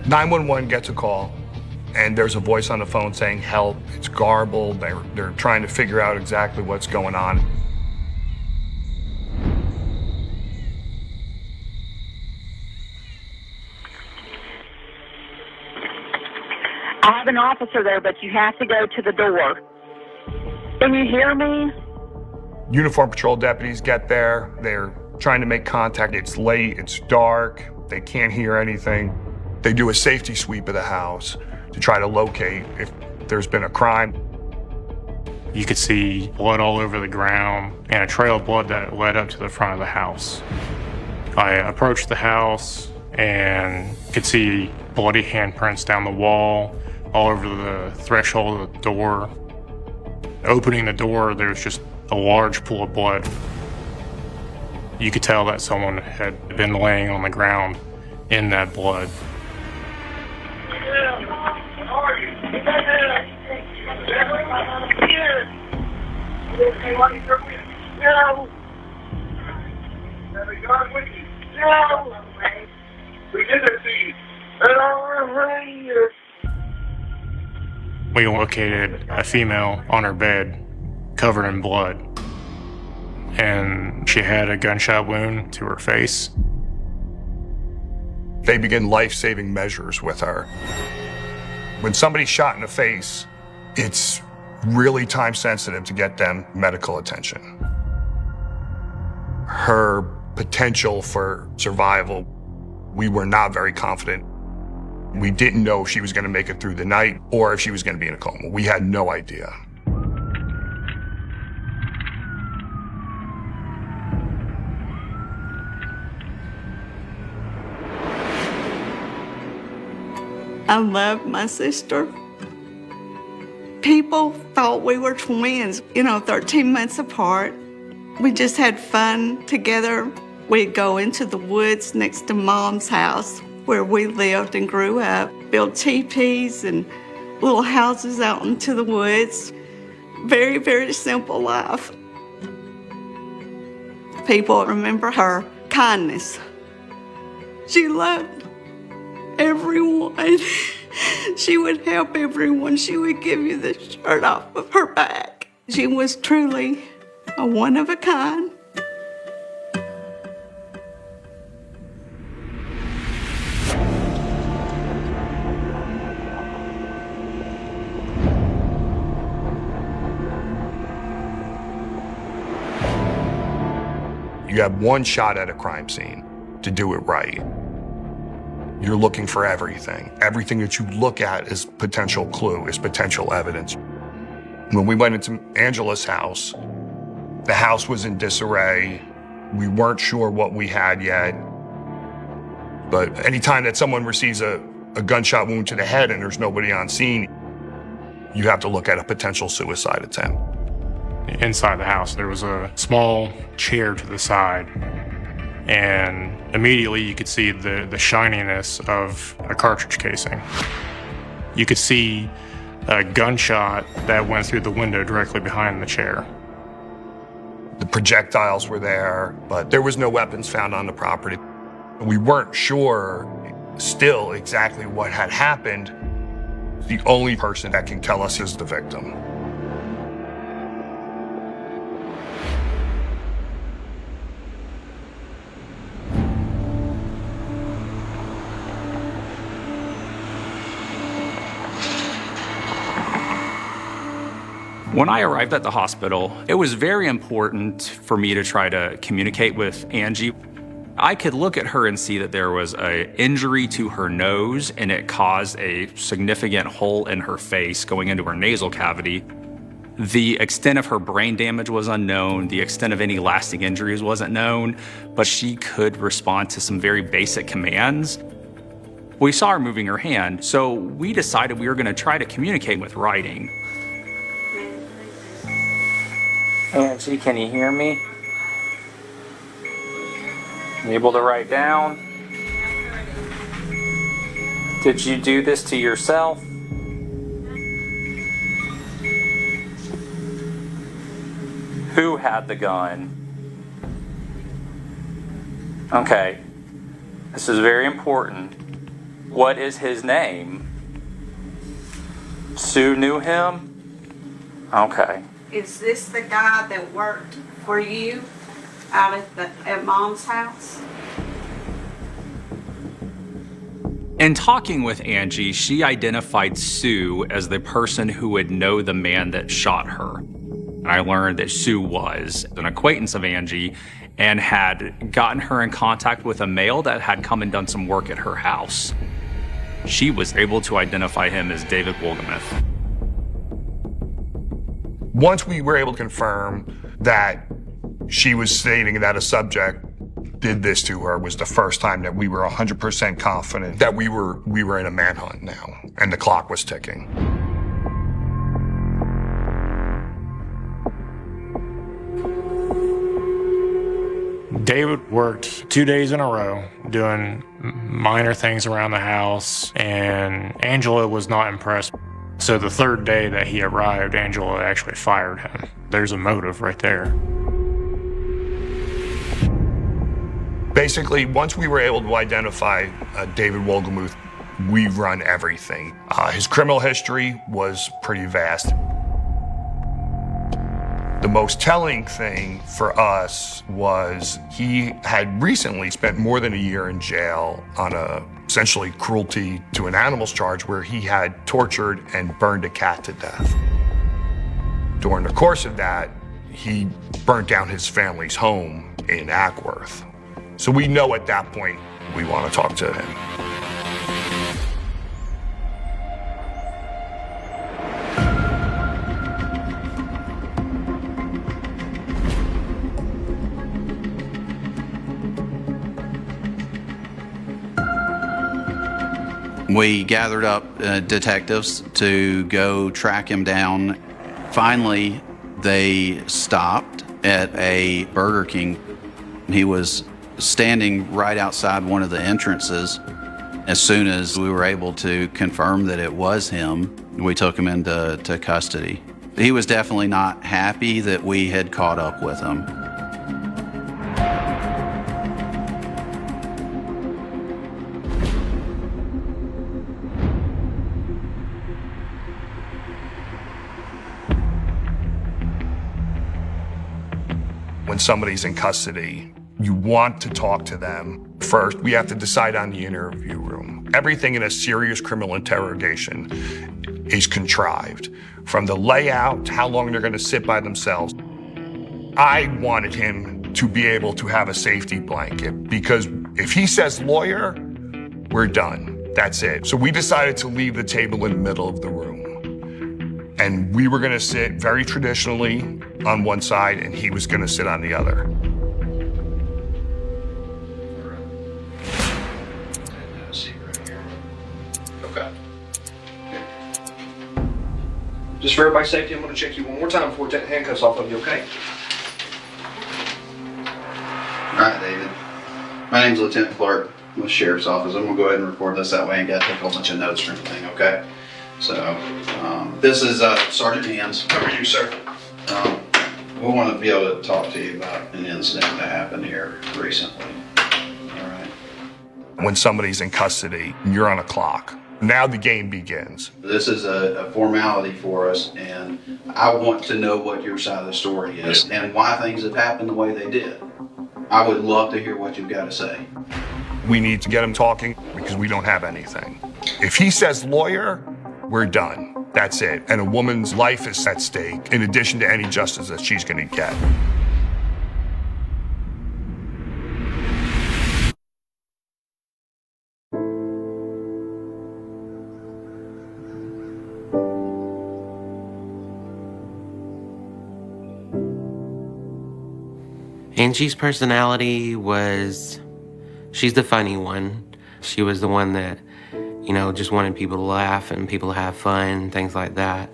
911 gets a call, and there's a voice on the phone saying, help, it's garbled, they're trying to figure out exactly what's going on. I have an officer there, but you have to go to the door. Can you hear me? Uniformed patrol deputies get there, they're trying to make contact. It's late, it's dark, they can't hear anything. They do a safety sweep of the house to try to locate if there's been a crime. You could see blood all over the ground and a trail of blood that led up to the front of the house. I approached the house and could see bloody handprints down the wall, all over the threshold of the door. Opening the door, there was just a large pool of blood. You could tell that someone had been laying on the ground in that blood. We located a female on her bed, covered in blood, and she had a gunshot wound to her face. They begin life-saving measures with her. When somebody's shot in the face, it's really time-sensitive to get them medical attention. Her potential for survival, we were not very confident. We didn't know if she was going to make it through the night or if she was going to be in a coma. We had no idea. I love my sister. People thought we were twins, 13 months apart. We just had fun together. We'd go into the woods next to Mom's house where we lived and grew up, build teepees and little houses out into the woods. Very, very simple life. People remember her kindness. She loved everyone. She would help everyone. She would give you the shirt off of her back. She was truly a one of a kind. You have one shot at a crime scene to do it right. You're looking for everything. Everything that you look at is potential clue, is potential evidence. When we went into Angela's house, the house was in disarray. We weren't sure what we had yet. But anytime that someone receives a gunshot wound to the head and there's nobody on scene, you have to look at a potential suicide attempt. Inside the house, there was a small chair to the side, and immediately you could see the shininess of a cartridge casing. You could see a gunshot that went through the window directly behind the chair. The projectiles were there, but there was no weapons found on the property. We weren't sure still exactly what had happened. The only person that can tell us is the victim. When I arrived at the hospital, it was very important for me to try to communicate with Angie. I could look at her and see that there was an injury to her nose, and it caused a significant hole in her face going into her nasal cavity. The extent of her brain damage was unknown. The extent of any lasting injuries wasn't known, but she could respond to some very basic commands. We saw her moving her hand, so we decided we were going to try to communicate with writing. Angie, can you hear me? You able to write down? Did you do this to yourself? Who had the gun? Okay, this is very important. What is his name? Sue knew him? Okay. Is this the guy that worked for you out at Mom's house? In talking with Angie, she identified Sue as the person who would know the man that shot her. And I learned that Sue was an acquaintance of Angie and had gotten her in contact with a male that had come and done some work at her house. She was able to identify him as David Wolgemuth. Once we were able to confirm that she was stating that a subject did this to her was the first time that we were 100% confident that we were in a manhunt now, and the clock was ticking. David worked 2 days in a row doing minor things around the house, and Angela was not impressed. So the third day that he arrived, Angela actually fired him. There's a motive right there. Basically, once we were able to identify David Wolgemuth, we run everything. His criminal history was pretty vast. The most telling thing for us was he had recently spent more than a year in jail on a essentially cruelty to an animals charge where he had tortured and burned a cat to death. During the course of that, he burnt down his family's home in Ackworth. So we know at that point we want to talk to him. We gathered up detectives to go track him down. Finally, they stopped at a Burger King. He was standing right outside one of the entrances. As soon as we were able to confirm that it was him, we took him into custody. He was definitely not happy that we had caught up with him. When somebody's in custody, you want to talk to them. First, we have to decide on the interview room. Everything in a serious criminal interrogation is contrived. From the layout to how long they're going to sit by themselves. I wanted him to be able to have a safety blanket because if he says lawyer, we're done. That's it. So we decided to leave the table in the middle of the room. And we were going to sit very traditionally on one side, and he was going to sit on the other. Okay. Just for everybody's safety, I'm going to check you one more time before we take the handcuffs off of you, okay? All right, David. My name's Lieutenant Clark with the Sheriff's Office. I'm going to go ahead and record this that way and get a whole bunch of notes for everything, okay? So, this is Sergeant Hands. How are you, sir? We want to be able to talk to you about an incident that happened here recently. All right. When somebody's in custody, you're on a clock. Now the game begins. This is a formality for us, and I want to know what your side of the story is and why things have happened the way they did. I would love to hear what you've got to say. We need to get him talking because we don't have anything. If he says lawyer, we're done. That's it. And a woman's life is at stake in addition to any justice that she's going to get. Angie's personality was, she's the funny one. She was the one that, you know, just wanted people to laugh and people to have fun, things like that.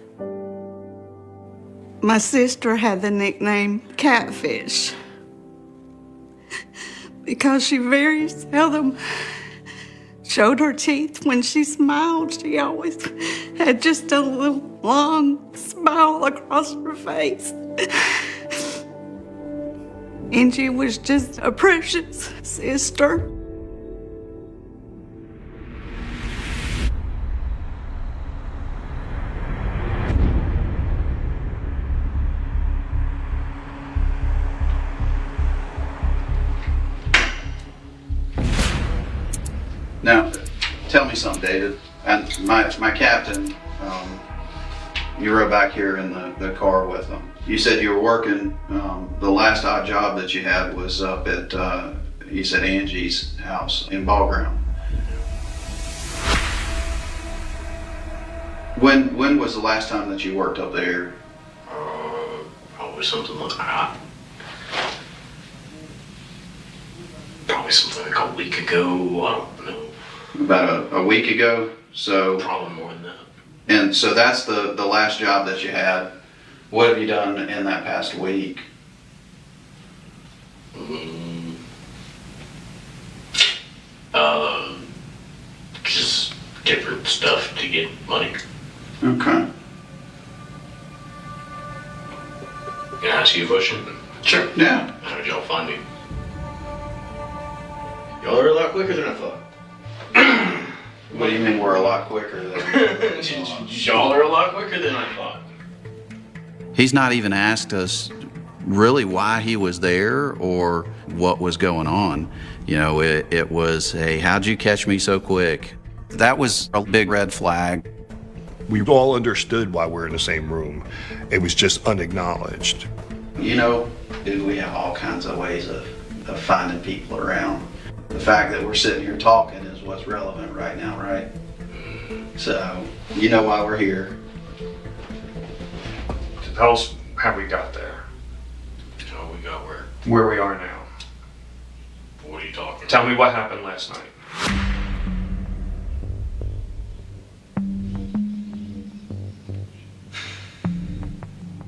My sister had the nickname Catfish because she very seldom showed her teeth. When she smiled, she always had just a little long smile across her face. Angie was just a precious sister. Now, tell me something, David. And my captain, you rode back here in the car with him. You said you were working, the last odd job that you had was up at, you said Angie's house in Ball Ground. When was the last time that you worked up there? Probably something like that. Probably something like a week ago. I don't know. About a week ago? So Probably more than that. And so that's the last job that you had. What have you done in that past week? Just different stuff to get money. Okay. Can I ask you a question? Sure. Yeah. How did y'all find me? Y'all are a lot quicker than I thought. What do you mean we're a lot quicker than? Y'all are a lot quicker than I thought. He's not even asked us really why he was there or what was going on. You know, it was, hey, how'd you catch me so quick? That was a big red flag. We all understood why we're in the same room. It was just unacknowledged. You know, dude, we have all kinds of ways of finding people around. The fact that we're sitting here talking is what's relevant right now, right? So, you know why we're here. Tell us how we got there. How we got where? Where we are now. What are you talking about? Tell me what happened last night.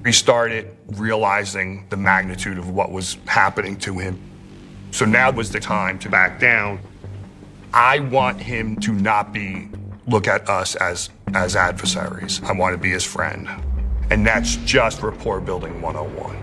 We started realizing the magnitude of what was happening to him. So now was the time to back down. I want him to not look at us as adversaries. I want to be his friend. And that's just rapport building 101.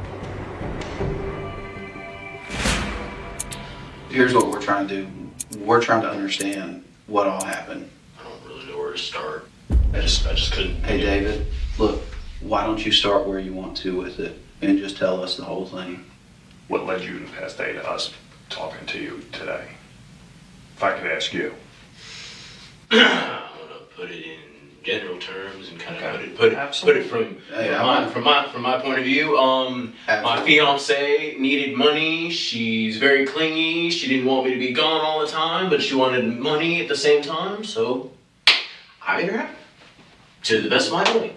Here's what we're trying to do. We're trying to understand what all happened. I don't really know where to start. I just couldn't. Hey, David, look, why don't you start where you want to with it and just tell us the whole thing? What led you in the past day to us talking to you today? If I could ask you. I'm gonna put it in general terms and kind of put it from my point of view. My fiance needed money. She's very clingy. She didn't want me to be gone all the time, but she wanted money at the same time. So I made her happy to the best of my ability.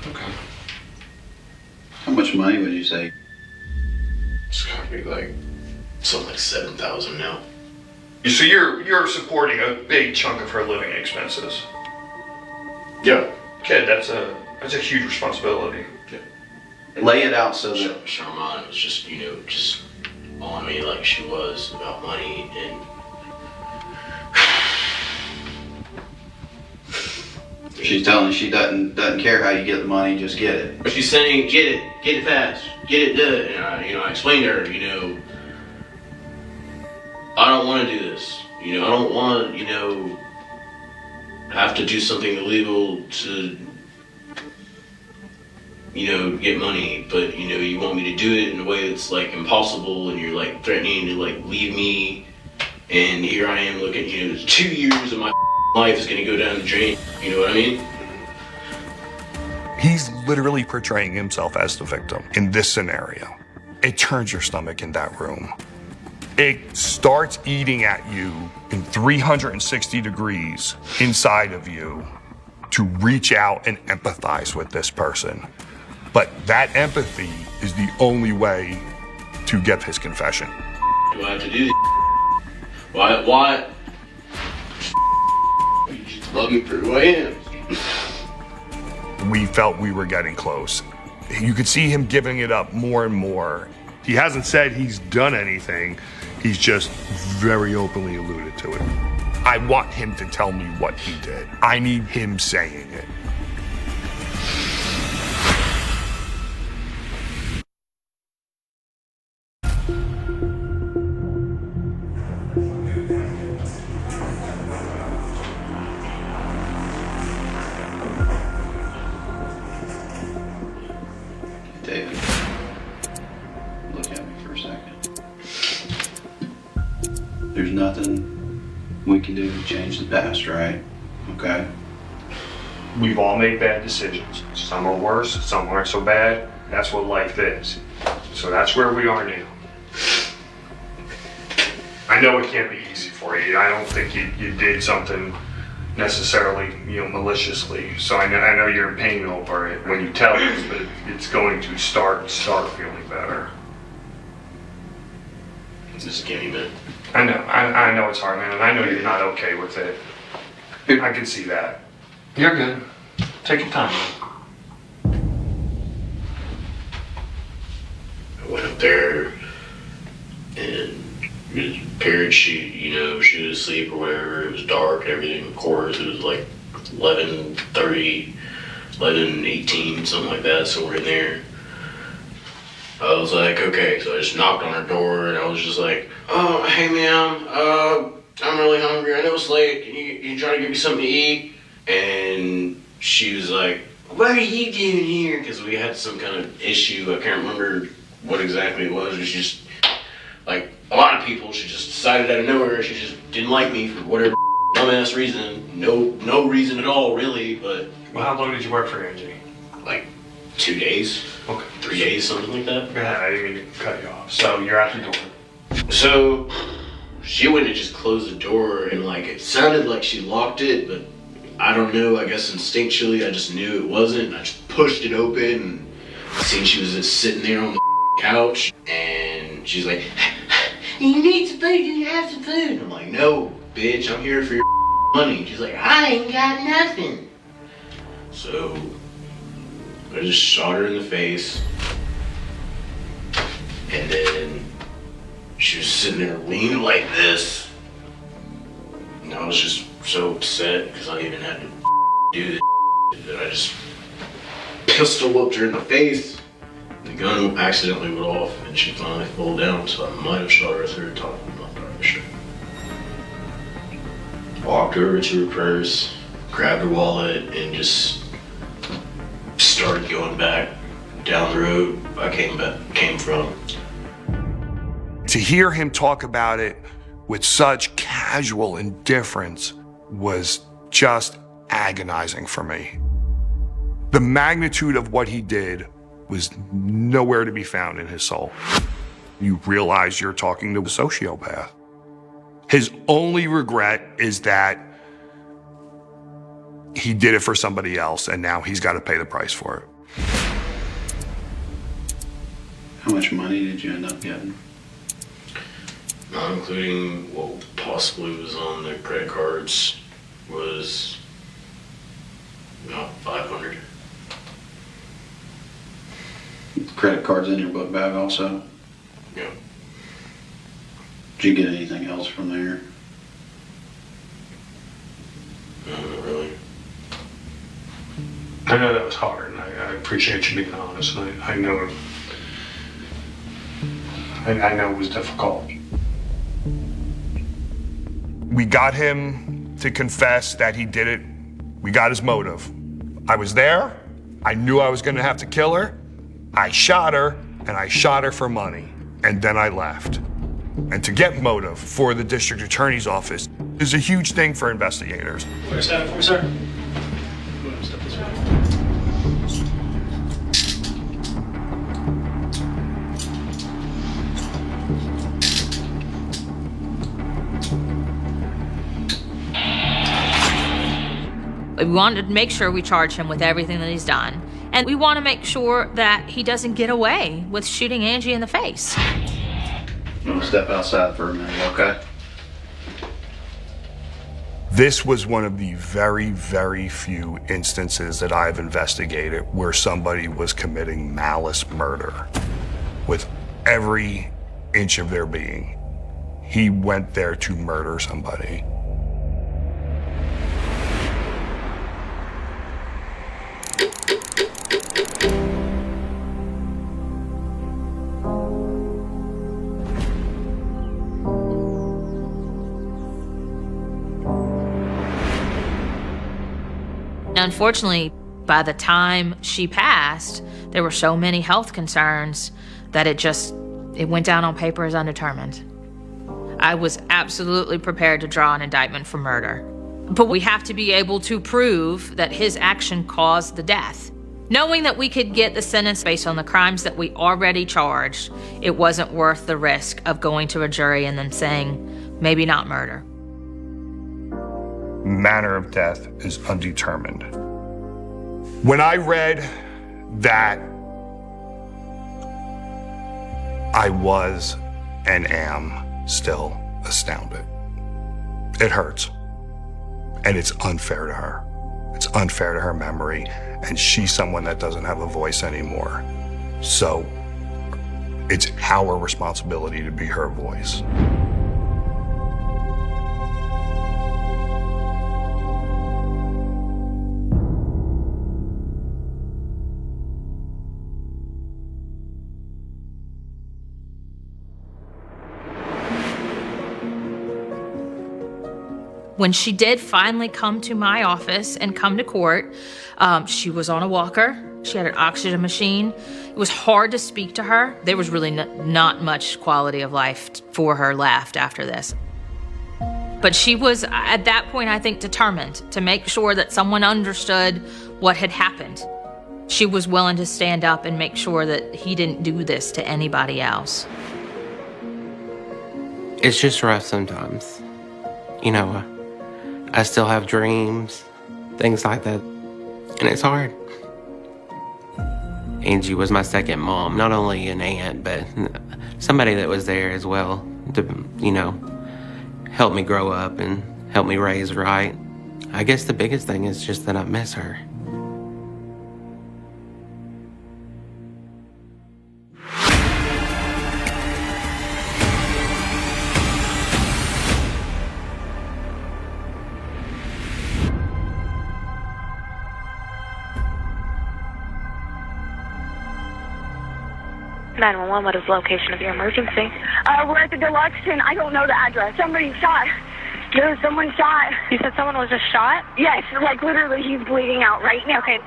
Okay. How much money would you say? It's gotta be like something like $7,000 now. So you're supporting a big chunk of her living expenses. Yeah. Kid, that's a huge responsibility. Yeah. Lay it out so that Sharman was just on me like she was about money, and she's telling you she doesn't care how you get the money, just get it. but she's saying, get it fast, get it done. And I explained to her, I don't want to do this. I don't want, have to do something illegal to, get money. But, you want me to do it in a way that's, impossible, and you're, threatening to, leave me. And here I am looking, 2 years of my life is going to go down the drain. You know what I mean? He's literally portraying himself as the victim in this scenario. It turns your stomach in that room. It starts eating at you in 360 degrees inside of you to reach out and empathize with this person. But that empathy is the only way to get his confession. Do I have to do this? Why? You just love me for who I am. We felt we were getting close. You could see him giving it up more and more. He hasn't said he's done anything. He's just very openly alluded to it. I want him to tell me what he did. I need him saying it. David, look at me for a second. There's nothing we can do to change the past, right? Okay. We've all made bad decisions. Some are worse, some aren't so bad. That's what life is. So that's where we are now. I know it can't be easy for you. I don't think you did something necessarily, maliciously. So I know you're in pain over it when you tell us, but it's going to start feeling better. Just give me a minute. I know it's hard, man, and I know you're not okay with it. I can see that. You're good. Take your time. I went up there, and his parents, she was asleep or whatever. It was dark and everything. Of course, it was like 11:30, 11:18, something like that, somewhere in there. I was like, okay, so I just knocked on her door, and I was just like, oh, hey, ma'am, I'm really hungry. I know it's late. Can you try to give me something to eat? And she was like, what are you doing here? Because we had some kind of issue. I can't remember what exactly it was. It was just, like, a lot of people, she just decided out of nowhere she just didn't like me for whatever dumbass reason. No reason at all, really, but... Well, how long did you work for Angie? Like, 2 days. Okay. 3 days, something like that. Go ahead, I didn't mean to cut you off. So you're at the door. So she went to just close the door, and like it sounded like she locked it, but I don't know. I guess instinctually, I just knew it wasn't. And I just pushed it open, and I seen she was just sitting there on the couch, and she's like, "You need some food. You have some food." And I'm like, "No, bitch. I'm here for your money." She's like, "I ain't got nothing." So I just shot her in the face, and then she was sitting there leaning like this, and I was just so upset because I even had to do this that I just pistol whipped her in the face. The gun accidentally went off, and she finally fell down, so I might have shot her a third time. I'm not entirely sure. Walked over to her purse, grabbed her wallet, and just started going back down the road I came from. To hear him talk about it with such casual indifference was just agonizing for me. The magnitude of what he did was nowhere to be found in his soul. You realize you're talking to a sociopath. His only regret is that he did it for somebody else, and now he's got to pay the price for it. How much money did you end up getting? Not including what possibly was on the credit cards, was about $500. Credit cards in your book bag also? Yeah. Did you get anything else from there? No, not really. I know that was hard, and I appreciate you being honest. And I know it was difficult. We got him to confess that he did it. We got his motive. I was there. I knew I was going to have to kill her. I shot her, and I shot her for money. And then I left. And to get motive for the district attorney's office is a huge thing for investigators. Where's that for, sir? Step this way. We wanted to make sure we charge him with everything that he's done. And we want to make sure that he doesn't get away with shooting Angie in the face. You want to step outside for a minute, okay? This was one of the very, very few instances that I've investigated where somebody was committing malice murder with every inch of their being. He went there to murder somebody. Unfortunately, by the time she passed, there were so many health concerns that it went down on paper as undetermined. I was absolutely prepared to draw an indictment for murder. But we have to be able to prove that his action caused the death. Knowing that we could get the sentence based on the crimes that we already charged, it wasn't worth the risk of going to a jury and then saying, maybe not murder. Manner of death is undetermined. When I read that, I was and am still astounded. It hurts. And it's unfair to her. It's unfair to her memory. And she's someone that doesn't have a voice anymore. So it's our responsibility to be her voice. When she did finally come to my office and come to court, she was on a walker. She had an oxygen machine. It was hard to speak to her. There was really not much quality of life for her left after this. But she was, at that point, I think, determined to make sure that someone understood what had happened. She was willing to stand up and make sure that he didn't do this to anybody else. It's just rough sometimes. You know, I still have dreams, things like that, and it's hard. Angie was my second mom, not only an aunt, but somebody that was there as well to, you know, help me grow up and help me raise right. I guess the biggest thing is just that I miss her. What is the location of your emergency? We're at the Deluxe, and I don't know the address. Somebody shot. Someone shot. You said someone was just shot? Yes, like literally he's bleeding out right now. Okay,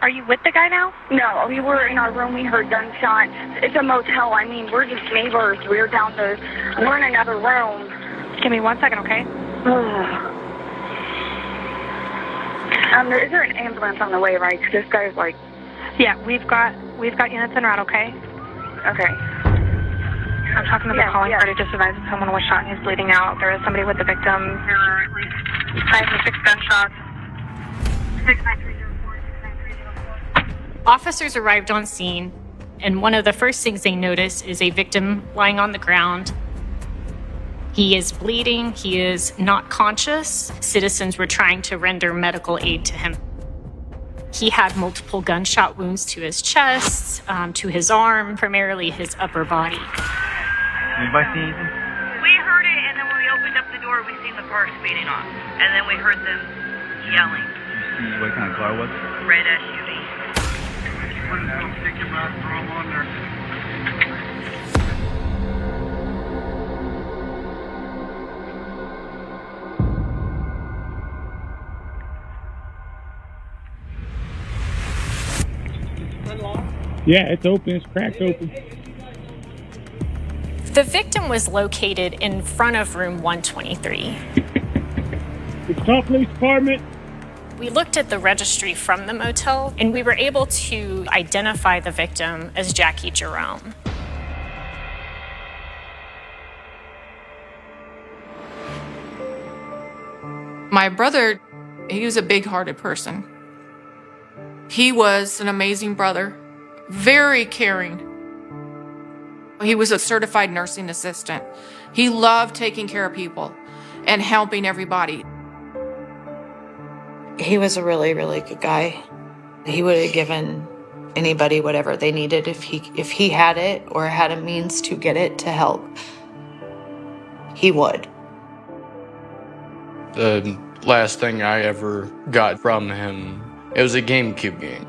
are you with the guy now? No, we were in our room. We heard gunshots. It's a motel. I mean, we're just neighbors. We're in another room. Give me 1 second, okay? Is there an ambulance on the way, right? 'Cause this guy's like... Yeah, we've got units en route, okay? Okay. I'm talking to the calling party. Just advised that someone was shot and he's bleeding out. There is somebody with the victim. There are at least 5 or 6 gunshots. 69304. Officers arrived on scene, and one of the first things they notice is a victim lying on the ground. He is bleeding. He is not conscious. Citizens were trying to render medical aid to him. He had multiple gunshot wounds to his chest, to his arm, primarily his upper body. Anybody see anything? We heard it, and then when we opened up the door, we seen the car speeding off. And then we heard them yelling. Did you see what kind of car it was? Red SUV. Yeah, it's open. It's cracked open. The victim was located in front of room 123. Wichita Police Department. We looked at the registry from the motel, and we were able to identify the victim as Jackie Jerome. My brother, he was a big-hearted person. He was an amazing brother, very caring. He was a certified nursing assistant. He loved taking care of people and helping everybody. He was a really, really good guy. He would have given anybody whatever they needed if he had it or had a means to get it to help. He would. The last thing I ever got from him, it was a GameCube game.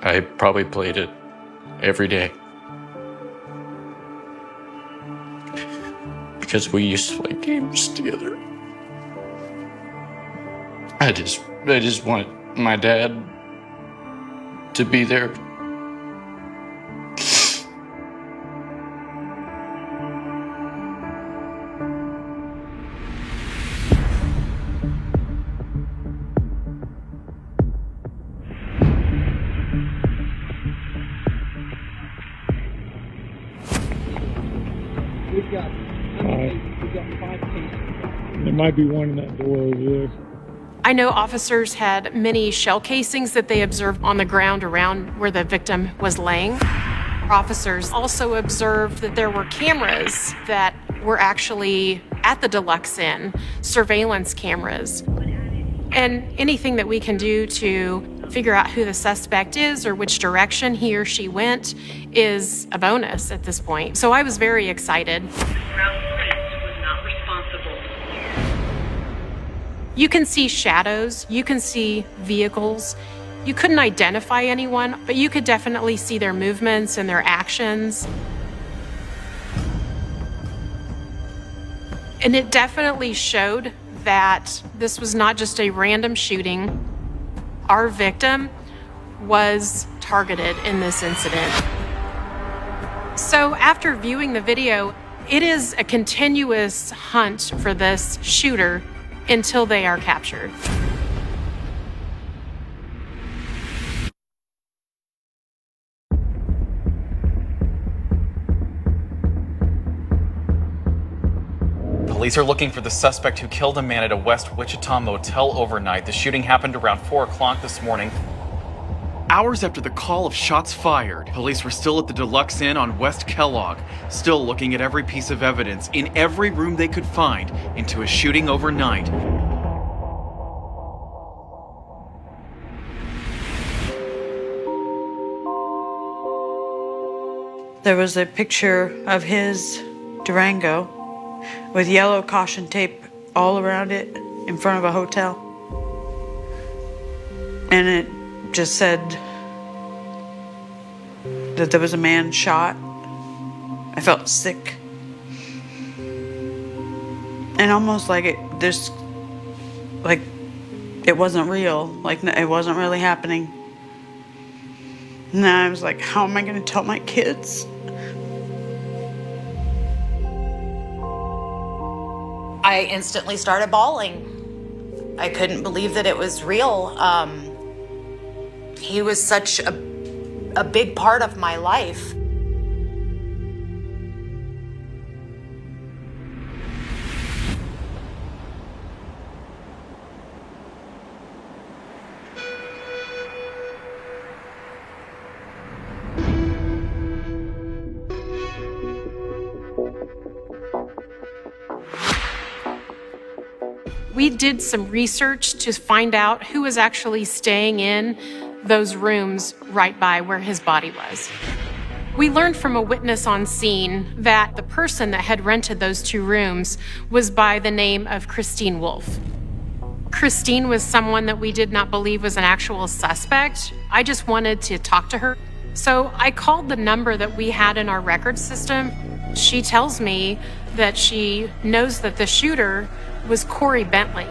I probably played it every day. Because we used to play games together. I just want my dad to be there. There might be one in that door over there. I know officers had many shell casings that they observed on the ground around where the victim was laying. Officers also observed that there were cameras that were actually at the Deluxe Inn, surveillance cameras. And anything that we can do to figure out who the suspect is or which direction he or she went is a bonus at this point. So I was very excited. You can see shadows, you can see vehicles. You couldn't identify anyone, but you could definitely see their movements and their actions. And it definitely showed that this was not just a random shooting. Our victim was targeted in this incident. So after viewing the video, it is a continuous hunt for this shooter until they are captured. Police are looking for the suspect who killed a man at a West Wichita motel overnight. The shooting happened around 4 o'clock this morning. Hours after the call of shots fired, police were still at the Deluxe Inn on West Kellogg, still looking at every piece of evidence in every room they could find into a shooting overnight. There was a picture of his Durango with yellow caution tape all around it in front of a hotel. And it just said that there was a man shot. I felt sick. And almost like it wasn't real, like it wasn't really happening. And then I was like, how am I gonna tell my kids? I instantly started bawling. I couldn't believe that it was real. He was such a big part of my life. We did some research to find out who was actually staying in those rooms right by where his body was. We learned from a witness on scene that the person that had rented those 2 rooms was by the name of Christine Wolf. Christine was someone that we did not believe was an actual suspect. I just wanted to talk to her. So I called the number that we had in our record system. She tells me that she knows that the shooter was Corey Bentley.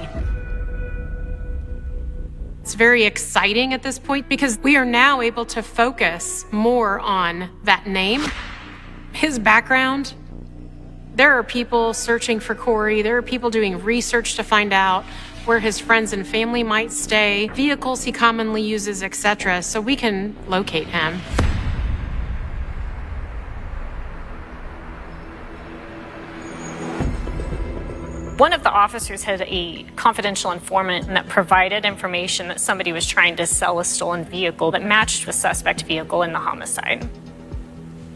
It's very exciting at this point because we are now able to focus more on that name, his background. There are people searching for Corey. There are people doing research to find out where his friends and family might stay, vehicles he commonly uses, etc., so we can locate him. One of the officers had a confidential informant that provided information that somebody was trying to sell a stolen vehicle that matched the suspect vehicle in the homicide.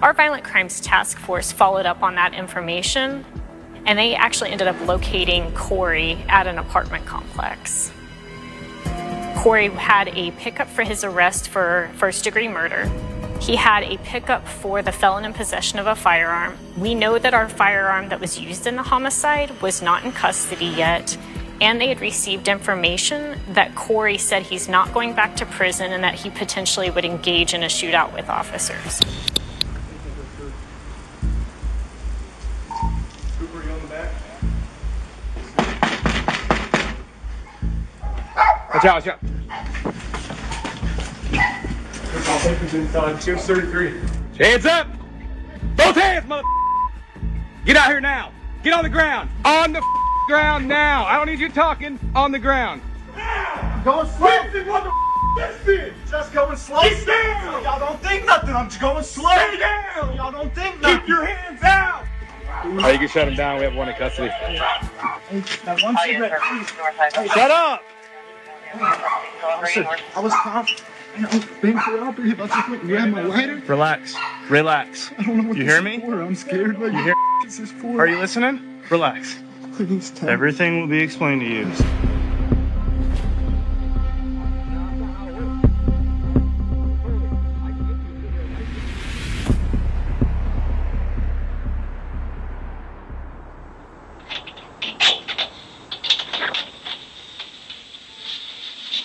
Our Violent Crimes Task Force followed up on that information, and they actually ended up locating Corey at an apartment complex. Corey had a pickup for his arrest for first-degree murder. He had a pickup for the felon in possession of a firearm. We know that our firearm that was used in the homicide was not in custody yet, and they had received information that Corey said he's not going back to prison and that he potentially would engage in a shootout with officers. Cooper, you on the back? Watch out, watch out. Inside. 233. Hands up! Both hands, mother. Get out here now. Get on the ground. On the ground now. I don't need you talking. On the ground. Going slow. Just going slow. Keep down. Y'all don't think nothing. I'm just going slow. Stay down. Y'all don't think nothing. Keep your hands out. Oh, you can shut him down. We have one in custody. That one cigarette. Hey, shut up! I was confident. I was being cooperative. I just went and grabbed my lighter. Relax. Relax. I don't know what you hear me? For. I'm scared. Like, you hear? This is for. Are you listening? Relax. Please tell me. Everything will be explained to you.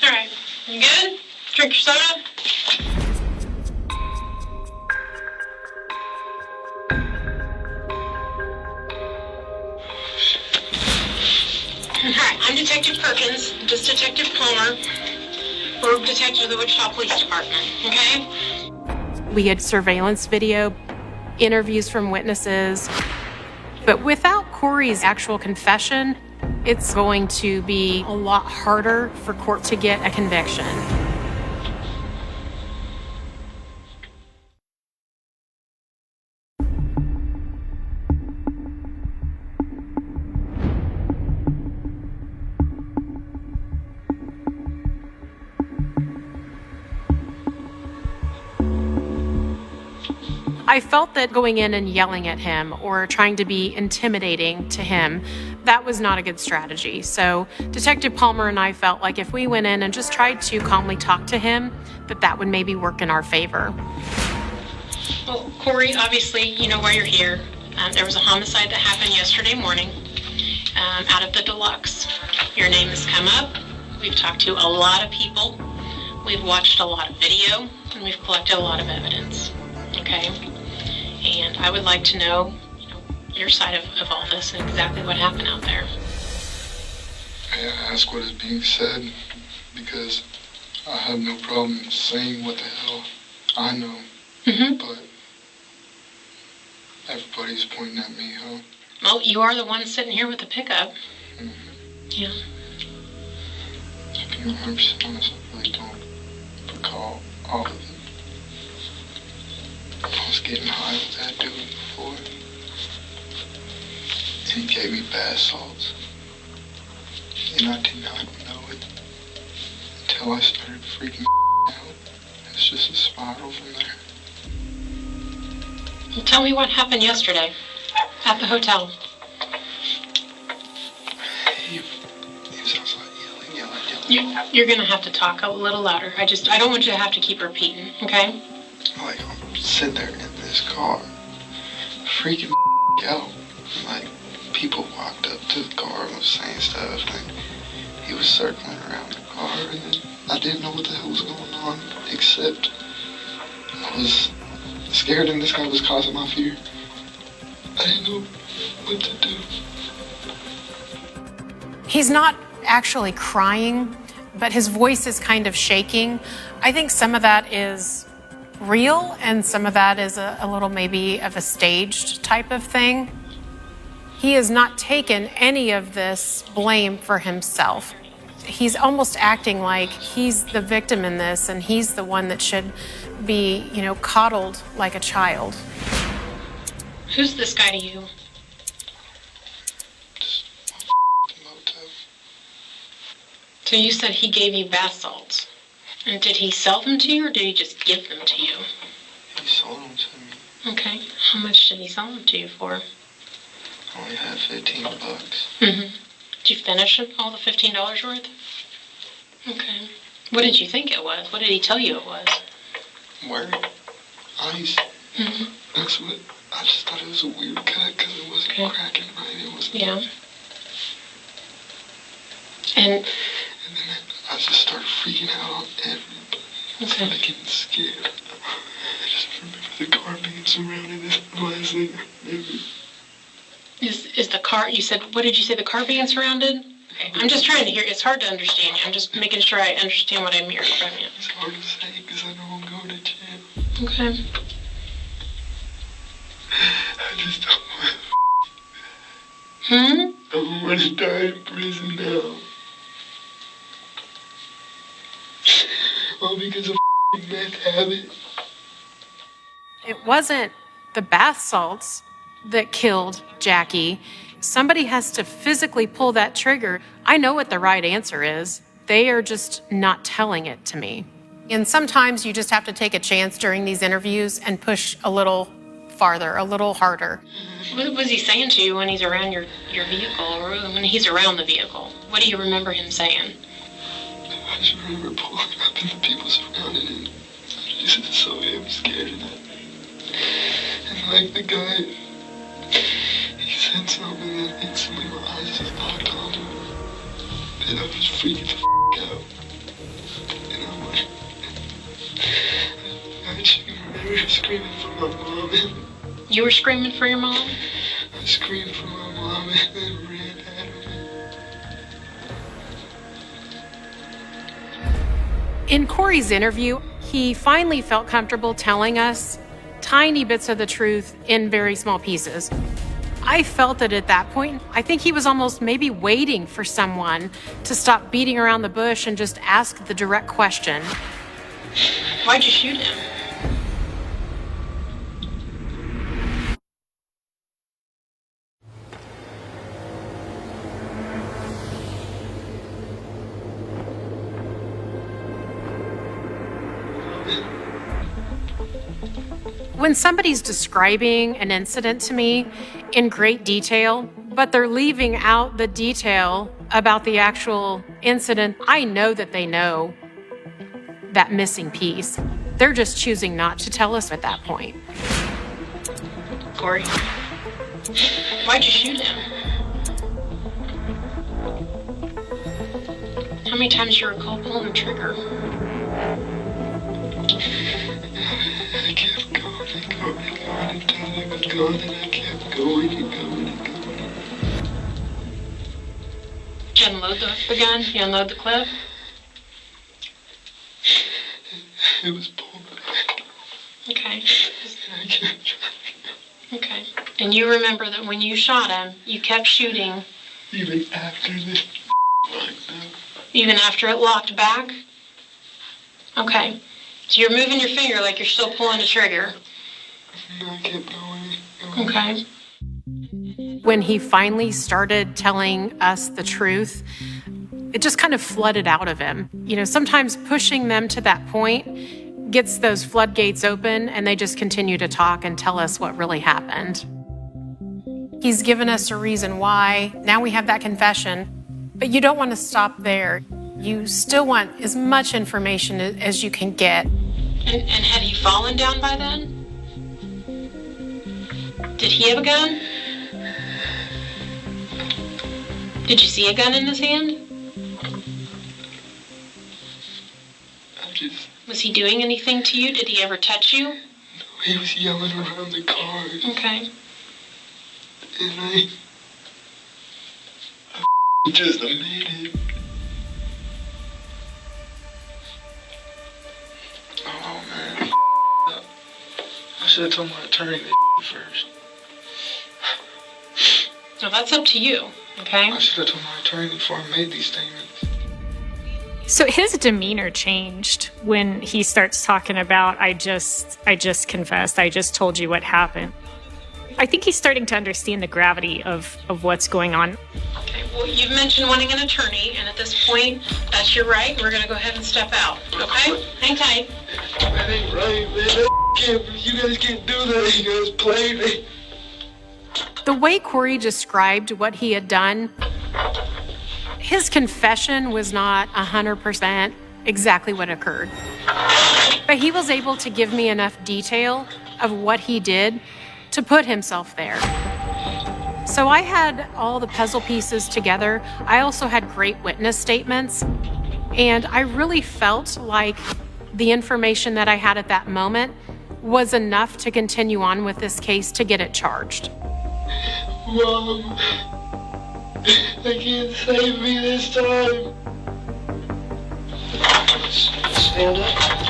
All right, you good? Drink your soda. All right, I'm Detective Perkins. This is Detective Palmer. We're detectives of the Wichita Police Department, okay? We had surveillance video, interviews from witnesses. But without Corey's actual confession, it's going to be a lot harder for court to get a conviction. I felt that going in and yelling at him or trying to be intimidating to him, that was not a good strategy. So Detective Palmer and I felt like if we went in and just tried to calmly talk to him, that would maybe work in our favor. Well, Corey, obviously, you know why you're here. There was a homicide that happened yesterday morning out of the Deluxe. Your name has come up. We've talked to a lot of people. We've watched a lot of video, and we've collected a lot of evidence. Okay? And I would like to know, your side of all this and exactly what happened out there. May I ask what is being said? Because I have no problem saying what the hell I know. But everybody's pointing at me, huh? Well, you are the one sitting here with the pickup. Yeah. To be 100% honest, I really don't recall all of it. I was getting high with that dude before. And he gave me bath salts. And I did not know it until I started freaking out. It's just a spiral from there. Well, tell me what happened yesterday at the hotel. He was outside yelling. You're gonna have to talk a little louder. I don't want you to have to keep repeating, okay? Like, I'm sitting there in this car, freaking out. Like, people walked up to the car and was saying stuff, and he was circling around the car, and then I didn't know what the hell was going on, except I was scared and this guy was causing my fear. I didn't know what to do. He's not actually crying, but his voice is kind of shaking. I think some of that is real and some of that is a little maybe of a staged type of thing. He has not taken any of this blame for himself. He's almost acting like he's the victim in this and he's the one that should be, coddled like a child. Who's this guy to you? So you said he gave you bath salts. And did he sell them to you or did he just give them to you? He sold them to me. Okay. How much did he sell them to you for? I only had $15. Did you finish it, all the $15 worth? Okay. What did you think it was? What did he tell you it was? Word. Ice. That's what, I just thought it was a weird cut because it wasn't cracking right. It wasn't. Yeah. And then I just started freaking out on everybody. I started getting scared. I just remember the car being surrounded. This is the last thing I remember. Is the car, you said, what did you say, the car being surrounded? Okay. I'm just trying to hear, it's hard to understand you. I'm just making sure I understand what I'm hearing from you. It's hard to say because I know I'm going to jail. Okay. I just don't want I don't want to die in prison now. All because of meth habit. It wasn't the bath salts that killed Jackie. Somebody has to physically pull that trigger. I know what the right answer is. They are just not telling it to me. And sometimes you just have to take a chance during these interviews and push a little farther, a little harder. What was he saying to you when he's around your vehicle, or when he's around the vehicle? What do you remember him saying? I just remember pulling up and the people surrounding him. I just was so damn scared of that. And like the guy, he said something and instantly my eyes just locked onto him. And I was freaking the out. And I'm like, I just remember screaming for my mom. You were screaming for your mom? I screamed for my mom and then ran at her. In Corey's interview, he finally felt comfortable telling us tiny bits of the truth in very small pieces. I felt that at that point, I think he was almost maybe waiting for someone to stop beating around the bush and just ask the direct question. Why'd you shoot him? When somebody's describing an incident to me in great detail, but they're leaving out the detail about the actual incident, I know that they know that missing piece. They're just choosing not to tell us at that point. Corey, why'd you shoot him? How many times you recall pulling the trigger? I kept going and going and going until they was gone, and I kept going and going and going. Did you unload the gun? You unload the clip? It was pulled back. Okay. And I kept trying. Okay. And you remember that when you shot him, you kept shooting. Even after this locked up. Even after it locked back? Okay. So you're moving your finger like you're still pulling the trigger. And I kept going. Okay. When he finally started telling us the truth, it just kind of flooded out of him. You know, sometimes pushing them to that point gets those floodgates open and they just continue to talk and tell us what really happened. He's given us a reason why. Now we have that confession, but you don't want to stop there. You still want as much information as you can get. And had he fallen down by then? Did he have a gun? Did you see a gun in his hand? Was he doing anything to you? Did he ever touch you? No, he was yelling around the car. Okay. And I just made it. Oh man, I should have told my attorney that first. No, that's up to you, okay? I should have told my attorney before I made these statements. So his demeanor changed when he starts talking about, I just confessed, I just told you what happened. I think he's starting to understand the gravity of what's going on. Okay, well, you've mentioned wanting an attorney, and at this point, that's your right. We're going to go ahead and step out, okay? Hang tight. That ain't right, man. You guys can't do that. You guys play me. The way Corey described what he had done, his confession was not 100% exactly what occurred. But he was able to give me enough detail of what he did to put himself there. So I had all the puzzle pieces together. I also had great witness statements. And I really felt like the information that I had at that moment was enough to continue on with this case to get it charged. Mom, they can't save me this time. Stand up.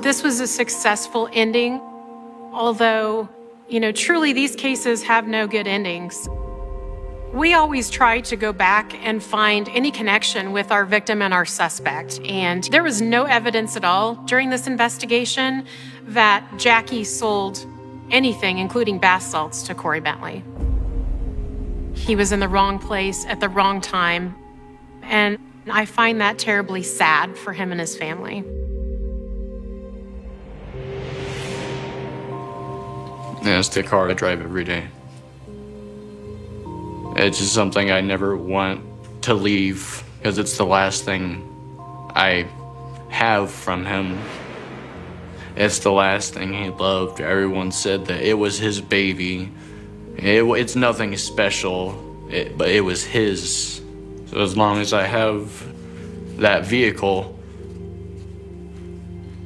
This was a successful ending, although, truly these cases have no good endings. We always try to go back and find any connection with our victim and our suspect, and there was no evidence at all during this investigation that Jackie sold anything, including bath salts, to Corey Bentley. He was in the wrong place at the wrong time, and I find that terribly sad for him and his family. Yeah, it's the car I drive every day. It's just something I never want to leave because it's the last thing I have from him. It's the last thing he loved. Everyone said that it was his baby. It's nothing special, but it was his. So as long as I have that vehicle,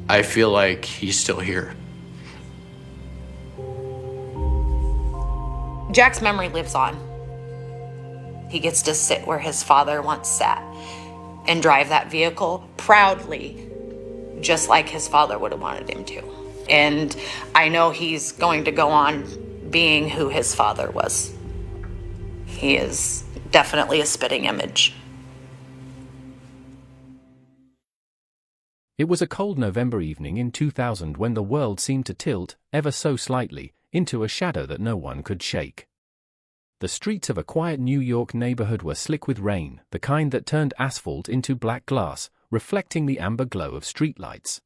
I feel like he's still here. Jack's memory lives on. He gets to sit where his father once sat and drive that vehicle proudly, just like his father would have wanted him to. And I know he's going to go on being who his father was. He is definitely a spitting image. It was a cold November evening in 2000 when the world seemed to tilt, ever so slightly, into a shadow that no one could shake. The streets of a quiet New York neighborhood were slick with rain, the kind that turned asphalt into black glass, reflecting the amber glow of streetlights.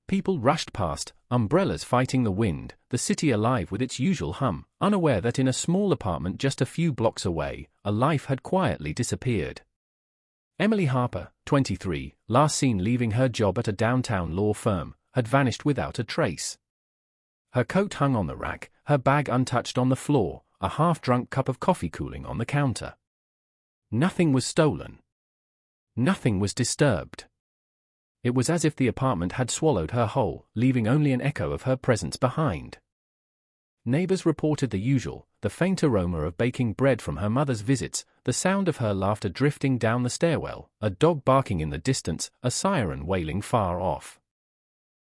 People rushed past, umbrellas fighting the wind, the city alive with its usual hum, unaware that in a small apartment just a few blocks away, a life had quietly disappeared. Emily Harper, 23, last seen leaving her job at a downtown law firm, had vanished without a trace. Her coat hung on the rack, her bag untouched on the floor, a half-drunk cup of coffee cooling on the counter. Nothing was stolen. Nothing was disturbed. It was as if the apartment had swallowed her whole, leaving only an echo of her presence behind. Neighbors reported the usual, the faint aroma of baking bread from her mother's visits, the sound of her laughter drifting down the stairwell, a dog barking in the distance, a siren wailing far off.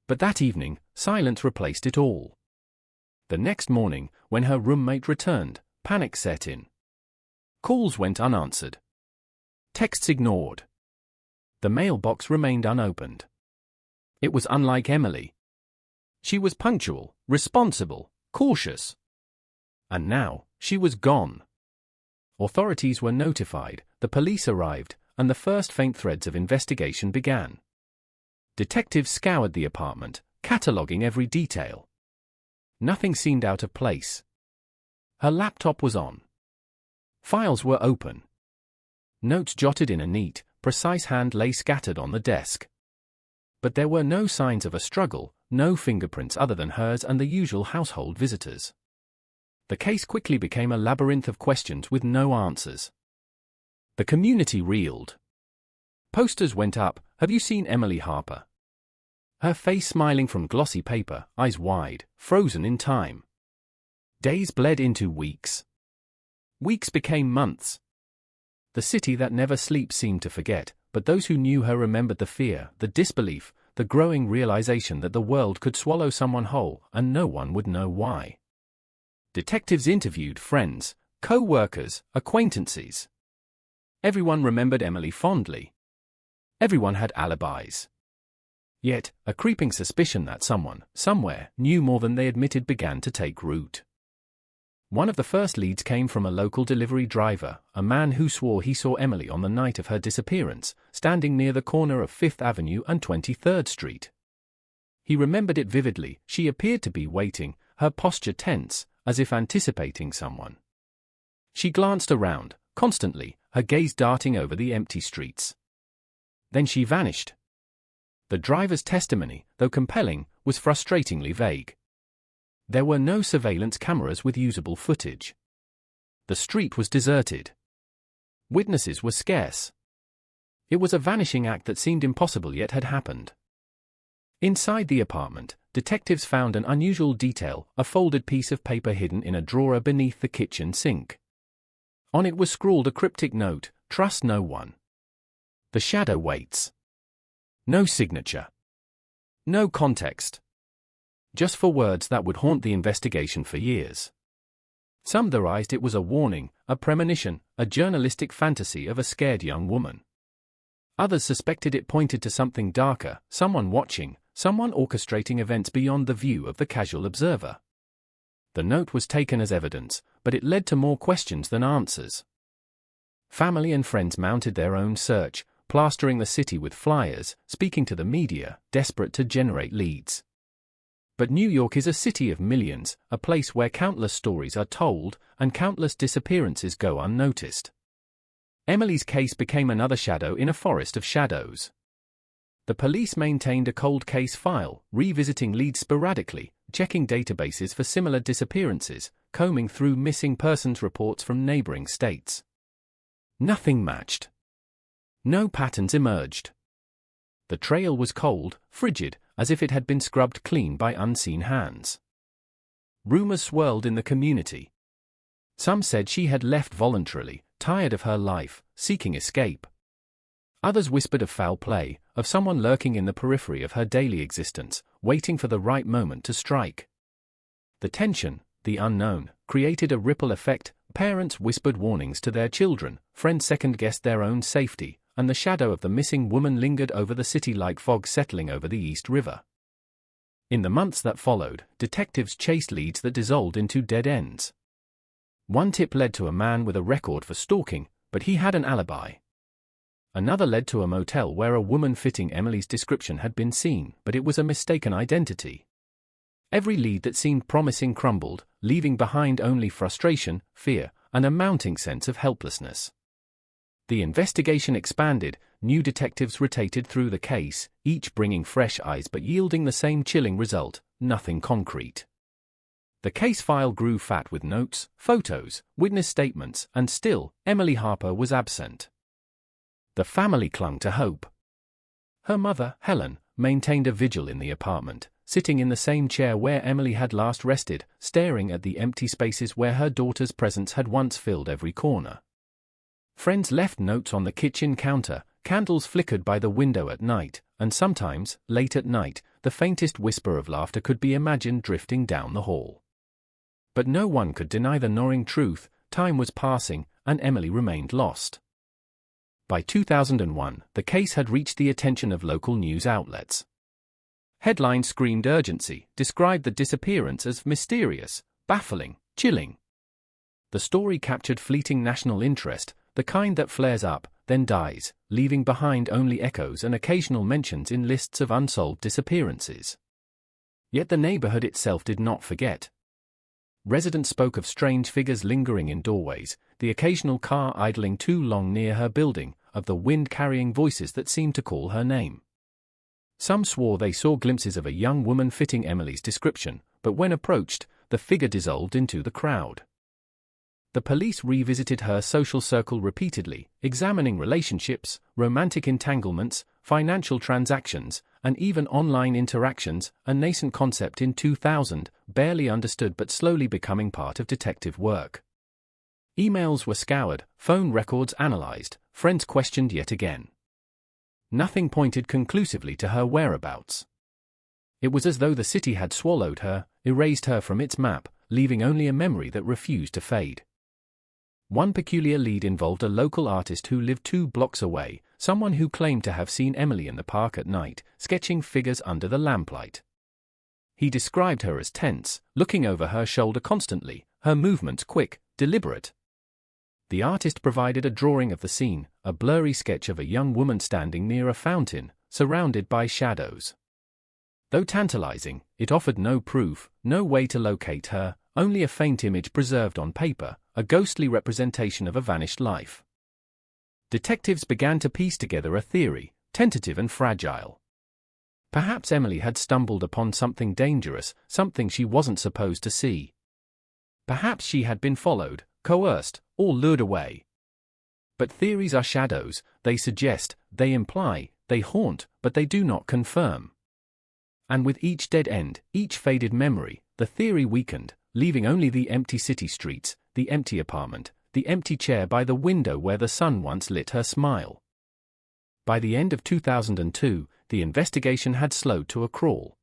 But that evening, silence replaced it all. The next morning, when her roommate returned, panic set in. Calls went unanswered. Texts ignored. The mailbox remained unopened. It was unlike Emily. She was punctual, responsible, cautious. And now, she was gone. Authorities were notified, the police arrived, and the first faint threads of investigation began. Detectives scoured the apartment, cataloguing every detail. Nothing seemed out of place. Her laptop was on. Files were open. Notes jotted in a neat, precise hand lay scattered on the desk. But there were no signs of a struggle, no fingerprints other than hers and the usual household visitors. The case quickly became a labyrinth of questions with no answers. The community reeled. Posters went up, "Have you seen Emily Harper?" Her face smiling from glossy paper, eyes wide, frozen in time. Days bled into weeks. Weeks became months. The city that never sleeps seemed to forget, but those who knew her remembered the fear, the disbelief, the growing realization that the world could swallow someone whole, and no one would know why. Detectives interviewed friends, co-workers, acquaintances. Everyone remembered Emily fondly. Everyone had alibis. Yet, a creeping suspicion that someone, somewhere, knew more than they admitted began to take root. One of the first leads came from a local delivery driver, a man who swore he saw Emily on the night of her disappearance, standing near the corner of 5th Avenue and 23rd Street. He remembered it vividly. She appeared to be waiting, her posture tense, as if anticipating someone. She glanced around, constantly, her gaze darting over the empty streets. Then she vanished. The driver's testimony, though compelling, was frustratingly vague. There were no surveillance cameras with usable footage. The street was deserted. Witnesses were scarce. It was a vanishing act that seemed impossible yet had happened. Inside the apartment, detectives found an unusual detail, a folded piece of paper hidden in a drawer beneath the kitchen sink. On it was scrawled a cryptic note, "Trust no one. The shadow waits." No signature. No context. Just for words that would haunt the investigation for years. Some theorized it was a warning, a premonition, a journalistic fantasy of a scared young woman. Others suspected it pointed to something darker, someone watching, someone orchestrating events beyond the view of the casual observer. The note was taken as evidence, but it led to more questions than answers. Family and friends mounted their own search, plastering the city with flyers, speaking to the media, desperate to generate leads. But New York is a city of millions, a place where countless stories are told and countless disappearances go unnoticed. Emily's case became another shadow in a forest of shadows. The police maintained a cold case file, revisiting leads sporadically, checking databases for similar disappearances, combing through missing persons reports from neighboring states. Nothing matched. No patterns emerged. The trail was cold, frigid, as if it had been scrubbed clean by unseen hands. Rumors swirled in the community. Some said she had left voluntarily, tired of her life, seeking escape. Others whispered of foul play, of someone lurking in the periphery of her daily existence, waiting for the right moment to strike. The tension, the unknown, created a ripple effect. Parents whispered warnings to their children, friends second-guessed their own safety, and the shadow of the missing woman lingered over the city like fog settling over the East River. In the months that followed, detectives chased leads that dissolved into dead ends. One tip led to a man with a record for stalking, but he had an alibi. Another led to a motel where a woman fitting Emily's description had been seen, but it was a mistaken identity. Every lead that seemed promising crumbled, leaving behind only frustration, fear, and a mounting sense of helplessness. The investigation expanded, new detectives rotated through the case, each bringing fresh eyes but yielding the same chilling result, nothing concrete. The case file grew fat with notes, photos, witness statements, and still, Emily Harper was absent. The family clung to hope. Her mother, Helen, maintained a vigil in the apartment, sitting in the same chair where Emily had last rested, staring at the empty spaces where her daughter's presence had once filled every corner. Friends left notes on the kitchen counter, candles flickered by the window at night, and sometimes, late at night, the faintest whisper of laughter could be imagined drifting down the hall. But no one could deny the gnawing truth. Time was passing, and Emily remained lost. By 2001, the case had reached the attention of local news outlets. Headlines screamed urgency, described the disappearance as mysterious, baffling, chilling. The story captured fleeting national interest, the kind that flares up, then dies, leaving behind only echoes and occasional mentions in lists of unsolved disappearances. Yet the neighborhood itself did not forget. Residents spoke of strange figures lingering in doorways, the occasional car idling too long near her building, of the wind-carrying voices that seemed to call her name. Some swore they saw glimpses of a young woman fitting Emily's description, but when approached, the figure dissolved into the crowd. The police revisited her social circle repeatedly, examining relationships, romantic entanglements, financial transactions, and even online interactions, a nascent concept in 2000, barely understood but slowly becoming part of detective work. Emails were scoured, phone records analyzed, friends questioned yet again. Nothing pointed conclusively to her whereabouts. It was as though the city had swallowed her, erased her from its map, leaving only a memory that refused to fade. One peculiar lead involved a local artist who lived 2 blocks away, someone who claimed to have seen Emily in the park at night, sketching figures under the lamplight. He described her as tense, looking over her shoulder constantly, her movements quick, deliberate. The artist provided a drawing of the scene, a blurry sketch of a young woman standing near a fountain, surrounded by shadows. Though tantalizing, it offered no proof, no way to locate her, only a faint image preserved on paper, a ghostly representation of a vanished life. Detectives began to piece together a theory, tentative and fragile. Perhaps Emily had stumbled upon something dangerous, something she wasn't supposed to see. Perhaps she had been followed, coerced, or lured away. But theories are shadows, they suggest, they imply, they haunt, but they do not confirm. And with each dead end, each faded memory, the theory weakened, leaving only the empty city streets, the empty apartment, the empty chair by the window where the sun once lit her smile. By the end of 2002, the investigation had slowed to a crawl.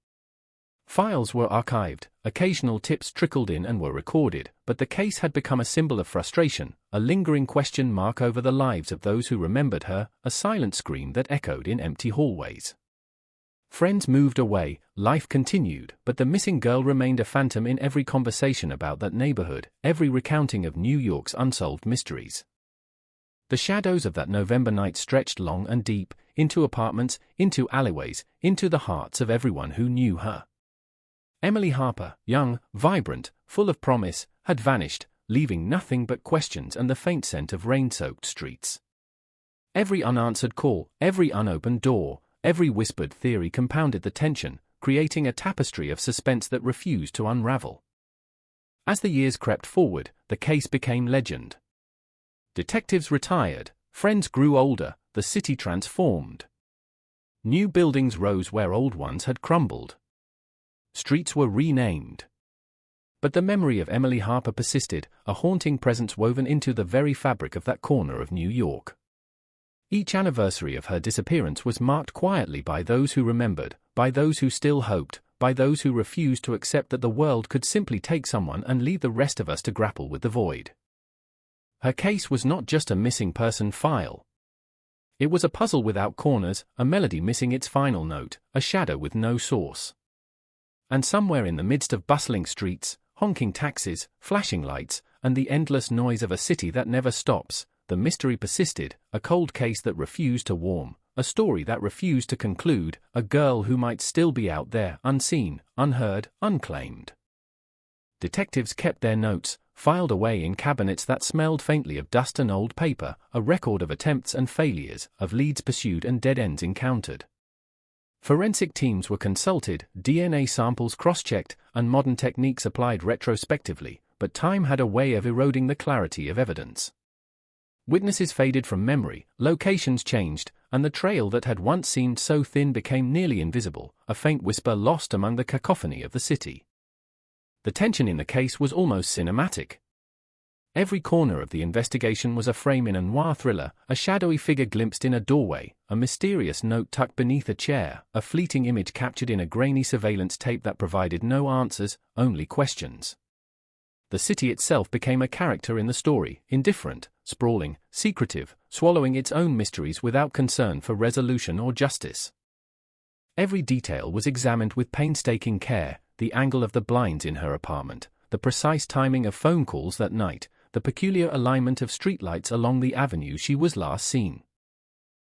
Files were archived, occasional tips trickled in and were recorded, but the case had become a symbol of frustration, a lingering question mark over the lives of those who remembered her, a silent scream that echoed in empty hallways. Friends moved away, life continued, but the missing girl remained a phantom in every conversation about that neighborhood, every recounting of New York's unsolved mysteries. The shadows of that November night stretched long and deep, into apartments, into alleyways, into the hearts of everyone who knew her. Emily Harper, young, vibrant, full of promise, had vanished, leaving nothing but questions and the faint scent of rain-soaked streets. Every unanswered call, every unopened door, every whispered theory compounded the tension, creating a tapestry of suspense that refused to unravel. As the years crept forward, the case became legend. Detectives retired, friends grew older, the city transformed. New buildings rose where old ones had crumbled. Streets were renamed. But the memory of Emily Harper persisted, a haunting presence woven into the very fabric of that corner of New York. Each anniversary of her disappearance was marked quietly by those who remembered, by those who still hoped, by those who refused to accept that the world could simply take someone and leave the rest of us to grapple with the void. Her case was not just a missing person file. It was a puzzle without corners, a melody missing its final note, a shadow with no source. And somewhere in the midst of bustling streets, honking taxis, flashing lights, and the endless noise of a city that never stops, the mystery persisted, a cold case that refused to warm, a story that refused to conclude, a girl who might still be out there, unseen, unheard, unclaimed. Detectives kept their notes, filed away in cabinets that smelled faintly of dust and old paper, a record of attempts and failures, of leads pursued and dead ends encountered. Forensic teams were consulted, DNA samples cross-checked, and modern techniques applied retrospectively, but time had a way of eroding the clarity of evidence. Witnesses faded from memory, locations changed, and the trail that had once seemed so thin became nearly invisible, a faint whisper lost among the cacophony of the city. The tension in the case was almost cinematic. Every corner of the investigation was a frame in a noir thriller, a shadowy figure glimpsed in a doorway, a mysterious note tucked beneath a chair, a fleeting image captured in a grainy surveillance tape that provided no answers, only questions. The city itself became a character in the story, indifferent, sprawling, secretive, swallowing its own mysteries without concern for resolution or justice. Every detail was examined with painstaking care, the angle of the blinds in her apartment, the precise timing of phone calls that night, the peculiar alignment of streetlights along the avenue she was last seen.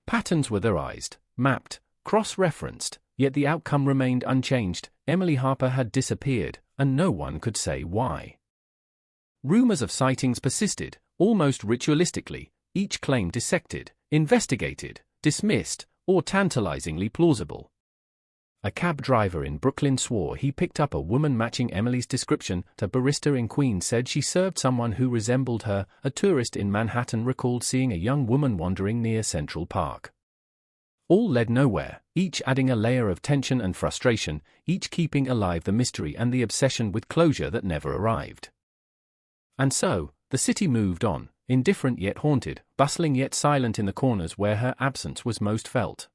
Patterns were theorized, mapped, cross-referenced, yet the outcome remained unchanged. Emily Harper had disappeared, and no one could say why. Rumors of sightings persisted, almost ritualistically, each claim dissected, investigated, dismissed, or tantalizingly plausible. A cab driver in Brooklyn swore he picked up a woman matching Emily's description. A barista in Queens said she served someone who resembled her. A tourist in Manhattan recalled seeing a young woman wandering near Central Park. All led nowhere, each adding a layer of tension and frustration, each keeping alive the mystery and the obsession with closure that never arrived. And so, the city moved on, indifferent yet haunted, bustling yet silent in the corners where her absence was most felt.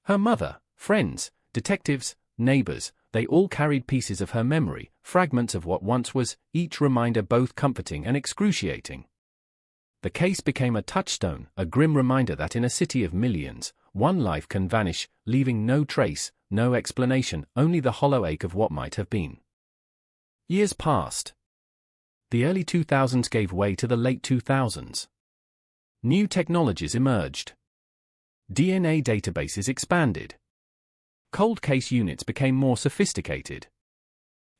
Her mother, friends, detectives, neighbors, they all carried pieces of her memory, fragments of what once was, each reminder both comforting and excruciating. The case became a touchstone, a grim reminder that in a city of millions, one life can vanish, leaving no trace, no explanation, only the hollow ache of what might have been. Years passed. The early 2000s gave way to the late 2000s. New technologies emerged. DNA databases expanded. Cold case units became more sophisticated.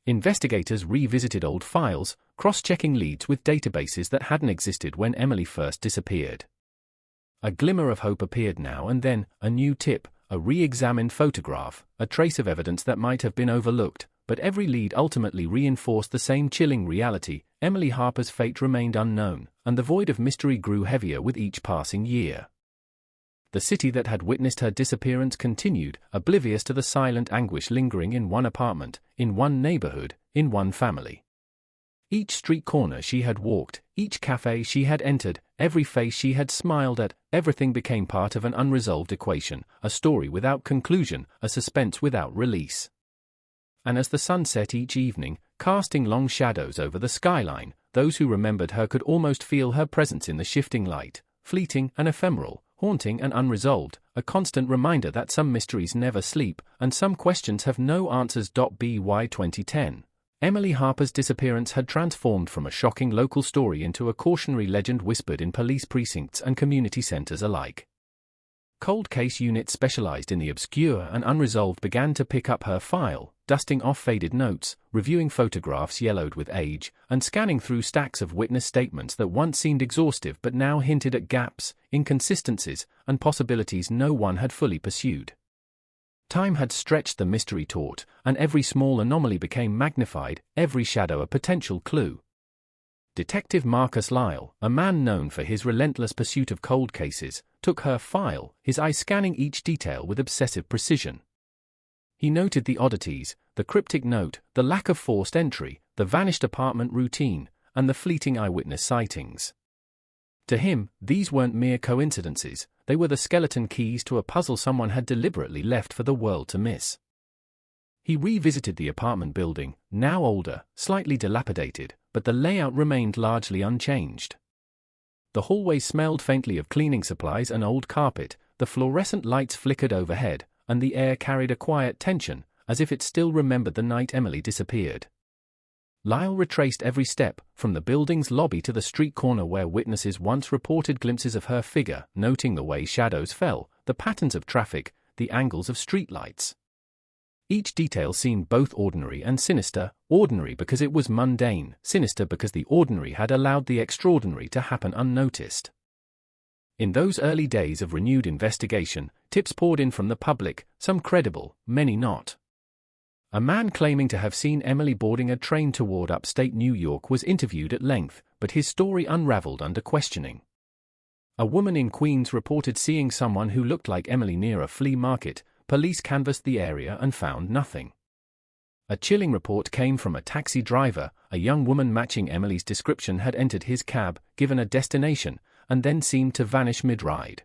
Investigators revisited old files, cross-checking leads with databases that hadn't existed when Emily first disappeared. A glimmer of hope appeared now and then, a new tip, a re-examined photograph, a trace of evidence that might have been overlooked, but every lead ultimately reinforced the same chilling reality: Emily Harper's fate remained unknown, and the void of mystery grew heavier with each passing year. The city that had witnessed her disappearance continued, oblivious to the silent anguish lingering in one apartment, in one neighborhood, in one family. Each street corner she had walked, each cafe she had entered, every face she had smiled at, everything became part of an unresolved equation, a story without conclusion, a suspense without release. And as the sun set each evening, casting long shadows over the skyline, those who remembered her could almost feel her presence in the shifting light, fleeting and ephemeral, haunting and unresolved, a constant reminder that some mysteries never sleep, and some questions have no answers. By 2010, Emily Harper's disappearance had transformed from a shocking local story into a cautionary legend whispered in police precincts and community centers alike. Cold case units specialized in the obscure and unresolved began to pick up her file, dusting off faded notes, reviewing photographs yellowed with age, and scanning through stacks of witness statements that once seemed exhaustive but now hinted at gaps, inconsistencies, and possibilities no one had fully pursued. Time had stretched the mystery taut, and every small anomaly became magnified, every shadow a potential clue. Detective Marcus Lyle, a man known for his relentless pursuit of cold cases, took her file, his eye scanning each detail with obsessive precision. He noted the oddities, the cryptic note, the lack of forced entry, the vanished apartment routine, and the fleeting eyewitness sightings. To him, these weren't mere coincidences, they were the skeleton keys to a puzzle someone had deliberately left for the world to miss. He revisited the apartment building, now older, slightly dilapidated, but the layout remained largely unchanged. The hallway smelled faintly of cleaning supplies and old carpet, the fluorescent lights flickered overhead, and the air carried a quiet tension, as if it still remembered the night Emily disappeared. Lyle retraced every step, from the building's lobby to the street corner where witnesses once reported glimpses of her figure, noting the way shadows fell, the patterns of traffic, the angles of streetlights. Each detail seemed both ordinary and sinister, ordinary because it was mundane, sinister because the ordinary had allowed the extraordinary to happen unnoticed. In those early days of renewed investigation, tips poured in from the public, some credible, many not. A man claiming to have seen Emily boarding a train toward upstate New York was interviewed at length, but his story unraveled under questioning. A woman in Queens reported seeing someone who looked like Emily near a flea market. Police canvassed the area and found nothing. A chilling report came from a taxi driver. A young woman matching Emily's description had entered his cab, given a destination, and then seemed to vanish mid-ride.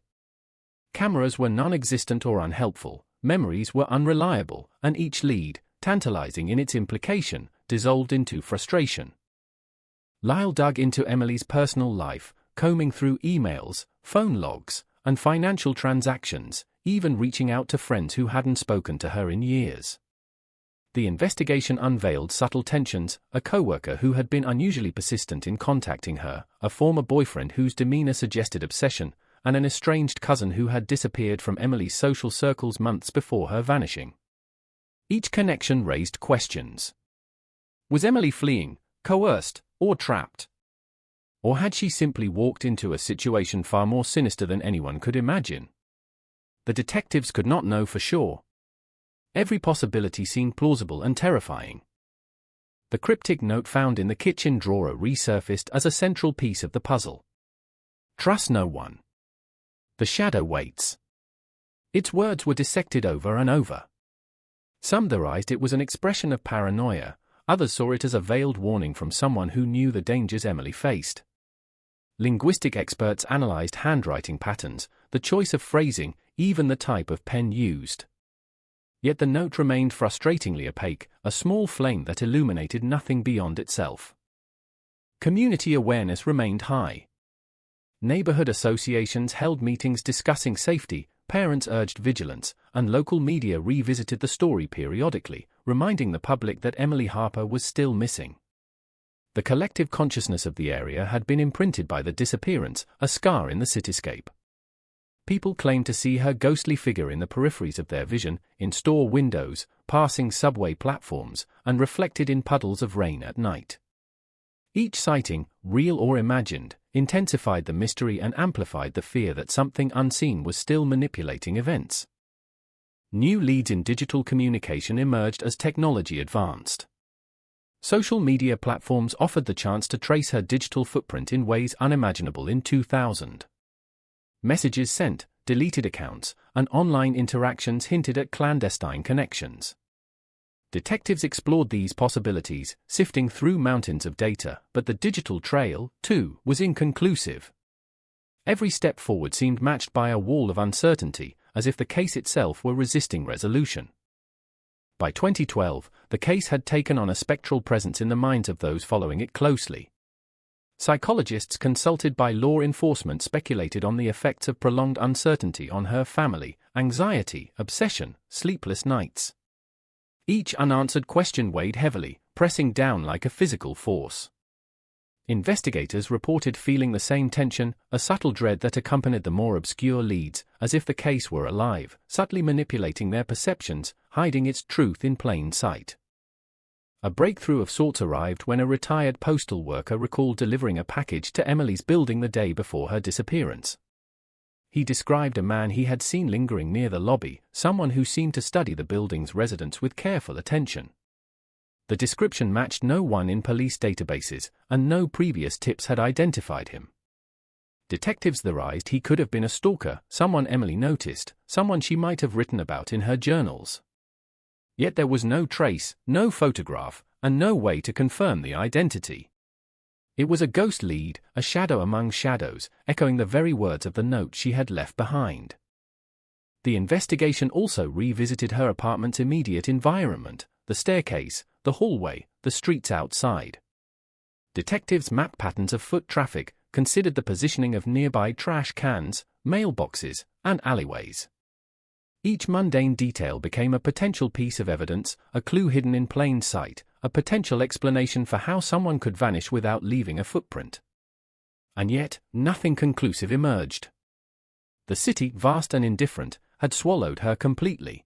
Cameras were non-existent or unhelpful, memories were unreliable, and each lead, tantalizing in its implication, dissolved into frustration. Lyle dug into Emily's personal life, combing through emails, phone logs, and financial transactions, even reaching out to friends who hadn't spoken to her in years. The investigation unveiled subtle tensions, a coworker who had been unusually persistent in contacting her, a former boyfriend whose demeanor suggested obsession, and an estranged cousin who had disappeared from Emily's social circles months before her vanishing. Each connection raised questions. Was Emily fleeing, coerced, or trapped? Or had she simply walked into a situation far more sinister than anyone could imagine? The detectives could not know for sure. Every possibility seemed plausible and terrifying. The cryptic note found in the kitchen drawer resurfaced as a central piece of the puzzle. Trust no one. The shadow waits. Its words were dissected over and over. Some theorized it was an expression of paranoia, others saw it as a veiled warning from someone who knew the dangers Emily faced. Linguistic experts analyzed handwriting patterns, the choice of phrasing, even the type of pen used. Yet the note remained frustratingly opaque, a small flame that illuminated nothing beyond itself. Community awareness remained high. Neighborhood associations held meetings discussing safety, parents urged vigilance, and local media revisited the story periodically, reminding the public that Emily Harper was still missing. The collective consciousness of the area had been imprinted by the disappearance, a scar in the cityscape. People claimed to see her ghostly figure in the peripheries of their vision, in store windows, passing subway platforms, and reflected in puddles of rain at night. Each sighting, real or imagined, intensified the mystery and amplified the fear that something unseen was still manipulating events. New leads in digital communication emerged as technology advanced. Social media platforms offered the chance to trace her digital footprint in ways unimaginable in 2000. Messages sent, deleted accounts, and online interactions hinted at clandestine connections. Detectives explored these possibilities, sifting through mountains of data, but the digital trail, too, was inconclusive. Every step forward seemed matched by a wall of uncertainty, as if the case itself were resisting resolution. By 2012, the case had taken on a spectral presence in the minds of those following it closely. Psychologists consulted by law enforcement speculated on the effects of prolonged uncertainty on her family, anxiety, obsession, sleepless nights. Each unanswered question weighed heavily, pressing down like a physical force. Investigators reported feeling the same tension, a subtle dread that accompanied the more obscure leads, as if the case were alive, subtly manipulating their perceptions, hiding its truth in plain sight. A breakthrough of sorts arrived when a retired postal worker recalled delivering a package to Emily's building the day before her disappearance. He described a man he had seen lingering near the lobby, someone who seemed to study the building's residents with careful attention. The description matched no one in police databases, and no previous tips had identified him. Detectives theorized he could have been a stalker, someone Emily noticed, someone she might have written about in her journals. Yet there was no trace, no photograph, and no way to confirm the identity. It was a ghost lead, a shadow among shadows, echoing the very words of the note she had left behind. The investigation also revisited her apartment's immediate environment, the staircase, the hallway, the streets outside. Detectives mapped patterns of foot traffic, considered the positioning of nearby trash cans, mailboxes, and alleyways. Each mundane detail became a potential piece of evidence, a clue hidden in plain sight, a potential explanation for how someone could vanish without leaving a footprint. And yet, nothing conclusive emerged. The city, vast and indifferent, had swallowed her completely.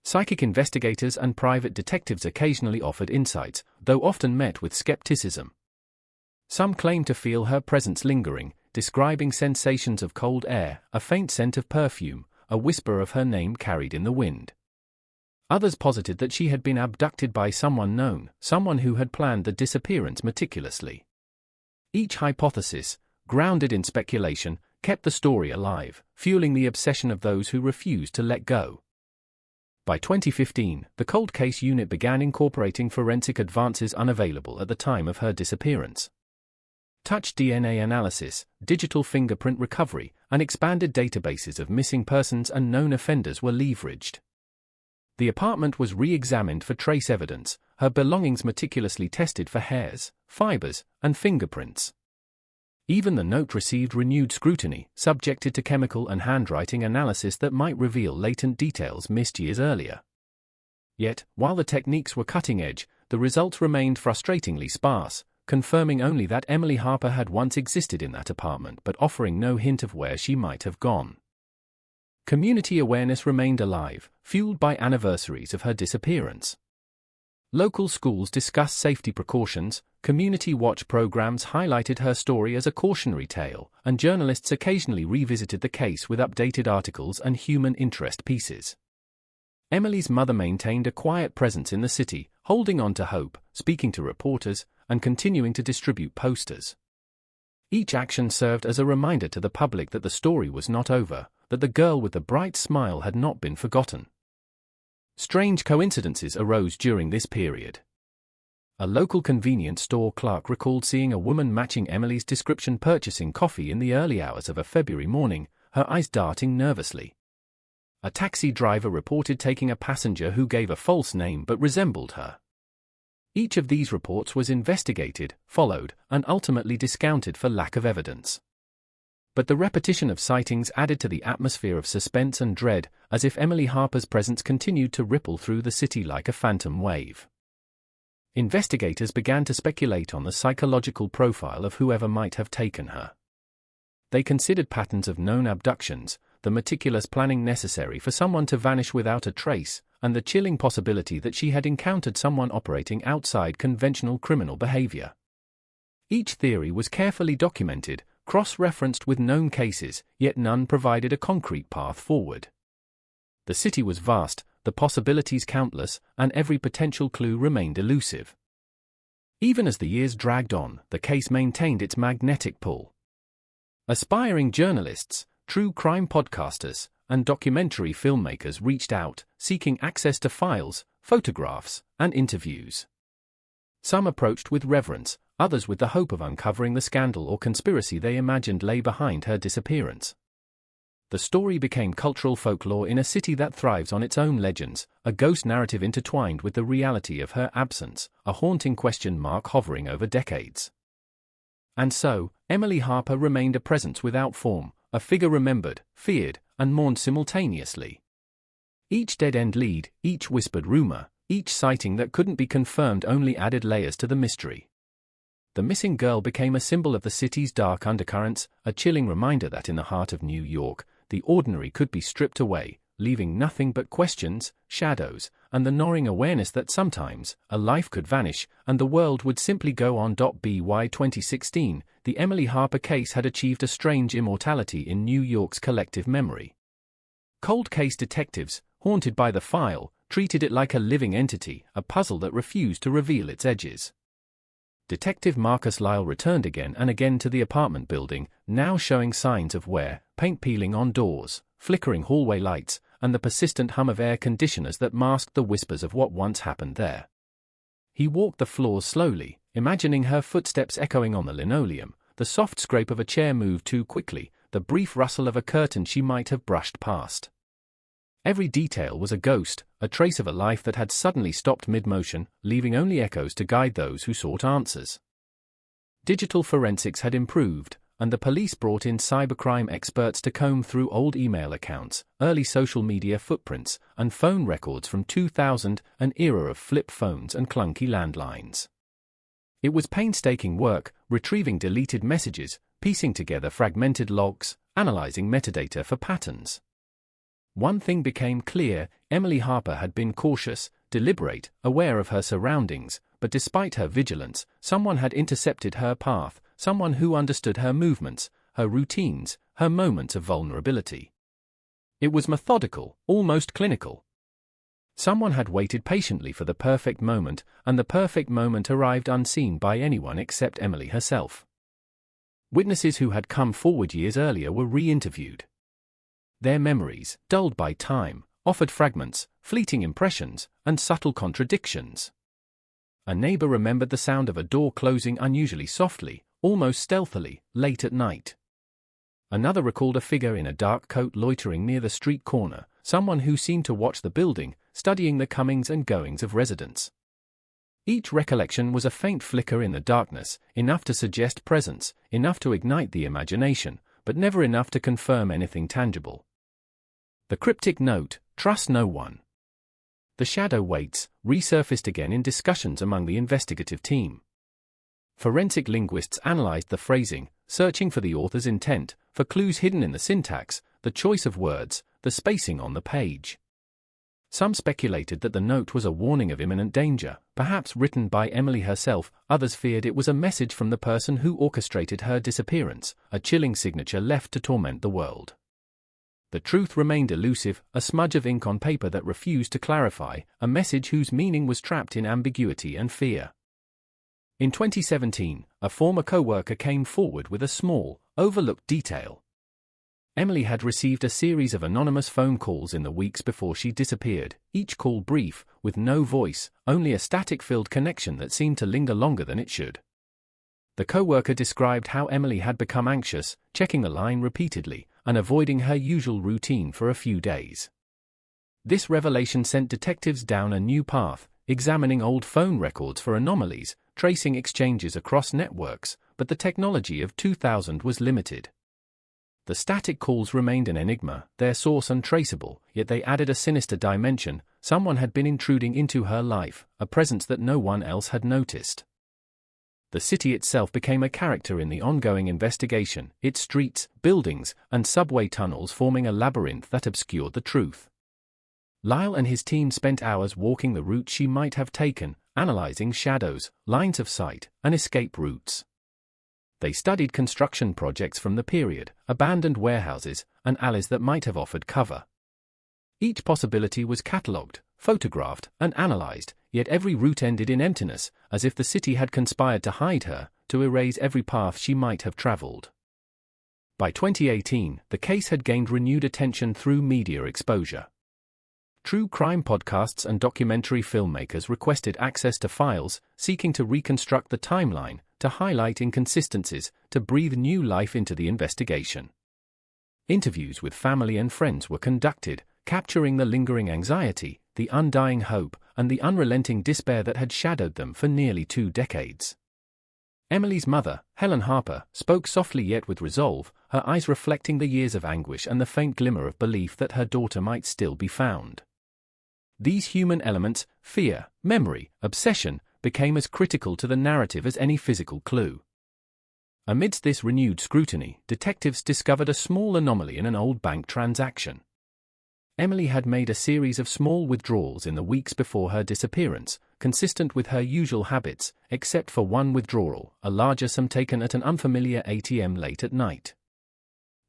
Psychic investigators and private detectives occasionally offered insights, though often met with skepticism. Some claimed to feel her presence lingering, describing sensations of cold air, a faint scent of perfume, a whisper of her name carried in the wind. Others posited that she had been abducted by someone known, someone who had planned the disappearance meticulously. Each hypothesis, grounded in speculation, kept the story alive, fueling the obsession of those who refused to let go. By 2015, the cold case unit began incorporating forensic advances unavailable at the time of her disappearance. Touch DNA analysis, digital fingerprint recovery, and expanded databases of missing persons and known offenders were leveraged. The apartment was re-examined for trace evidence, her belongings meticulously tested for hairs, fibers, and fingerprints. Even the note received renewed scrutiny, subjected to chemical and handwriting analysis that might reveal latent details missed years earlier. Yet, while the techniques were cutting edge, the results remained frustratingly sparse, confirming only that Emily Harper had once existed in that apartment but offering no hint of where she might have gone. Community awareness remained alive, fueled by anniversaries of her disappearance. Local schools discussed safety precautions, community watch programs highlighted her story as a cautionary tale, and journalists occasionally revisited the case with updated articles and human interest pieces. Emily's mother maintained a quiet presence in the city, holding on to hope, speaking to reporters, and continuing to distribute posters. Each action served as a reminder to the public that the story was not over, that the girl with the bright smile had not been forgotten. Strange coincidences arose during this period. A local convenience store clerk recalled seeing a woman matching Emily's description purchasing coffee in the early hours of a February morning, her eyes darting nervously. A taxi driver reported taking a passenger who gave a false name but resembled her. Each of these reports was investigated, followed, and ultimately discounted for lack of evidence. But the repetition of sightings added to the atmosphere of suspense and dread, as if Emily Harper's presence continued to ripple through the city like a phantom wave. Investigators began to speculate on the psychological profile of whoever might have taken her. They considered patterns of known abductions, the meticulous planning necessary for someone to vanish without a trace, and the chilling possibility that she had encountered someone operating outside conventional criminal behavior. Each theory was carefully documented, cross-referenced with known cases, yet none provided a concrete path forward. The city was vast, the possibilities countless, and every potential clue remained elusive. Even as the years dragged on, the case maintained its magnetic pull. Aspiring journalists, true crime podcasters, and documentary filmmakers reached out, seeking access to files, photographs, and interviews. Some approached with reverence, others with the hope of uncovering the scandal or conspiracy they imagined lay behind her disappearance. The story became cultural folklore in a city that thrives on its own legends, a ghost narrative intertwined with the reality of her absence, a haunting question mark hovering over decades. And so, Emily Harper remained a presence without form, a figure remembered, feared, and mourned simultaneously. Each dead-end lead, each whispered rumor, each sighting that couldn't be confirmed only added layers to the mystery. The missing girl became a symbol of the city's dark undercurrents, a chilling reminder that in the heart of New York, the ordinary could be stripped away, leaving nothing but questions, shadows, and the gnawing awareness that sometimes a life could vanish and the world would simply go on. By 2016, the Emily Harper case had achieved a strange immortality in New York's collective memory. Cold case detectives, haunted by the file, treated it like a living entity, a puzzle that refused to reveal its edges. Detective Marcus Lyle returned again and again to the apartment building, now showing signs of wear, paint peeling on doors, flickering hallway lights, and the persistent hum of air conditioners that masked the whispers of what once happened there. He walked the floors slowly, imagining her footsteps echoing on the linoleum, the soft scrape of a chair moved too quickly, the brief rustle of a curtain she might have brushed past. Every detail was a ghost, a trace of a life that had suddenly stopped mid-motion, leaving only echoes to guide those who sought answers. Digital forensics had improved, and the police brought in cybercrime experts to comb through old email accounts, early social media footprints, and phone records from 2000, an era of flip phones and clunky landlines. It was painstaking work, retrieving deleted messages, piecing together fragmented logs, analyzing metadata for patterns. One thing became clear: Emily Harper had been cautious, deliberate, aware of her surroundings, but despite her vigilance, someone had intercepted her path, someone who understood her movements, her routines, her moments of vulnerability. It was methodical, almost clinical. Someone had waited patiently for the perfect moment, and the perfect moment arrived unseen by anyone except Emily herself. Witnesses who had come forward years earlier were re-interviewed. Their memories, dulled by time, offered fragments, fleeting impressions, and subtle contradictions. A neighbor remembered the sound of a door closing unusually softly, almost stealthily, late at night. Another recalled a figure in a dark coat loitering near the street corner, someone who seemed to watch the building, studying the comings and goings of residents. Each recollection was a faint flicker in the darkness, enough to suggest presence, enough to ignite the imagination, but never enough to confirm anything tangible. The cryptic note, "Trust no one." The shadow waits, resurfaced again in discussions among the investigative team. Forensic linguists analyzed the phrasing, searching for the author's intent, for clues hidden in the syntax, the choice of words, the spacing on the page. Some speculated that the note was a warning of imminent danger, perhaps written by Emily herself. Others feared it was a message from the person who orchestrated her disappearance, a chilling signature left to torment the world. The truth remained elusive, a smudge of ink on paper that refused to clarify, a message whose meaning was trapped in ambiguity and fear. In 2017, a former co-worker came forward with a small, overlooked detail. Emily had received a series of anonymous phone calls in the weeks before she disappeared, each call brief, with no voice, only a static-filled connection that seemed to linger longer than it should. The co-worker described how Emily had become anxious, checking the line repeatedly, and avoiding her usual routine for a few days. This revelation sent detectives down a new path, examining old phone records for anomalies, tracing exchanges across networks, but the technology of 2000 was limited. The static calls remained an enigma, their source untraceable, yet they added a sinister dimension. Someone had been intruding into her life, a presence that no one else had noticed. The city itself became a character in the ongoing investigation, its streets, buildings, and subway tunnels forming a labyrinth that obscured the truth. Lyle and his team spent hours walking the route she might have taken, analyzing shadows, lines of sight, and escape routes. They studied construction projects from the period, abandoned warehouses, and alleys that might have offered cover. Each possibility was catalogued, photographed, and analyzed, yet every route ended in emptiness, as if the city had conspired to hide her, to erase every path she might have traveled. By 2018, the case had gained renewed attention through media exposure. true crime podcasts and documentary filmmakers requested access to files, seeking to reconstruct the timeline, to highlight inconsistencies, to breathe new life into the investigation. Interviews with family and friends were conducted, capturing the lingering anxiety, the undying hope, and the unrelenting despair that had shadowed them for nearly 2 decades. Emily's mother, Helen Harper, spoke softly yet with resolve, her eyes reflecting the years of anguish and the faint glimmer of belief that her daughter might still be found. These human elements, fear, memory, obsession, became as critical to the narrative as any physical clue. Amidst this renewed scrutiny, detectives discovered a small anomaly in an old bank transaction. Emily had made a series of small withdrawals in the weeks before her disappearance, consistent with her usual habits, except for one withdrawal, a larger sum taken at an unfamiliar ATM late at night.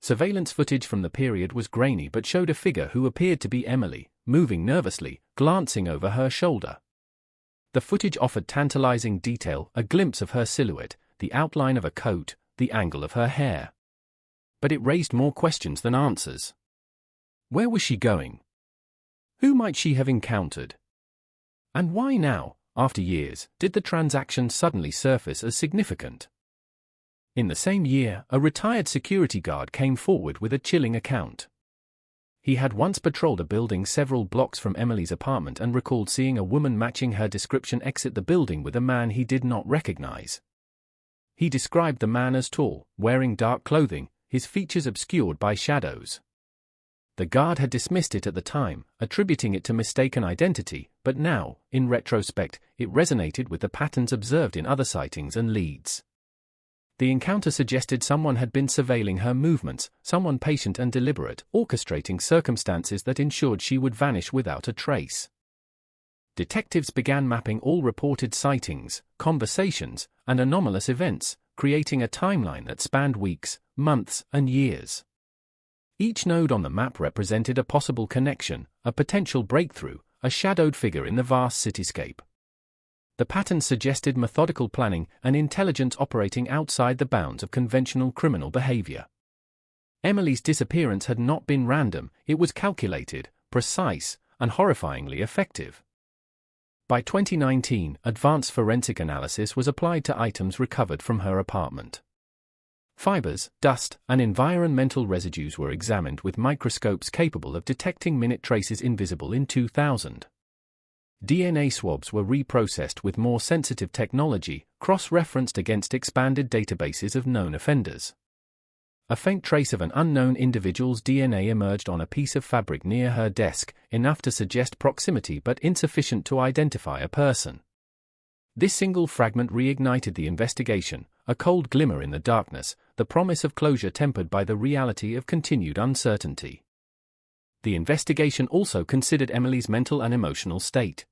Surveillance footage from the period was grainy but showed a figure who appeared to be Emily, moving nervously, glancing over her shoulder. The footage offered tantalizing detail, a glimpse of her silhouette, the outline of a coat, the angle of her hair. But it raised more questions than answers. Where was she going? Who might she have encountered? And why now, after years, did the transaction suddenly surface as significant? In the same year, a retired security guard came forward with a chilling account. He had once patrolled a building several blocks from Emily's apartment and recalled seeing a woman matching her description exit the building with a man he did not recognize. He described the man as tall, wearing dark clothing, his features obscured by shadows. The guard had dismissed it at the time, attributing it to mistaken identity, but now, in retrospect, it resonated with the patterns observed in other sightings and leads. The encounter suggested someone had been surveilling her movements, someone patient and deliberate, orchestrating circumstances that ensured she would vanish without a trace. Detectives began mapping all reported sightings, conversations, and anomalous events, creating a timeline that spanned weeks, months, and years. Each node on the map represented a possible connection, a potential breakthrough, a shadowed figure in the vast cityscape. The patterns suggested methodical planning and intelligence operating outside the bounds of conventional criminal behavior. Emily's disappearance had not been random, it was calculated, precise, and horrifyingly effective. By 2019, advanced forensic analysis was applied to items recovered from her apartment. Fibers, dust, and environmental residues were examined with microscopes capable of detecting minute traces invisible in 2000. DNA swabs were reprocessed with more sensitive technology, cross-referenced against expanded databases of known offenders. A faint trace of an unknown individual's DNA emerged on a piece of fabric near her desk, enough to suggest proximity but insufficient to identify a person. This single fragment reignited the investigation, a cold glimmer in the darkness, the promise of closure tempered by the reality of continued uncertainty. The investigation also considered Emily's mental and emotional state.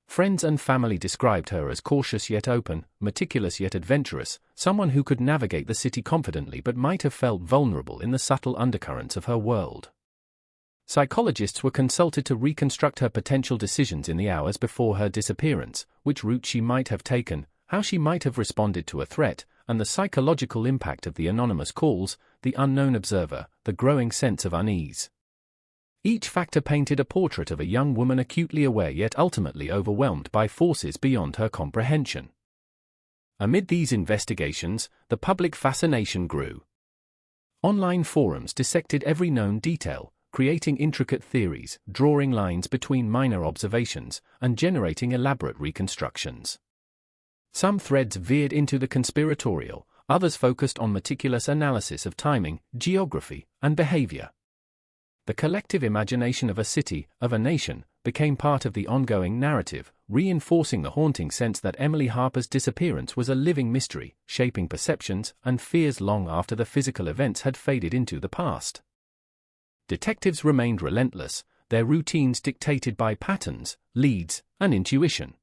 Friends and family described her as cautious yet open, meticulous yet adventurous, someone who could navigate the city confidently but might have felt vulnerable in the subtle undercurrents of her world. Psychologists were consulted to reconstruct her potential decisions in the hours before her disappearance, which route she might have taken, how she might have responded to a threat, and the psychological impact of the anonymous calls, the unknown observer, the growing sense of unease. Each factor painted a portrait of a young woman acutely aware yet ultimately overwhelmed by forces beyond her comprehension. Amid these investigations, the public fascination grew. Online forums dissected every known detail, creating intricate theories, drawing lines between minor observations, and generating elaborate reconstructions. Some threads veered into the conspiratorial, others focused on meticulous analysis of timing, geography, and behavior. The collective imagination of a city, of a nation, became part of the ongoing narrative, reinforcing the haunting sense that Emily Harper's disappearance was a living mystery, shaping perceptions and fears long after the physical events had faded into the past. Detectives remained relentless, their routines dictated by patterns, leads, and intuition.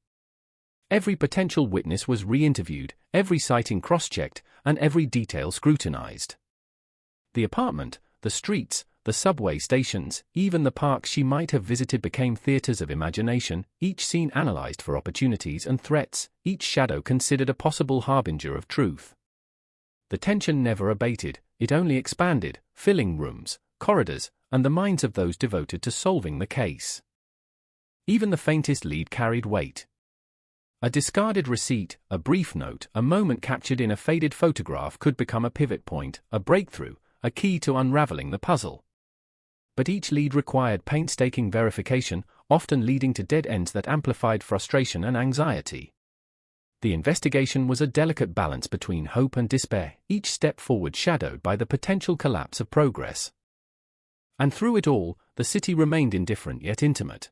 Every potential witness was re-interviewed, every sighting cross-checked, and every detail scrutinized. The apartment, the streets, the subway stations, even the parks she might have visited became theaters of imagination, each scene analyzed for opportunities and threats, each shadow considered a possible harbinger of truth. The tension never abated, it only expanded, filling rooms, corridors, and the minds of those devoted to solving the case. Even the faintest lead carried weight. A discarded receipt, a brief note, a moment captured in a faded photograph could become a pivot point, a breakthrough, a key to unraveling the puzzle. But each lead required painstaking verification, often leading to dead ends that amplified frustration and anxiety. The investigation was a delicate balance between hope and despair, each step forward shadowed by the potential collapse of progress. And through it all, the city remained indifferent yet intimate.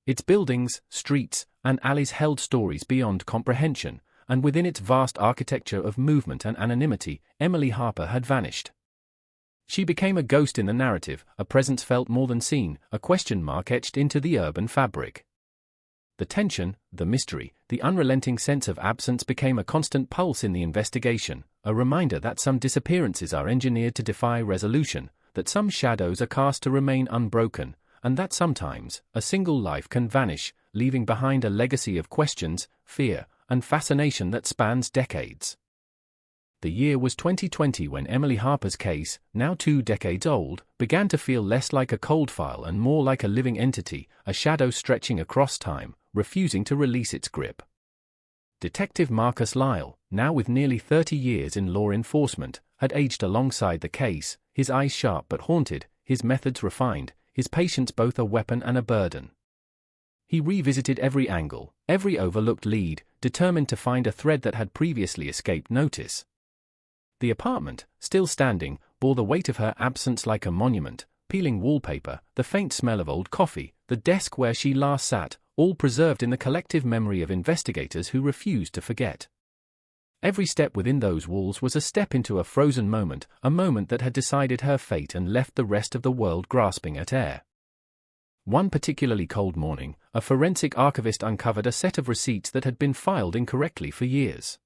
Its buildings, streets, and alleys held stories beyond comprehension, and within its vast architecture of movement and anonymity, Emily Harper had vanished. She became a ghost in the narrative, a presence felt more than seen, a question mark etched into the urban fabric. The tension, the mystery, the unrelenting sense of absence became a constant pulse in the investigation, a reminder that some disappearances are engineered to defy resolution, that some shadows are cast to remain unbroken, and that sometimes, a single life can vanish, leaving behind a legacy of questions, fear, and fascination that spans decades. The year was 2020 when Emily Harper's case, now 2 decades old, began to feel less like a cold file and more like a living entity, a shadow stretching across time, refusing to release its grip. Detective Marcus Lyle, now with nearly 30 years in law enforcement, had aged alongside the case, his eyes sharp but haunted, his methods refined, his patience both a weapon and a burden. He revisited every angle, every overlooked lead, determined to find a thread that had previously escaped notice. The apartment, still standing, bore the weight of her absence like a monument, peeling wallpaper, the faint smell of old coffee, the desk where she last sat, all preserved in the collective memory of investigators who refused to forget. Every step within those walls was a step into a frozen moment, a moment that had decided her fate and left the rest of the world grasping at air. One particularly cold morning, a forensic archivist uncovered a set of receipts that had been filed incorrectly for years.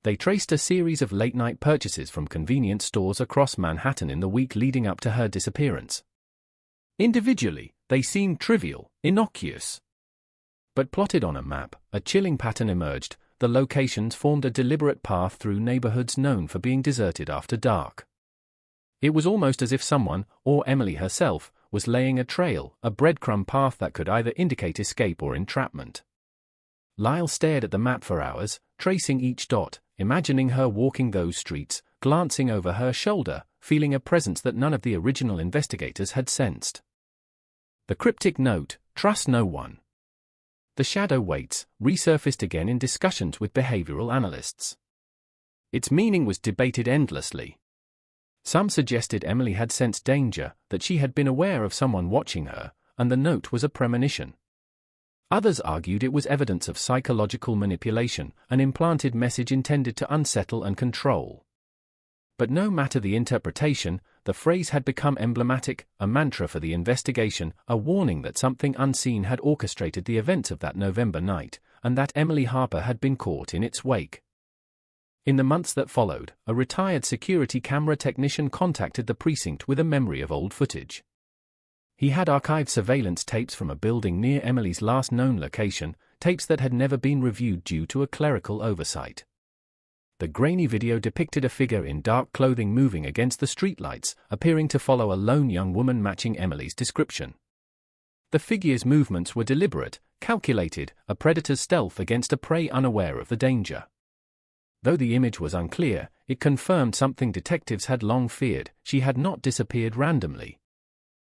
They traced a series of late-night purchases from convenience stores across Manhattan in the week leading up to her disappearance. Individually, they seemed trivial, innocuous. But plotted on a map, a chilling pattern emerged. The locations formed a deliberate path through neighborhoods known for being deserted after dark. It was almost as if someone, or Emily herself, was laying a trail, a breadcrumb path that could either indicate escape or entrapment. Lyle stared at the map for hours, tracing each dot, imagining her walking those streets, glancing over her shoulder, feeling a presence that none of the original investigators had sensed. The cryptic note, "Trust no one." The shadow waits, resurfaced again in discussions with behavioral analysts. Its meaning was debated endlessly. Some suggested Emily had sensed danger, that she had been aware of someone watching her, and the note was a premonition. Others argued it was evidence of psychological manipulation, an implanted message intended to unsettle and control. But no matter the interpretation, the phrase had become emblematic, a mantra for the investigation, a warning that something unseen had orchestrated the events of that November night, and that Emily Harper had been caught in its wake. In the months that followed, a retired security camera technician contacted the precinct with a memory of old footage. He had archived surveillance tapes from a building near Emily's last known location, tapes that had never been reviewed due to a clerical oversight. The grainy video depicted a figure in dark clothing moving against the streetlights, appearing to follow a lone young woman matching Emily's description. The figure's movements were deliberate, calculated, a predator's stealth against a prey unaware of the danger. Though the image was unclear, it confirmed something detectives had long feared: she had not disappeared randomly.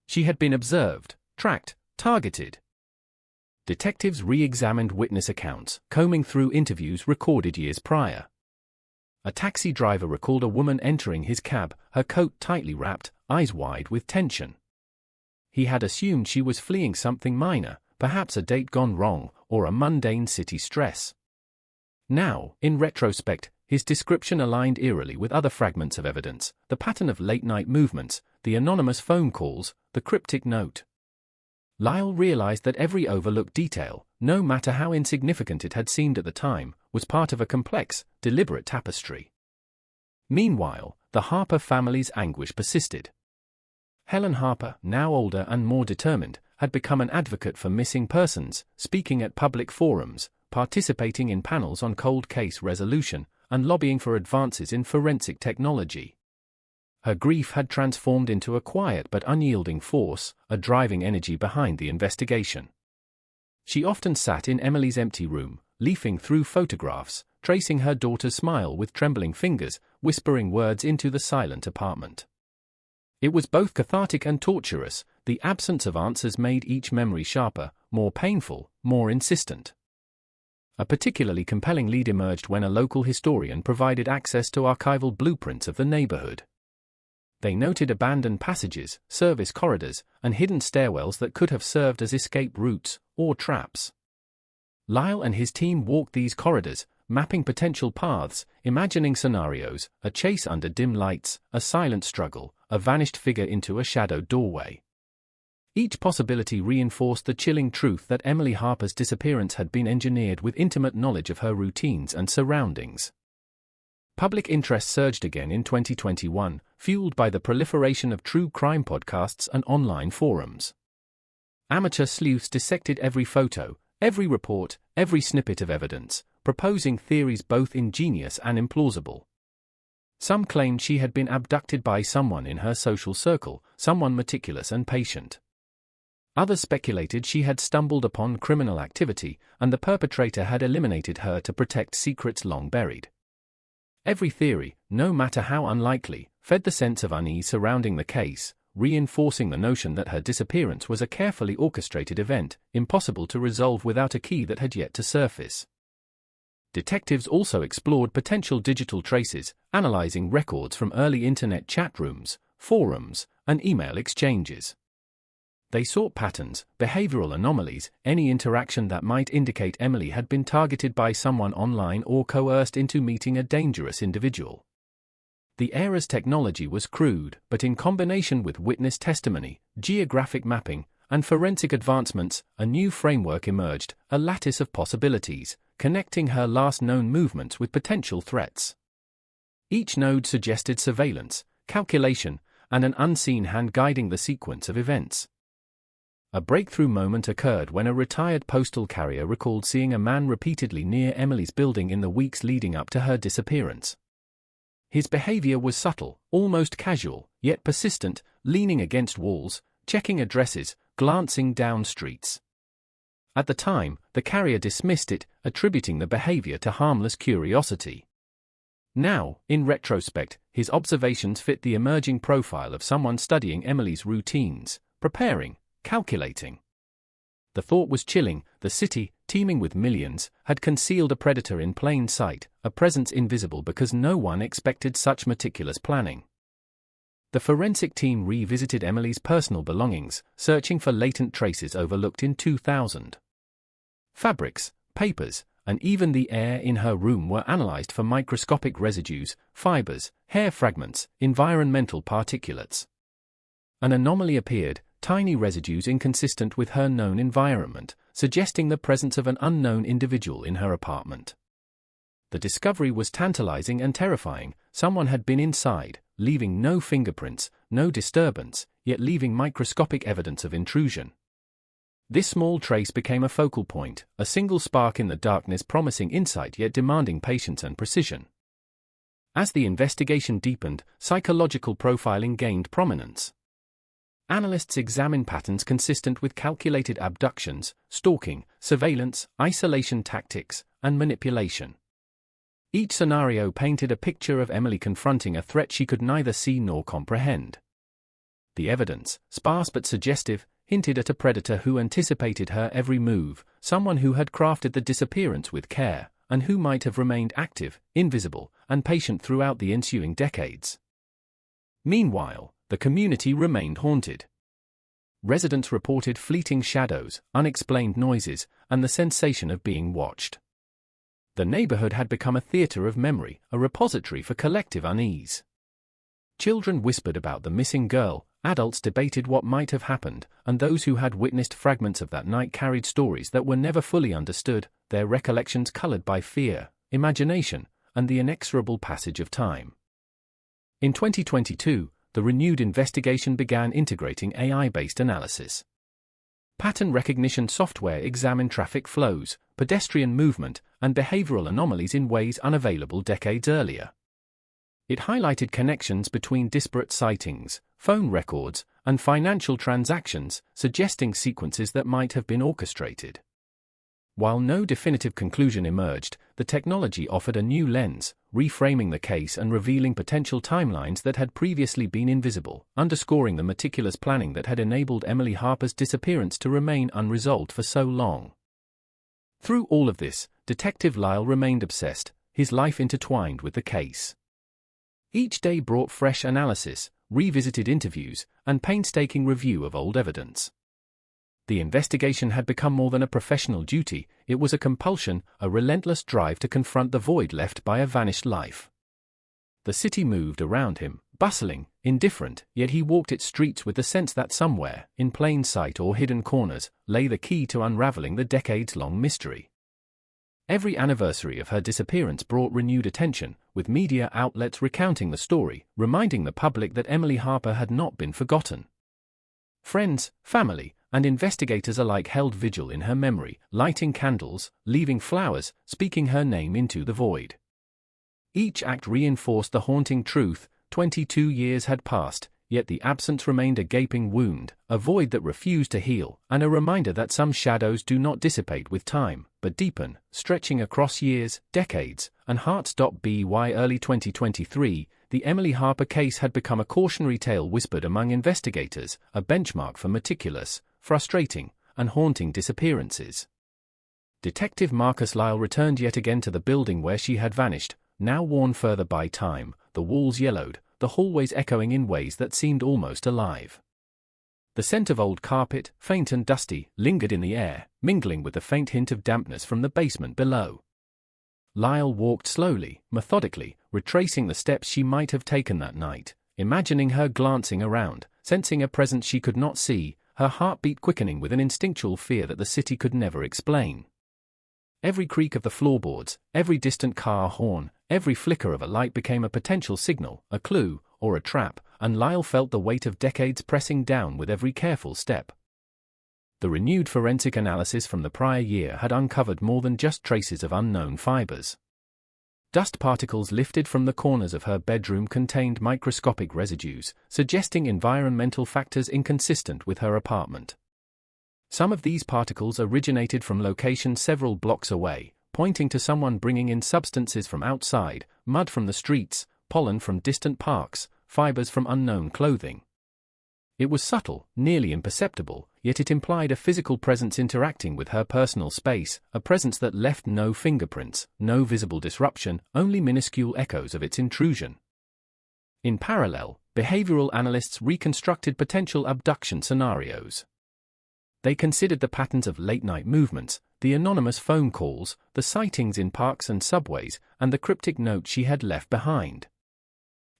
She had been observed, tracked, targeted. Detectives re-examined witness accounts, combing through interviews recorded years prior. A taxi driver recalled a woman entering his cab, her coat tightly wrapped, eyes wide with tension. He had assumed she was fleeing something minor, perhaps a date gone wrong, or a mundane city stress. Now, in retrospect, his description aligned eerily with other fragments of evidence: the pattern of late-night movements, the anonymous phone calls, the cryptic note. Lyle realized that every overlooked detail, no matter how insignificant it had seemed at the time, was part of a complex, deliberate tapestry. Meanwhile, the Harper family's anguish persisted. Helen Harper, now older and more determined, had become an advocate for missing persons, speaking at public forums, participating in panels on cold case resolution, and lobbying for advances in forensic technology. Her grief had transformed into a quiet but unyielding force, a driving energy behind the investigation. She often sat in Emily's empty room, leafing through photographs, tracing her daughter's smile with trembling fingers, whispering words into the silent apartment. It was both cathartic and torturous. The absence of answers made each memory sharper, more painful, more insistent. A particularly compelling lead emerged when a local historian provided access to archival blueprints of the neighborhood. They noted abandoned passages, service corridors, and hidden stairwells that could have served as escape routes or traps. Lyle and his team walked these corridors, mapping potential paths, imagining scenarios: a chase under dim lights, a silent struggle, a vanished figure into a shadowed doorway. Each possibility reinforced the chilling truth that Emily Harper's disappearance had been engineered with intimate knowledge of her routines and surroundings. Public interest surged again in 2021, fueled by the proliferation of true crime podcasts and online forums. Amateur sleuths dissected every photo, every report, every snippet of evidence, proposing theories both ingenious and implausible. Some claimed she had been abducted by someone in her social circle, someone meticulous and patient. Others speculated she had stumbled upon criminal activity, and the perpetrator had eliminated her to protect secrets long buried. Every theory, no matter how unlikely, fed the sense of unease surrounding the case, reinforcing the notion that her disappearance was a carefully orchestrated event, impossible to resolve without a key that had yet to surface. Detectives also explored potential digital traces, analyzing records from early internet chat rooms, forums, and email exchanges. They sought patterns, behavioral anomalies, any interaction that might indicate Emily had been targeted by someone online or coerced into meeting a dangerous individual. The era's technology was crude, but in combination with witness testimony, geographic mapping, and forensic advancements, a new framework emerged, a lattice of possibilities, connecting her last known movements with potential threats. Each node suggested surveillance, calculation, and an unseen hand guiding the sequence of events. A breakthrough moment occurred when a retired postal carrier recalled seeing a man repeatedly near Emily's building in the weeks leading up to her disappearance. His behavior was subtle, almost casual, yet persistent, leaning against walls, checking addresses, glancing down streets. At the time, the carrier dismissed it, attributing the behavior to harmless curiosity. Now, in retrospect, his observations fit the emerging profile of someone studying Emily's routines, preparing, calculating. The thought was chilling. The city, teeming with millions, had concealed a predator in plain sight, a presence invisible because no one expected such meticulous planning. The forensic team revisited Emily's personal belongings, searching for latent traces overlooked in 2000. Fabrics, papers, and even the air in her room were analyzed for microscopic residues, fibers, hair fragments, environmental particulates. An anomaly appeared, tiny residues inconsistent with her known environment, suggesting the presence of an unknown individual in her apartment. The discovery was tantalizing and terrifying. Someone had been inside, leaving no fingerprints, no disturbance, yet leaving microscopic evidence of intrusion. This small trace became a focal point, a single spark in the darkness promising insight yet demanding patience and precision. As the investigation deepened, psychological profiling gained prominence. Analysts examine patterns consistent with calculated abductions, stalking, surveillance, isolation tactics, and manipulation. Each scenario painted a picture of Emily confronting a threat she could neither see nor comprehend. The evidence, sparse but suggestive, hinted at a predator who anticipated her every move, someone who had crafted the disappearance with care, and who might have remained active, invisible, and patient throughout the ensuing decades. Meanwhile, the community remained haunted. Residents reported fleeting shadows, unexplained noises, and the sensation of being watched. The neighborhood had become a theater of memory, a repository for collective unease. Children whispered about the missing girl, adults debated what might have happened, and those who had witnessed fragments of that night carried stories that were never fully understood, their recollections colored by fear, imagination, and the inexorable passage of time. In 2022, the renewed investigation began integrating AI-based analysis. Pattern recognition software examined traffic flows, pedestrian movement, and behavioral anomalies in ways unavailable decades earlier. It highlighted connections between disparate sightings, phone records, and financial transactions, suggesting sequences that might have been orchestrated. While no definitive conclusion emerged, the technology offered a new lens, reframing the case and revealing potential timelines that had previously been invisible, underscoring the meticulous planning that had enabled Emily Harper's disappearance to remain unresolved for so long. Through all of this, Detective Lyle remained obsessed, his life intertwined with the case. Each day brought fresh analysis, revisited interviews, and painstaking review of old evidence. The investigation had become more than a professional duty, it was a compulsion, a relentless drive to confront the void left by a vanished life. The city moved around him, bustling, indifferent, yet he walked its streets with the sense that somewhere, in plain sight or hidden corners, lay the key to unraveling the decades-long mystery. Every anniversary of her disappearance brought renewed attention, with media outlets recounting the story, reminding the public that Emily Harper had not been forgotten. Friends, family, and investigators alike held vigil in her memory, lighting candles, leaving flowers, speaking her name into the void. Each act reinforced the haunting truth: 22 years had passed, yet the absence remained a gaping wound, a void that refused to heal, and a reminder that some shadows do not dissipate with time, but deepen, stretching across years, decades, and hearts. By early 2023, the Emily Harper case had become a cautionary tale whispered among investigators, a benchmark for meticulous, frustrating, and haunting disappearances. Detective Marcus Lyle returned yet again to the building where she had vanished, now worn further by time, the walls yellowed, the hallways echoing in ways that seemed almost alive. The scent of old carpet, faint and dusty, lingered in the air, mingling with the faint hint of dampness from the basement below. Lyle walked slowly, methodically, retracing the steps she might have taken that night, imagining her glancing around, sensing a presence she could not see, her heartbeat quickening with an instinctual fear that the city could never explain. Every creak of the floorboards, every distant car horn, every flicker of a light became a potential signal, a clue, or a trap, and Lyle felt the weight of decades pressing down with every careful step. The renewed forensic analysis from the prior year had uncovered more than just traces of unknown fibers. Dust particles lifted from the corners of her bedroom contained microscopic residues, suggesting environmental factors inconsistent with her apartment. Some of these particles originated from locations several blocks away, pointing to someone bringing in substances from outside, mud from the streets, pollen from distant parks, fibers from unknown clothing. It was subtle, nearly imperceptible, yet it implied a physical presence interacting with her personal space, a presence that left no fingerprints, no visible disruption, only minuscule echoes of its intrusion. In parallel, behavioral analysts reconstructed potential abduction scenarios. They considered the patterns of late-night movements, the anonymous phone calls, the sightings in parks and subways, and the cryptic notes she had left behind.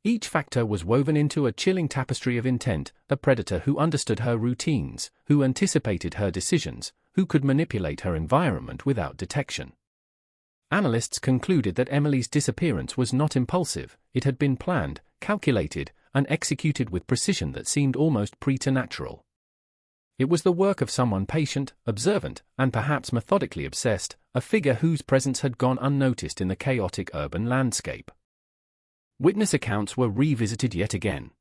Each factor was woven into a chilling tapestry of intent, a predator who understood her routines, who anticipated her decisions, who could manipulate her environment without detection. Analysts concluded that Emily's disappearance was not impulsive, it had been planned, calculated, and executed with precision that seemed almost preternatural. It was the work of someone patient, observant, and perhaps methodically obsessed, a figure whose presence had gone unnoticed in the chaotic urban landscape. Witness accounts were revisited yet again.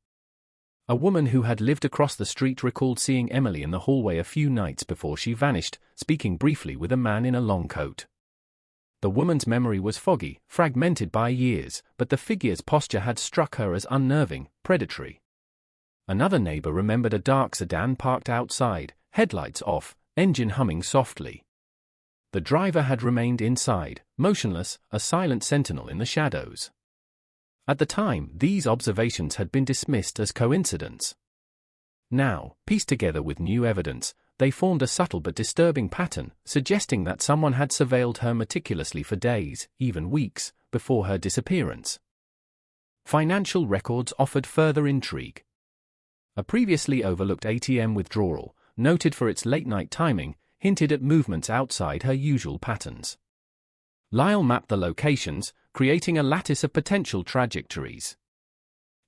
A woman who had lived across the street recalled seeing Emily in the hallway a few nights before she vanished, speaking briefly with a man in a long coat. The woman's memory was foggy, fragmented by years, but the figure's posture had struck her as unnerving, predatory. Another neighbor remembered a dark sedan parked outside, headlights off, engine humming softly. The driver had remained inside, motionless, a silent sentinel in the shadows. At the time, these observations had been dismissed as coincidence. Now, pieced together with new evidence, they formed a subtle but disturbing pattern, suggesting that someone had surveilled her meticulously for days, even weeks, before her disappearance. Financial records offered further intrigue. A previously overlooked ATM withdrawal, noted for its late-night timing, hinted at movements outside her usual patterns. Lyle mapped the locations, creating a lattice of potential trajectories.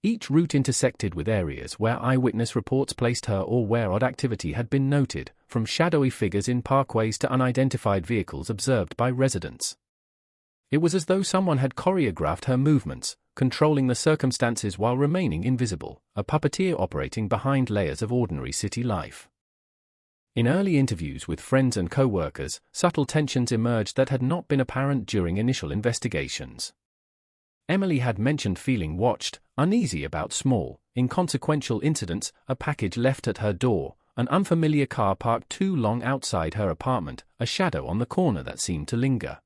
Each route intersected with areas where eyewitness reports placed her or where odd activity had been noted, from shadowy figures in parkways to unidentified vehicles observed by residents. It was as though someone had choreographed her movements, controlling the circumstances while remaining invisible, a puppeteer operating behind layers of ordinary city life. In early interviews with friends and co-workers, subtle tensions emerged that had not been apparent during initial investigations. Emily had mentioned feeling watched, uneasy about small, inconsequential incidents, a package left at her door, an unfamiliar car parked too long outside her apartment, a shadow on the corner that seemed to linger.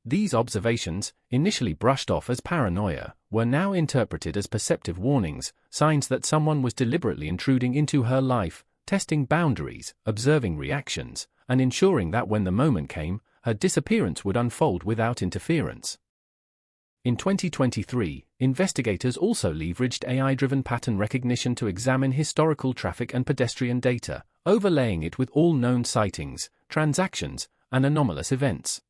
These observations, initially brushed off as paranoia, were now interpreted as perceptive warnings, signs that someone was deliberately intruding into her life, testing boundaries, observing reactions, and ensuring that when the moment came, her disappearance would unfold without interference. In 2023, investigators also leveraged AI-driven pattern recognition to examine historical traffic and pedestrian data, overlaying it with all known sightings, transactions, and anomalous events.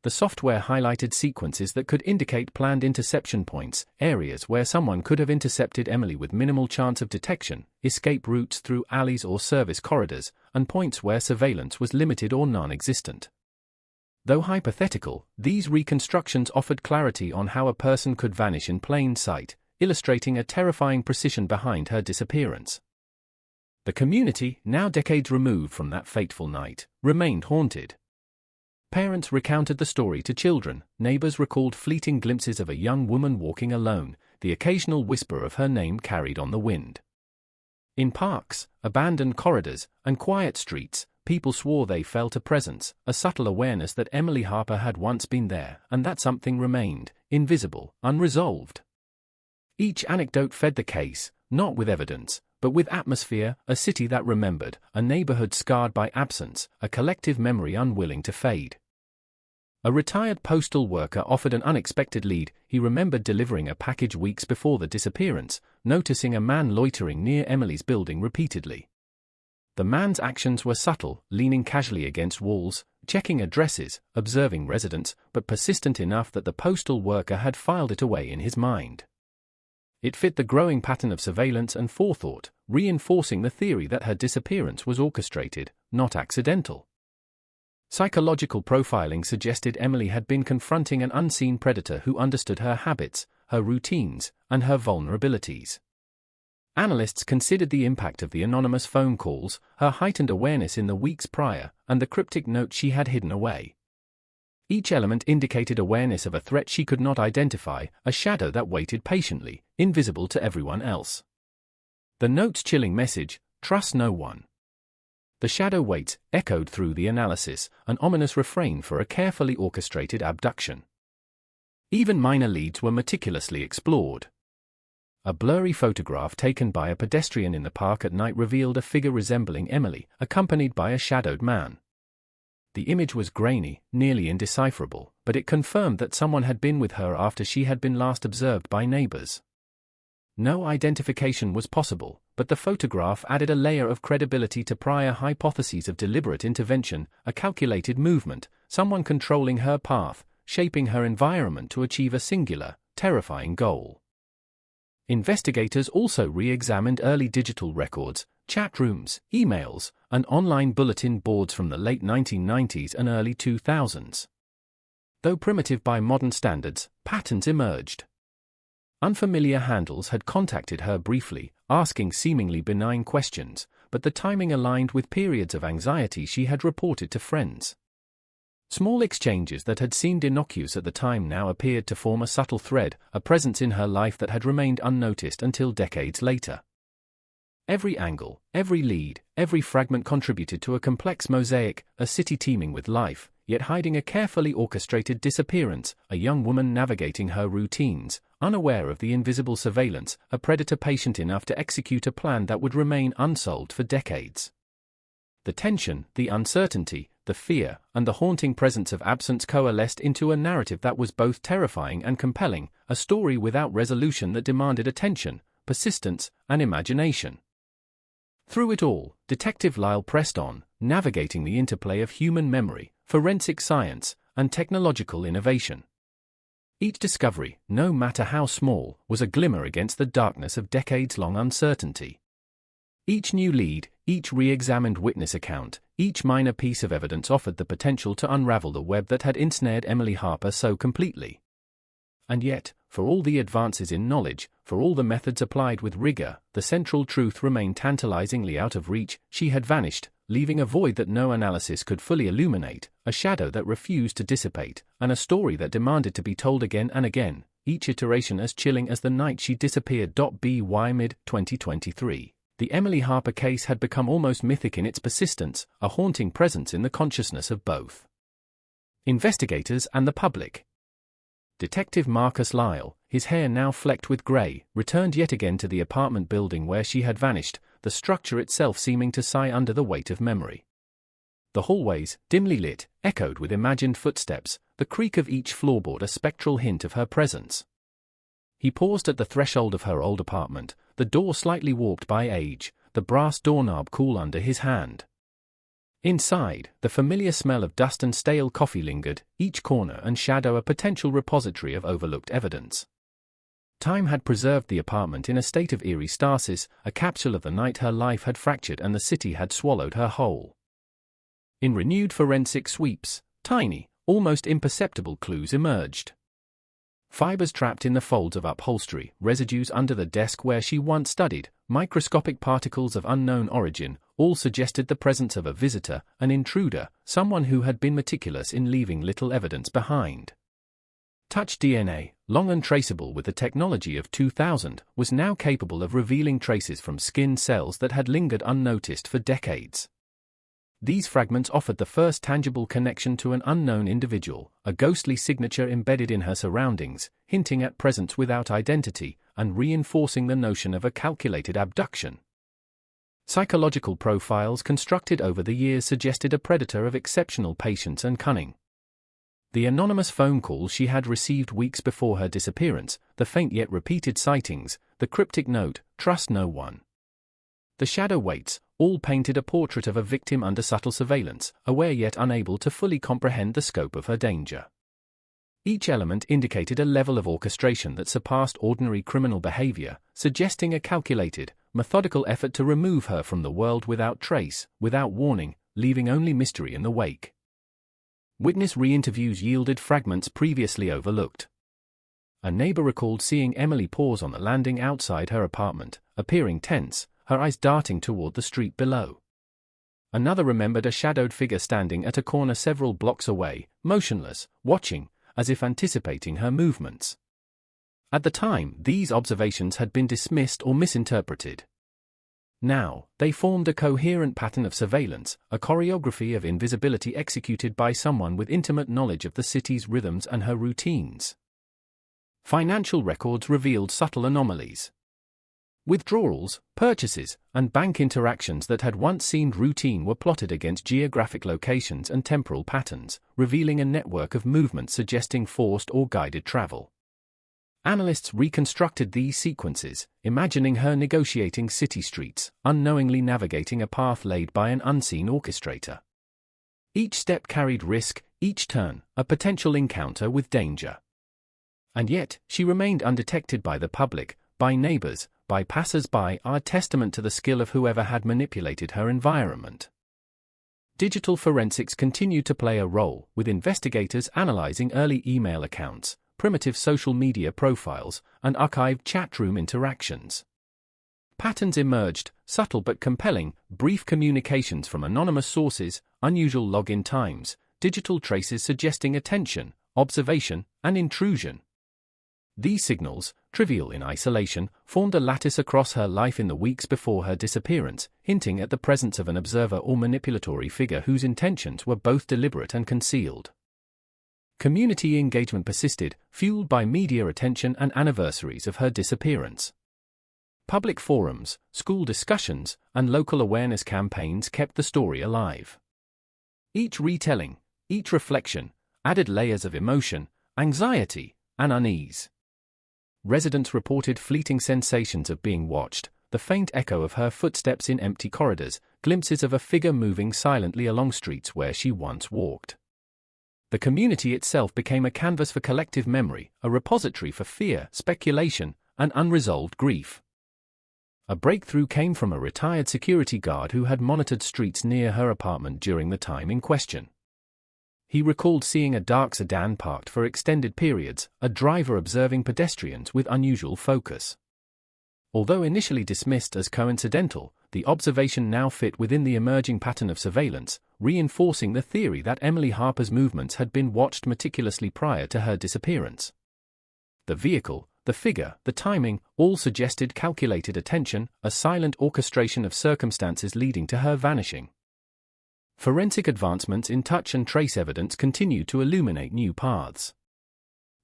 The software highlighted sequences that could indicate planned interception points, areas where someone could have intercepted Emily with minimal chance of detection, escape routes through alleys or service corridors, and points where surveillance was limited or non-existent. Though hypothetical, these reconstructions offered clarity on how a person could vanish in plain sight, illustrating a terrifying precision behind her disappearance. The community, now decades removed from that fateful night, remained haunted. Parents recounted the story to children, neighbors recalled fleeting glimpses of a young woman walking alone, the occasional whisper of her name carried on the wind. In parks, abandoned corridors, and quiet streets, people swore they felt a presence, a subtle awareness that Emily Harper had once been there, and that something remained, invisible, unresolved. Each anecdote fed the case, not with evidence, but with atmosphere, a city that remembered, a neighborhood scarred by absence, a collective memory unwilling to fade. A retired postal worker offered an unexpected lead. He remembered delivering a package weeks before the disappearance, noticing a man loitering near Emily's building repeatedly. The man's actions were subtle, leaning casually against walls, checking addresses, observing residents, but persistent enough that the postal worker had filed it away in his mind. It fit the growing pattern of surveillance and forethought, reinforcing the theory that her disappearance was orchestrated, not accidental. Psychological profiling suggested Emily had been confronting an unseen predator who understood her habits, her routines, and her vulnerabilities. Analysts considered the impact of the anonymous phone calls, her heightened awareness in the weeks prior, and the cryptic notes she had hidden away. Each element indicated awareness of a threat she could not identify, a shadow that waited patiently, invisible to everyone else. The note's chilling message, "Trust no one." The shadow waits, echoed through the analysis, an ominous refrain for a carefully orchestrated abduction. Even minor leads were meticulously explored. A blurry photograph taken by a pedestrian in the park at night revealed a figure resembling Emily, accompanied by a shadowed man. The image was grainy, nearly indecipherable, but it confirmed that someone had been with her after she had been last observed by neighbors. No identification was possible, but the photograph added a layer of credibility to prior hypotheses of deliberate intervention, a calculated movement, someone controlling her path, shaping her environment to achieve a singular, terrifying goal. Investigators also re-examined early digital records, chat rooms, emails, and online bulletin boards from the late 1990s and early 2000s. Though primitive by modern standards, patterns emerged. Unfamiliar handles had contacted her briefly, asking seemingly benign questions, but the timing aligned with periods of anxiety she had reported to friends. Small exchanges that had seemed innocuous at the time now appeared to form a subtle thread, a presence in her life that had remained unnoticed until decades later. Every angle, every lead, every fragment contributed to a complex mosaic, a city teeming with life, yet hiding a carefully orchestrated disappearance, a young woman navigating her routines, unaware of the invisible surveillance, a predator patient enough to execute a plan that would remain unsolved for decades. The tension, the uncertainty, the fear, and the haunting presence of absence coalesced into a narrative that was both terrifying and compelling, a story without resolution that demanded attention, persistence, and imagination. Through it all, Detective Lyle pressed on, navigating the interplay of human memory, forensic science, and technological innovation. Each discovery, no matter how small, was a glimmer against the darkness of decades-long uncertainty. Each new lead, each re-examined witness account, each minor piece of evidence offered the potential to unravel the web that had ensnared Emily Harper so completely. And yet, for all the advances in knowledge, for all the methods applied with rigor, the central truth remained tantalizingly out of reach. She had vanished, leaving a void that no analysis could fully illuminate, a shadow that refused to dissipate, and a story that demanded to be told again and again, each iteration as chilling as the night she disappeared. By mid-2023, the Emily Harper case had become almost mythic in its persistence, a haunting presence in the consciousness of both investigators and the public. Detective Marcus Lyle, his hair now flecked with grey, returned yet again to the apartment building where she had vanished, the structure itself seeming to sigh under the weight of memory. The hallways, dimly lit, echoed with imagined footsteps, the creak of each floorboard a spectral hint of her presence. He paused at the threshold of her old apartment, the door slightly warped by age, the brass doorknob cool under his hand. Inside, the familiar smell of dust and stale coffee lingered, each corner and shadow a potential repository of overlooked evidence. Time had preserved the apartment in a state of eerie stasis, a capsule of the night her life had fractured and the city had swallowed her whole. In renewed forensic sweeps, tiny, almost imperceptible clues emerged. Fibers trapped in the folds of upholstery, residues under the desk where she once studied, microscopic particles of unknown origin, all suggested the presence of a visitor, an intruder, someone who had been meticulous in leaving little evidence behind. Touch DNA, long untraceable with the technology of 2000, was now capable of revealing traces from skin cells that had lingered unnoticed for decades. These fragments offered the first tangible connection to an unknown individual, a ghostly signature embedded in her surroundings, hinting at presence without identity, and reinforcing the notion of a calculated abduction. Psychological profiles constructed over the years suggested a predator of exceptional patience and cunning. The anonymous phone calls she had received weeks before her disappearance, the faint yet repeated sightings, the cryptic note, "Trust no one." The shadow weights, all painted a portrait of a victim under subtle surveillance, aware yet unable to fully comprehend the scope of her danger. Each element indicated a level of orchestration that surpassed ordinary criminal behavior, suggesting a calculated, methodical effort to remove her from the world without trace, without warning, leaving only mystery in the wake. Witness re-interviews yielded fragments previously overlooked. A neighbor recalled seeing Emily pause on the landing outside her apartment, appearing tense, her eyes darting toward the street below. Another remembered a shadowed figure standing at a corner several blocks away, motionless, watching, as if anticipating her movements. At the time, these observations had been dismissed or misinterpreted. Now, they formed a coherent pattern of surveillance, a choreography of invisibility executed by someone with intimate knowledge of the city's rhythms and her routines. Financial records revealed subtle anomalies. Withdrawals, purchases, and bank interactions that had once seemed routine were plotted against geographic locations and temporal patterns, revealing a network of movements suggesting forced or guided travel. Analysts reconstructed these sequences, imagining her negotiating city streets, unknowingly navigating a path laid by an unseen orchestrator. Each step carried risk, each turn, a potential encounter with danger. And yet, she remained undetected by the public, by neighbors, by passers-by, a testament to the skill of whoever had manipulated her environment. Digital forensics continued to play a role, with investigators analyzing early email accounts, primitive social media profiles, and archived chatroom interactions. Patterns emerged, subtle but compelling, brief communications from anonymous sources, unusual login times, digital traces suggesting attention, observation, and intrusion. These signals, trivial in isolation, formed a lattice across her life in the weeks before her disappearance, hinting at the presence of an observer or manipulatory figure whose intentions were both deliberate and concealed. Community engagement persisted, fueled by media attention and anniversaries of her disappearance. Public forums, school discussions, and local awareness campaigns kept the story alive. Each retelling, each reflection, added layers of emotion, anxiety, and unease. Residents reported fleeting sensations of being watched, the faint echo of her footsteps in empty corridors, glimpses of a figure moving silently along streets where she once walked. The community itself became a canvas for collective memory, a repository for fear, speculation, and unresolved grief. A breakthrough came from a retired security guard who had monitored streets near her apartment during the time in question. He recalled seeing a dark sedan parked for extended periods, a driver observing pedestrians with unusual focus. Although initially dismissed as coincidental, the observation now fit within the emerging pattern of surveillance, reinforcing the theory that Emily Harper's movements had been watched meticulously prior to her disappearance. The vehicle, the figure, the timing, all suggested calculated attention, a silent orchestration of circumstances leading to her vanishing. Forensic advancements in touch and trace evidence continued to illuminate new paths.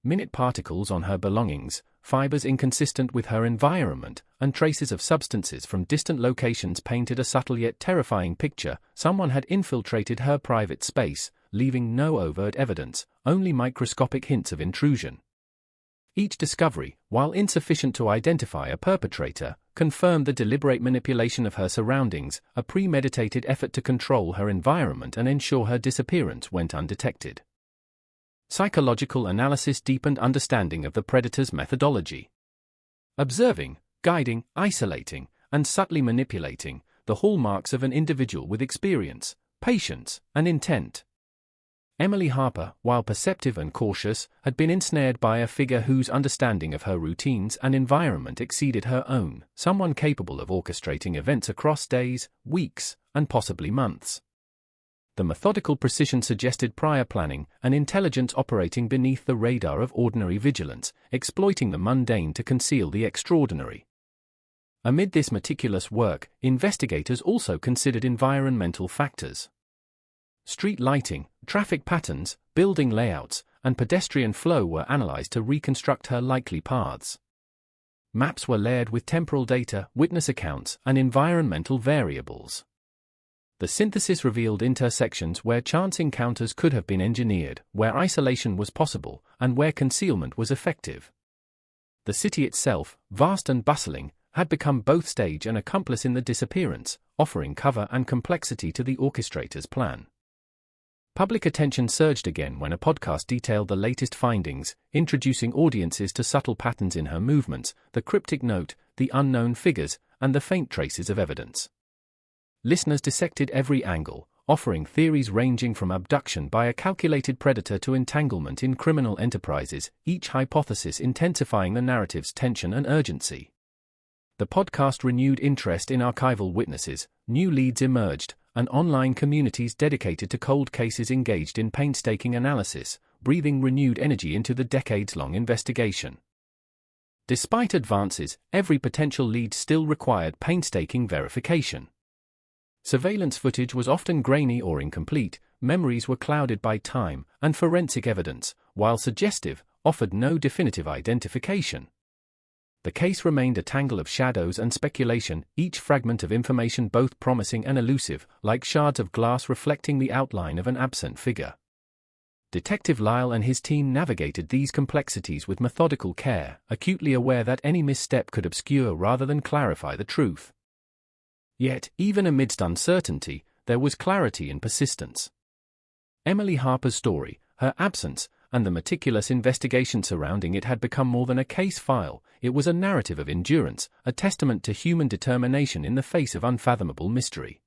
Minute particles on her belongings, fibers inconsistent with her environment, and traces of substances from distant locations painted a subtle yet terrifying picture. Someone had infiltrated her private space, leaving no overt evidence, only microscopic hints of intrusion. Each discovery, while insufficient to identify a perpetrator, confirmed the deliberate manipulation of her surroundings, a premeditated effort to control her environment and ensure her disappearance went undetected. Psychological analysis deepened understanding of the predator's methodology. Observing, guiding, isolating, and subtly manipulating, the hallmarks of an individual with experience, patience, and intent. Emily Harper, while perceptive and cautious, had been ensnared by a figure whose understanding of her routines and environment exceeded her own, someone capable of orchestrating events across days, weeks, and possibly months. The methodical precision suggested prior planning, an intelligence operating beneath the radar of ordinary vigilance, exploiting the mundane to conceal the extraordinary. Amid this meticulous work, investigators also considered environmental factors. Street lighting, traffic patterns, building layouts, and pedestrian flow were analyzed to reconstruct her likely paths. Maps were layered with temporal data, witness accounts, and environmental variables. The synthesis revealed intersections where chance encounters could have been engineered, where isolation was possible, and where concealment was effective. The city itself, vast and bustling, had become both stage and accomplice in the disappearance, offering cover and complexity to the orchestrator's plan. Public attention surged again when a podcast detailed the latest findings, introducing audiences to subtle patterns in her movements, the cryptic note, the unknown figures, and the faint traces of evidence. Listeners dissected every angle, offering theories ranging from abduction by a calculated predator to entanglement in criminal enterprises, each hypothesis intensifying the narrative's tension and urgency. The podcast renewed interest in archival witnesses, new leads emerged, and online communities dedicated to cold cases engaged in painstaking analysis, breathing renewed energy into the decades-long investigation. Despite advances, every potential lead still required painstaking verification. Surveillance footage was often grainy or incomplete, memories were clouded by time, and forensic evidence, while suggestive, offered no definitive identification. The case remained a tangle of shadows and speculation, each fragment of information both promising and elusive, like shards of glass reflecting the outline of an absent figure. Detective Lyle and his team navigated these complexities with methodical care, acutely aware that any misstep could obscure rather than clarify the truth. Yet, even amidst uncertainty, there was clarity and persistence. Emily Harper's story, her absence, and the meticulous investigation surrounding it had become more than a case file. It was a narrative of endurance, a testament to human determination in the face of unfathomable mystery.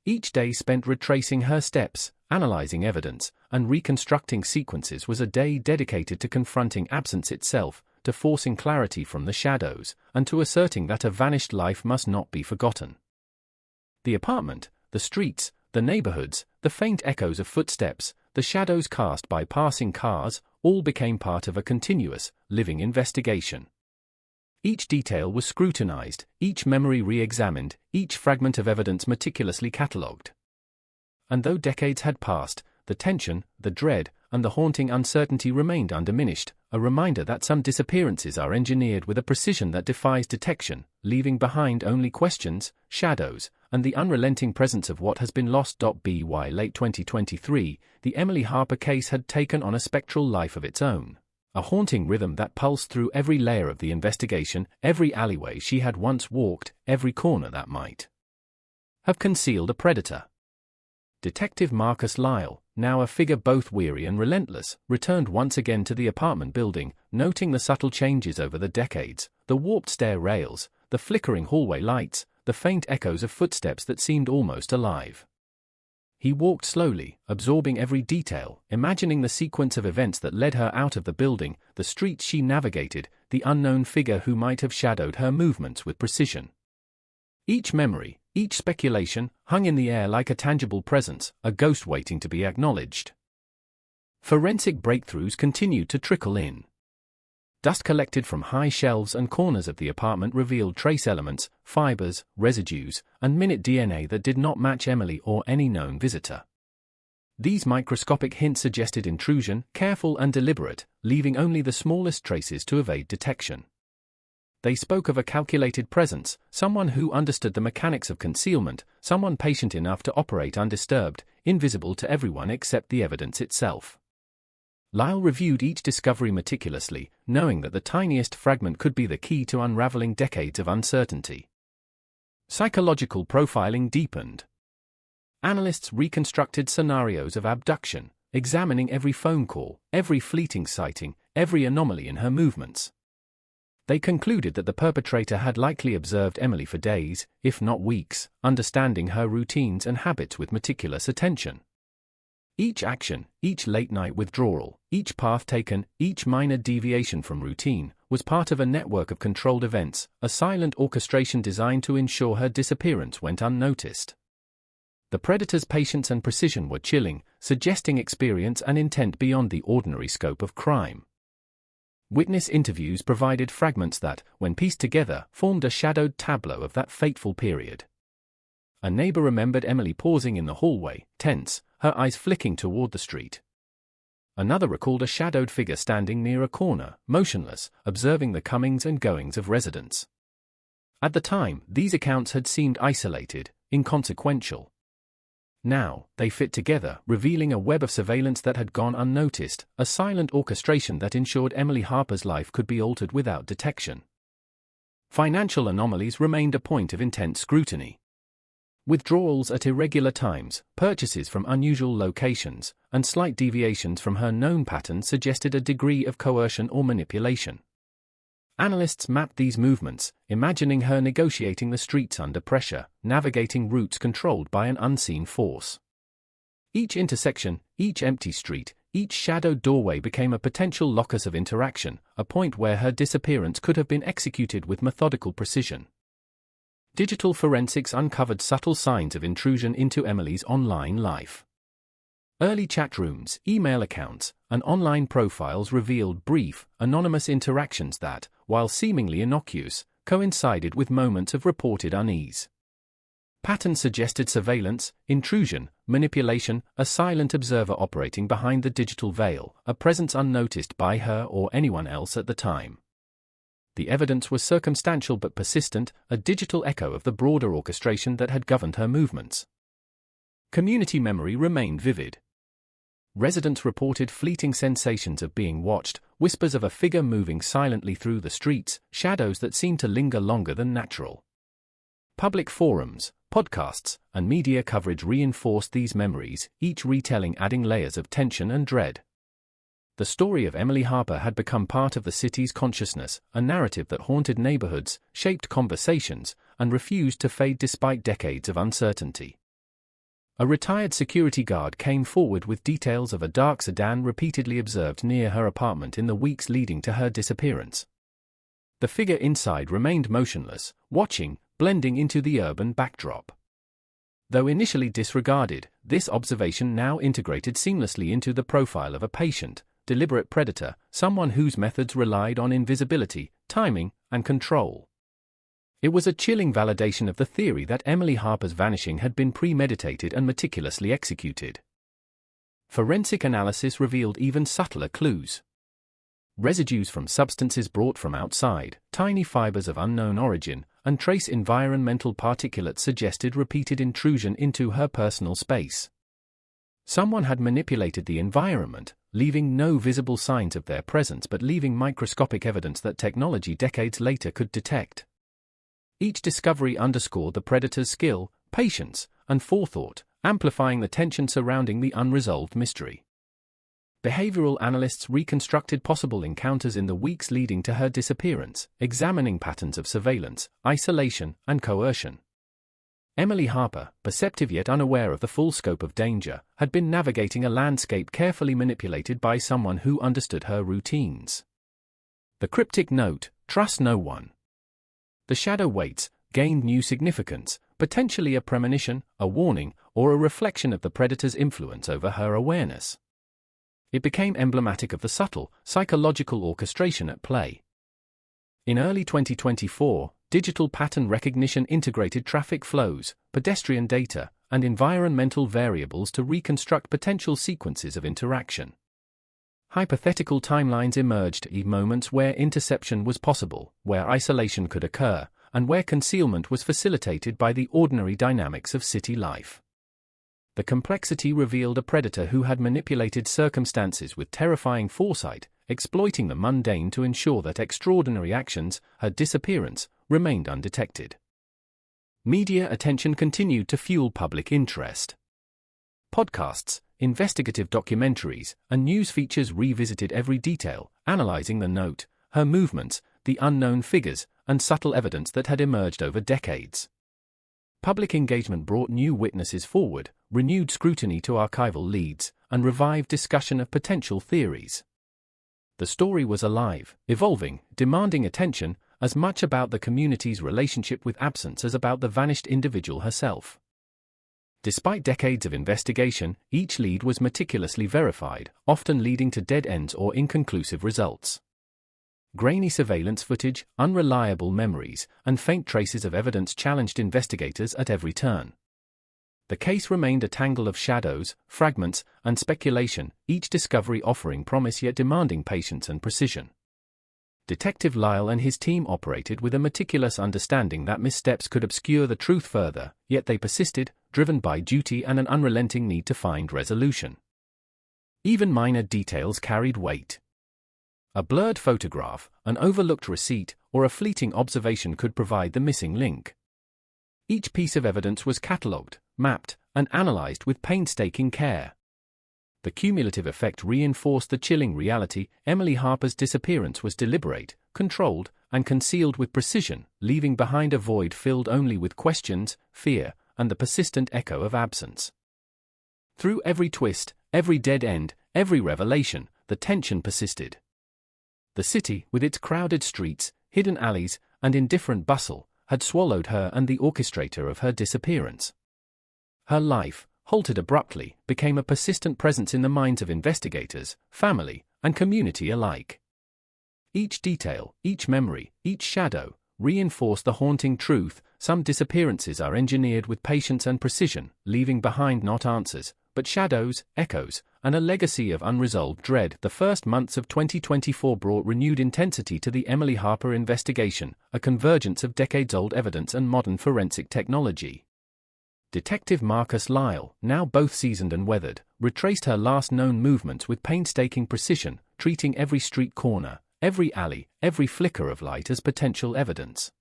Each day spent retracing her steps, analyzing evidence, and reconstructing sequences was a day dedicated to confronting absence itself, to forcing clarity from the shadows, and to asserting that a vanished life must not be forgotten. The apartment, the streets, the neighborhoods, the faint echoes of footsteps, the shadows cast by passing cars, all became part of a continuous, living investigation. Each detail was scrutinized, each memory re-examined, each fragment of evidence meticulously catalogued. And though decades had passed, the tension, the dread, and the haunting uncertainty remained undiminished, a reminder that some disappearances are engineered with a precision that defies detection, leaving behind only questions, shadows, and the unrelenting presence of what has been lost. By late 2023, the Emily Harper case had taken on a spectral life of its own, a haunting rhythm that pulsed through every layer of the investigation, every alleyway she had once walked, every corner that might have concealed a predator. Detective Marcus Lyle, now a figure both weary and relentless, returned once again to the apartment building, noting the subtle changes over the decades, the warped stair rails, the flickering hallway lights, the faint echoes of footsteps that seemed almost alive. He walked slowly, absorbing every detail, imagining the sequence of events that led her out of the building, the streets she navigated, the unknown figure who might have shadowed her movements with precision. Each memory, each speculation, hung in the air like a tangible presence, a ghost waiting to be acknowledged. Forensic breakthroughs continued to trickle in. Dust collected from high shelves and corners of the apartment revealed trace elements, fibers, residues, and minute DNA that did not match Emily or any known visitor. These microscopic hints suggested intrusion, careful and deliberate, leaving only the smallest traces to evade detection. They spoke of a calculated presence, someone who understood the mechanics of concealment, someone patient enough to operate undisturbed, invisible to everyone except the evidence itself. Lyle reviewed each discovery meticulously, knowing that the tiniest fragment could be the key to unraveling decades of uncertainty. Psychological profiling deepened. Analysts reconstructed scenarios of abduction, examining every phone call, every fleeting sighting, every anomaly in her movements. They concluded that the perpetrator had likely observed Emily for days, if not weeks, understanding her routines and habits with meticulous attention. Each action, each late-night withdrawal, each path taken, each minor deviation from routine, was part of a network of controlled events, a silent orchestration designed to ensure her disappearance went unnoticed. The predator's patience and precision were chilling, suggesting experience and intent beyond the ordinary scope of crime. Witness interviews provided fragments that, when pieced together, formed a shadowed tableau of that fateful period. A neighbor remembered Emily pausing in the hallway, tense, her eyes flicking toward the street. Another recalled a shadowed figure standing near a corner, motionless, observing the comings and goings of residents. At the time, these accounts had seemed isolated, inconsequential. Now, they fit together, revealing a web of surveillance that had gone unnoticed, a silent orchestration that ensured Emily Harper's life could be altered without detection. Financial anomalies remained a point of intense scrutiny. Withdrawals at irregular times, purchases from unusual locations, and slight deviations from her known pattern suggested a degree of coercion or manipulation. Analysts mapped these movements, imagining her negotiating the streets under pressure, navigating routes controlled by an unseen force. Each intersection, each empty street, each shadowed doorway became a potential locus of interaction, a point where her disappearance could have been executed with methodical precision. Digital forensics uncovered subtle signs of intrusion into Emily's online life. Early chat rooms, email accounts, and online profiles revealed brief, anonymous interactions that, while seemingly innocuous, coincided with moments of reported unease. Patterns suggested surveillance, intrusion, manipulation, a silent observer operating behind the digital veil, a presence unnoticed by her or anyone else at the time. The evidence was circumstantial but persistent, a digital echo of the broader orchestration that had governed her movements. Community memory remained vivid. Residents reported fleeting sensations of being watched, whispers of a figure moving silently through the streets, shadows that seemed to linger longer than natural. Public forums, podcasts, and media coverage reinforced these memories, each retelling adding layers of tension and dread. The story of Emily Harper had become part of the city's consciousness, a narrative that haunted neighborhoods, shaped conversations, and refused to fade despite decades of uncertainty. A retired security guard came forward with details of a dark sedan repeatedly observed near her apartment in the weeks leading to her disappearance. The figure inside remained motionless, watching, blending into the urban backdrop. Though initially disregarded, this observation now integrated seamlessly into the profile of a patient, deliberate predator, someone whose methods relied on invisibility, timing, and control. It was a chilling validation of the theory that Emily Harper's vanishing had been premeditated and meticulously executed. Forensic analysis revealed even subtler clues. Residues from substances brought from outside, tiny fibers of unknown origin, and trace environmental particulates suggested repeated intrusion into her personal space. Someone had manipulated the environment, leaving no visible signs of their presence but leaving microscopic evidence that technology decades later could detect. Each discovery underscored the predator's skill, patience, and forethought, amplifying the tension surrounding the unresolved mystery. Behavioral analysts reconstructed possible encounters in the weeks leading to her disappearance, examining patterns of surveillance, isolation, and coercion. Emily Harper, perceptive yet unaware of the full scope of danger, had been navigating a landscape carefully manipulated by someone who understood her routines. The cryptic note, "Trust no one." The shadow waits, gained new significance, potentially a premonition, a warning, or a reflection of the predator's influence over her awareness. It became emblematic of the subtle, psychological orchestration at play. In early 2024, digital pattern recognition integrated traffic flows, pedestrian data, and environmental variables to reconstruct potential sequences of interaction. Hypothetical timelines emerged, moments where interception was possible, where isolation could occur, and where concealment was facilitated by the ordinary dynamics of city life. The complexity revealed a predator who had manipulated circumstances with terrifying foresight, exploiting the mundane to ensure that extraordinary actions, her disappearance, remained undetected. Media attention continued to fuel public interest. Podcasts, investigative documentaries, and news features revisited every detail, analyzing the note, her movements, the unknown figures, and subtle evidence that had emerged over decades. Public engagement brought new witnesses forward, renewed scrutiny to archival leads, and revived discussion of potential theories. The story was alive, evolving, demanding attention, as much about the community's relationship with absence as about the vanished individual herself. Despite decades of investigation, each lead was meticulously verified, often leading to dead ends or inconclusive results. Grainy surveillance footage, unreliable memories, and faint traces of evidence challenged investigators at every turn. The case remained a tangle of shadows, fragments, and speculation, each discovery offering promise yet demanding patience and precision. Detective Lyle and his team operated with a meticulous understanding that missteps could obscure the truth further, yet they persisted, driven by duty and an unrelenting need to find resolution. Even minor details carried weight. A blurred photograph, an overlooked receipt, or a fleeting observation could provide the missing link. Each piece of evidence was catalogued, mapped, and analyzed with painstaking care. The cumulative effect reinforced the chilling reality: Emily Harper's disappearance was deliberate, controlled, and concealed with precision, leaving behind a void filled only with questions, fear, and the persistent echo of absence. Through every twist, every dead end, every revelation, the tension persisted. The city, with its crowded streets, hidden alleys, and indifferent bustle, had swallowed her and the orchestrator of her disappearance. Her life, halted abruptly, became a persistent presence in the minds of investigators, family, and community alike. Each detail, each memory, each shadow, reinforced the haunting truth: some disappearances are engineered with patience and precision, leaving behind not answers, but shadows, echoes, and a legacy of unresolved dread. The first months of 2024 brought renewed intensity to the Emily Harper investigation, a convergence of decades-old evidence and modern forensic technology. Detective Marcus Lyle, now both seasoned and weathered, retraced her last known movements with painstaking precision, treating every street corner, every alley, every flicker of light as potential evidence.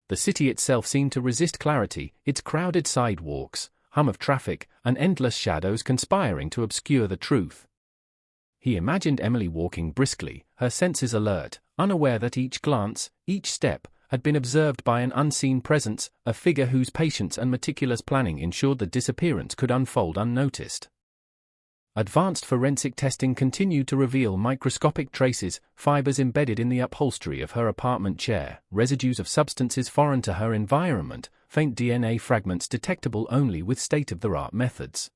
The city itself seemed to resist clarity, its crowded sidewalks, hum of traffic, and endless shadows conspiring to obscure the truth. He imagined Emily walking briskly, her senses alert, unaware that each glance, each step, had been observed by an unseen presence, a figure whose patience and meticulous planning ensured the disappearance could unfold unnoticed. Advanced forensic testing continued to reveal microscopic traces, fibers embedded in the upholstery of her apartment chair, residues of substances foreign to her environment, faint DNA fragments detectable only with state-of-the-art methods.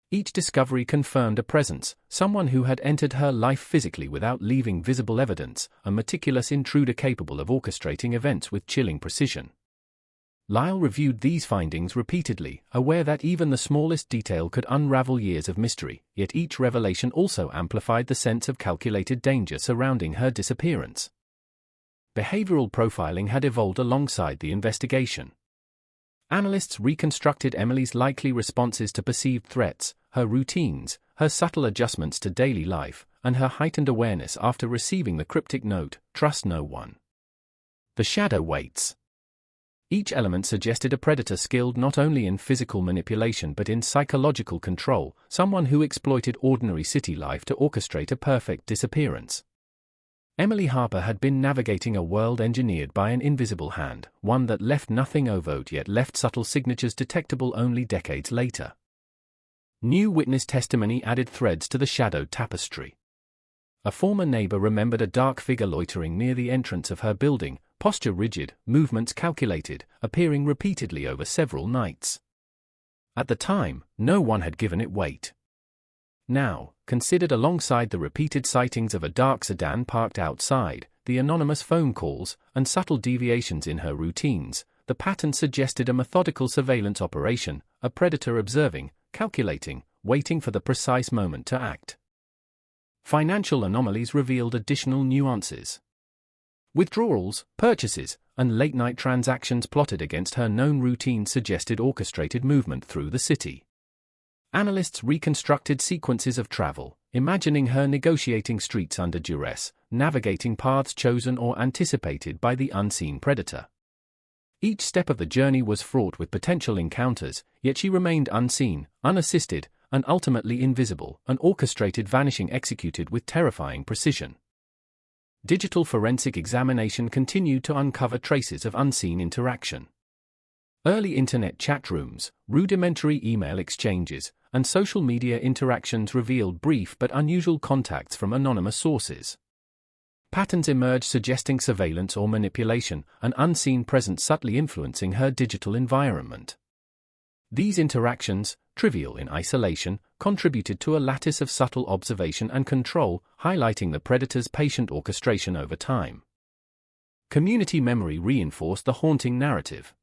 Each discovery confirmed a presence, someone who had entered her life physically without leaving visible evidence, a meticulous intruder capable of orchestrating events with chilling precision. Lyle reviewed these findings repeatedly, aware that even the smallest detail could unravel years of mystery, yet each revelation also amplified the sense of calculated danger surrounding her disappearance. Behavioral profiling had evolved alongside the investigation. Analysts reconstructed Emily's likely responses to perceived threats, her routines, her subtle adjustments to daily life, and her heightened awareness after receiving the cryptic note, "Trust no one." The shadow waits. Each element suggested a predator skilled not only in physical manipulation but in psychological control, someone who exploited ordinary city life to orchestrate a perfect disappearance. Emily Harper had been navigating a world engineered by an invisible hand, one that left nothing overt yet left subtle signatures detectable only decades later. New witness testimony added threads to the shadowed tapestry. A former neighbor remembered a dark figure loitering near the entrance of her building, posture rigid, movements calculated, appearing repeatedly over several nights. At the time, no one had given it weight. Now, considered alongside the repeated sightings of a dark sedan parked outside, the anonymous phone calls, and subtle deviations in her routines, the pattern suggested a methodical surveillance operation, a predator observing, calculating, waiting for the precise moment to act. Financial anomalies revealed additional nuances. Withdrawals, purchases, and late-night transactions plotted against her known routines suggested orchestrated movement through the city. Analysts reconstructed sequences of travel, imagining her negotiating streets under duress, navigating paths chosen or anticipated by the unseen predator. Each step of the journey was fraught with potential encounters, yet she remained unseen, unassisted, and ultimately invisible, an orchestrated vanishing executed with terrifying precision. Digital forensic examination continued to uncover traces of unseen interaction. Early internet chat rooms, rudimentary email exchanges, and social media interactions revealed brief but unusual contacts from anonymous sources. Patterns emerged suggesting surveillance or manipulation, an unseen presence subtly influencing her digital environment. These interactions, trivial in isolation, contributed to a lattice of subtle observation and control, highlighting the predator's patient orchestration over time. Community memory reinforced the haunting narrative.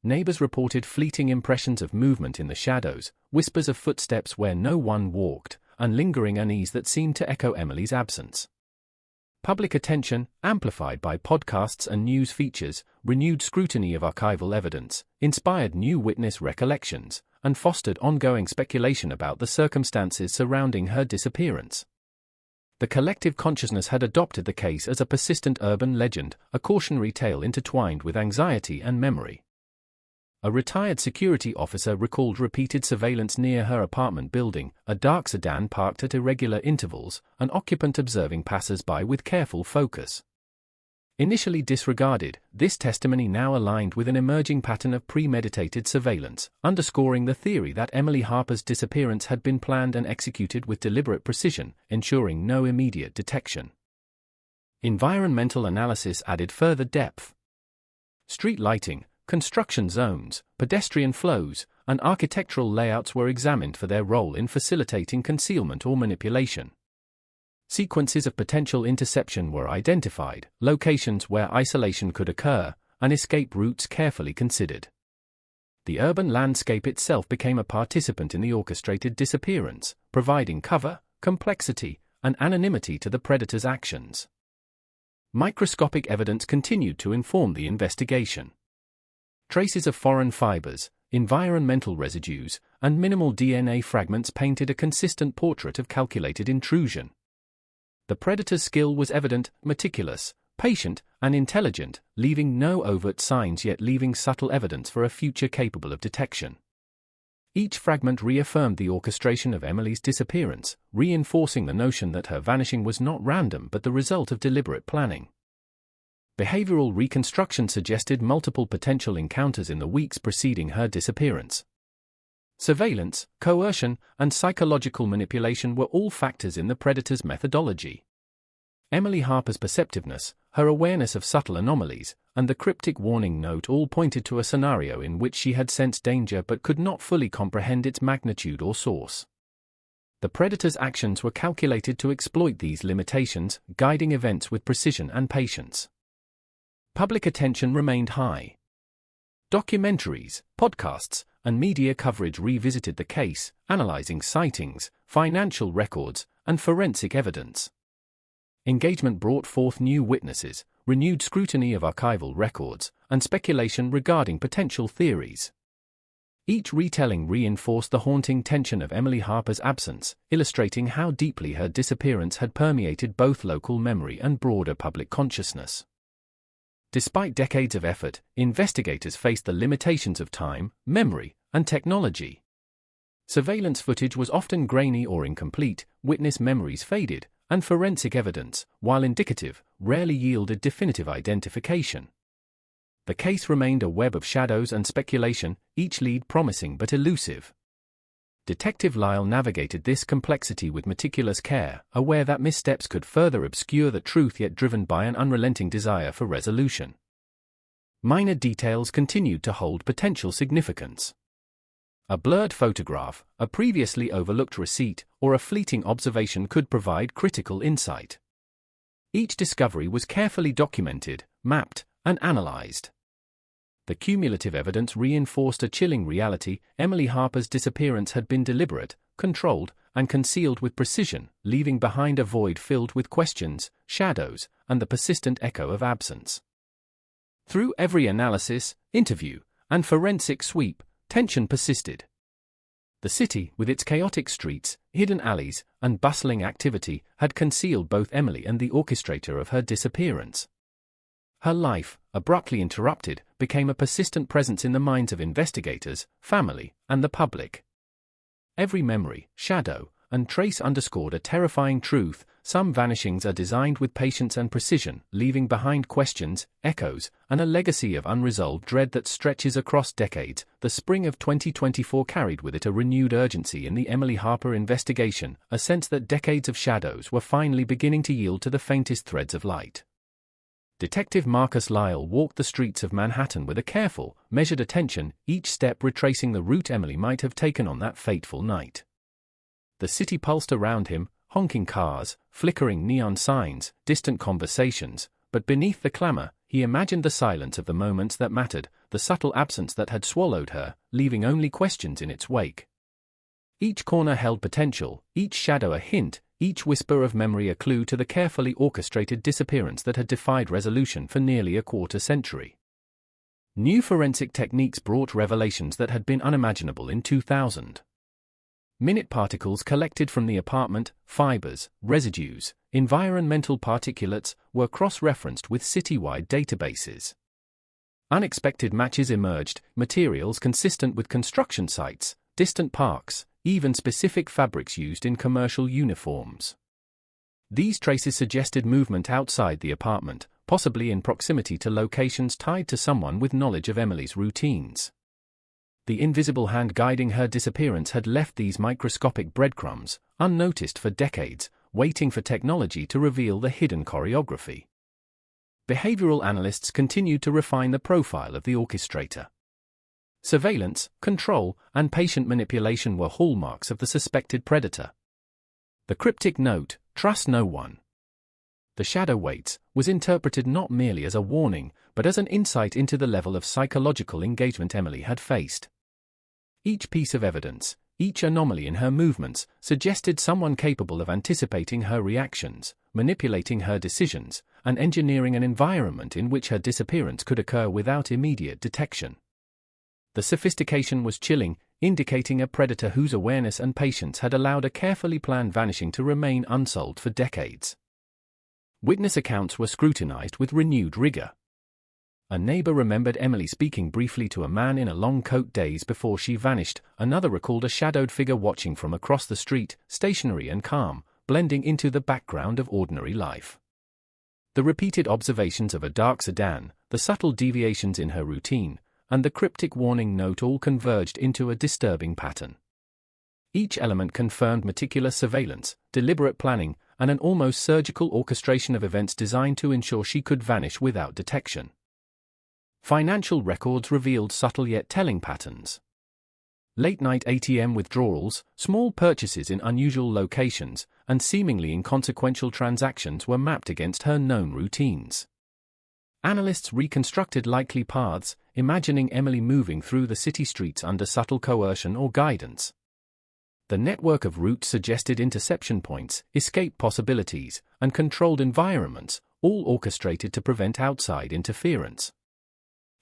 Neighbors reported fleeting impressions of movement in the shadows, whispers of footsteps where no one walked, and lingering unease that seemed to echo Emily's absence. Public attention, amplified by podcasts and news features, renewed scrutiny of archival evidence, inspired new witness recollections, and fostered ongoing speculation about the circumstances surrounding her disappearance. The collective consciousness had adopted the case as a persistent urban legend, a cautionary tale intertwined with anxiety and memory. A retired security officer recalled repeated surveillance near her apartment building, a dark sedan parked at irregular intervals, an occupant observing passers-by with careful focus. Initially disregarded, this testimony now aligned with an emerging pattern of premeditated surveillance, underscoring the theory that Emily Harper's disappearance had been planned and executed with deliberate precision, ensuring no immediate detection. Environmental analysis added further depth. Street lighting, construction zones, pedestrian flows, and architectural layouts were examined for their role in facilitating concealment or manipulation. Sequences of potential interception were identified, locations where isolation could occur, and escape routes carefully considered. The urban landscape itself became a participant in the orchestrated disappearance, providing cover, complexity, and anonymity to the predator's actions. Microscopic evidence continued to inform the investigation. Traces of foreign fibers, environmental residues, and minimal DNA fragments painted a consistent portrait of calculated intrusion. The predator's skill was evident, meticulous, patient, and intelligent, leaving no overt signs yet leaving subtle evidence for a future capable of detection. Each fragment reaffirmed the orchestration of Emily's disappearance, reinforcing the notion that her vanishing was not random but the result of deliberate planning. Behavioral reconstruction suggested multiple potential encounters in the weeks preceding her disappearance. Surveillance, coercion, and psychological manipulation were all factors in the predator's methodology. Emily Harper's perceptiveness, her awareness of subtle anomalies, and the cryptic warning note all pointed to a scenario in which she had sensed danger but could not fully comprehend its magnitude or source. The predator's actions were calculated to exploit these limitations, guiding events with precision and patience. Public attention remained high. Documentaries, podcasts, and media coverage revisited the case, analyzing sightings, financial records, and forensic evidence. Engagement brought forth new witnesses, renewed scrutiny of archival records, and speculation regarding potential theories. Each retelling reinforced the haunting tension of Emily Harper's absence, illustrating how deeply her disappearance had permeated both local memory and broader public consciousness. Despite decades of effort, investigators faced the limitations of time, memory, and technology. Surveillance footage was often grainy or incomplete, witness memories faded, and forensic evidence, while indicative, rarely yielded definitive identification. The case remained a web of shadows and speculation, each lead promising but elusive. Detective Lyle navigated this complexity with meticulous care, aware that missteps could further obscure the truth yet driven by an unrelenting desire for resolution. Minor details continued to hold potential significance. A blurred photograph, a previously overlooked receipt, or a fleeting observation could provide critical insight. Each discovery was carefully documented, mapped, and analyzed. The cumulative evidence reinforced a chilling reality: Emily Harper's disappearance had been deliberate, controlled, and concealed with precision, leaving behind a void filled with questions, shadows, and the persistent echo of absence. Through every analysis, interview, and forensic sweep, tension persisted. The city, with its chaotic streets, hidden alleys, and bustling activity, had concealed both Emily and the orchestrator of her disappearance. Her life, abruptly interrupted, became a persistent presence in the minds of investigators, family, and the public. Every memory, shadow, and trace underscored a terrifying truth: some vanishings are designed with patience and precision, leaving behind questions, echoes, and a legacy of unresolved dread that stretches across decades. The spring of 2024 carried with it a renewed urgency in the Emily Harper investigation, a sense that decades of shadows were finally beginning to yield to the faintest threads of light. Detective Marcus Lyle walked the streets of Manhattan with a careful, measured attention, each step retracing the route Emily might have taken on that fateful night. The city pulsed around him, honking cars, flickering neon signs, distant conversations, but beneath the clamor, he imagined the silence of the moments that mattered, the subtle absence that had swallowed her, leaving only questions in its wake. Each corner held potential, each shadow a hint, each whisper of memory a clue to the carefully orchestrated disappearance that had defied resolution for nearly a quarter-century. New forensic techniques brought revelations that had been unimaginable in 2000. Minute particles collected from the apartment, fibers, residues, environmental particulates, were cross-referenced with citywide databases. Unexpected matches emerged, materials consistent with construction sites, distant parks, even specific fabrics used in commercial uniforms. These traces suggested movement outside the apartment, possibly in proximity to locations tied to someone with knowledge of Emily's routines. The invisible hand guiding her disappearance had left these microscopic breadcrumbs, unnoticed for decades, waiting for technology to reveal the hidden choreography. Behavioral analysts continued to refine the profile of the orchestrator. Surveillance, control, and patient manipulation were hallmarks of the suspected predator. The cryptic note, "Trust no one." The shadow waits, was interpreted not merely as a warning, but as an insight into the level of psychological engagement Emily had faced. Each piece of evidence, each anomaly in her movements, suggested someone capable of anticipating her reactions, manipulating her decisions, and engineering an environment in which her disappearance could occur without immediate detection. The sophistication was chilling, indicating a predator whose awareness and patience had allowed a carefully planned vanishing to remain unsolved for decades. Witness accounts were scrutinized with renewed rigor. A neighbor remembered Emily speaking briefly to a man in a long coat days before she vanished. Another recalled a shadowed figure watching from across the street, stationary and calm, blending into the background of ordinary life. The repeated observations of a dark sedan, the subtle deviations in her routine, and the cryptic warning note all converged into a disturbing pattern. Each element confirmed meticulous surveillance, deliberate planning, and an almost surgical orchestration of events designed to ensure she could vanish without detection. Financial records revealed subtle yet telling patterns. Late-night ATM withdrawals, small purchases in unusual locations, and seemingly inconsequential transactions were mapped against her known routines. Analysts reconstructed likely paths, imagining Emily moving through the city streets under subtle coercion or guidance. The network of routes suggested interception points, escape possibilities, and controlled environments, all orchestrated to prevent outside interference.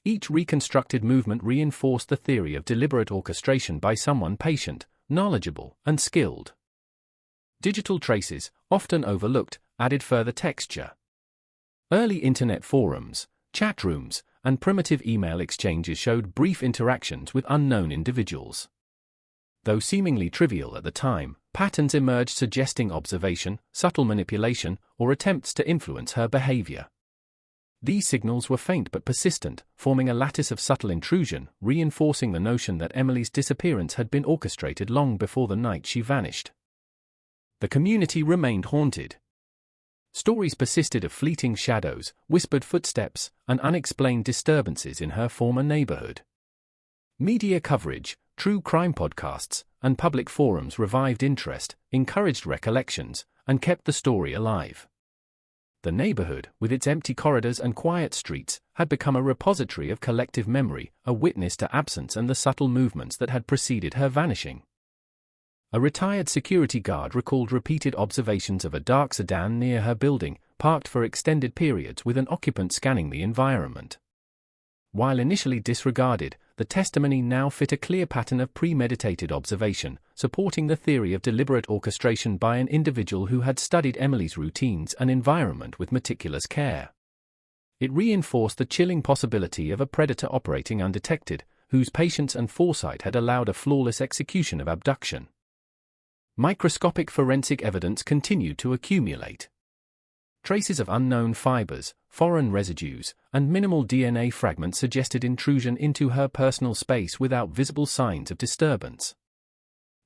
Each reconstructed movement reinforced the theory of deliberate orchestration by someone patient, knowledgeable, and skilled. Digital traces, often overlooked, added further texture. Early internet forums, chat rooms, and primitive email exchanges showed brief interactions with unknown individuals. Though seemingly trivial at the time, patterns emerged suggesting observation, subtle manipulation, or attempts to influence her behavior. These signals were faint but persistent, forming a lattice of subtle intrusion, reinforcing the notion that Emily's disappearance had been orchestrated long before the night she vanished. The community remained haunted. Stories persisted of fleeting shadows, whispered footsteps, and unexplained disturbances in her former neighborhood. Media coverage, true crime podcasts, and public forums revived interest, encouraged recollections, and kept the story alive. The neighborhood, with its empty corridors and quiet streets, had become a repository of collective memory, a witness to absence and the subtle movements that had preceded her vanishing. A retired security guard recalled repeated observations of a dark sedan near her building, parked for extended periods with an occupant scanning the environment. While initially disregarded, the testimony now fit a clear pattern of premeditated observation, supporting the theory of deliberate orchestration by an individual who had studied Emily's routines and environment with meticulous care. It reinforced the chilling possibility of a predator operating undetected, whose patience and foresight had allowed a flawless execution of abduction. Microscopic forensic evidence continued to accumulate. Traces of unknown fibers, foreign residues, and minimal DNA fragments suggested intrusion into her personal space without visible signs of disturbance.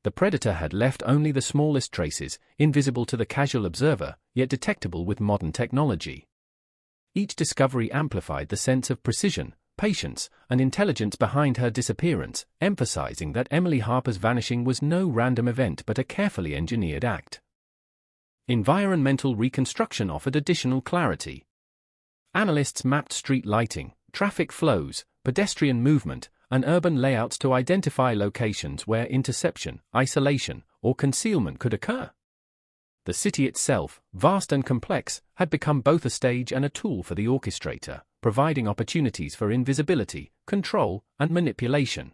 The predator had left only the smallest traces, invisible to the casual observer, yet detectable with modern technology. Each discovery amplified the sense of precision, patience, and intelligence behind her disappearance, emphasizing that Emily Harper's vanishing was no random event but a carefully engineered act. Environmental reconstruction offered additional clarity. Analysts mapped street lighting, traffic flows, pedestrian movement, and urban layouts to identify locations where interception, isolation, or concealment could occur. The city itself, vast and complex, had become both a stage and a tool for the orchestrator, providing opportunities for invisibility, control, and manipulation.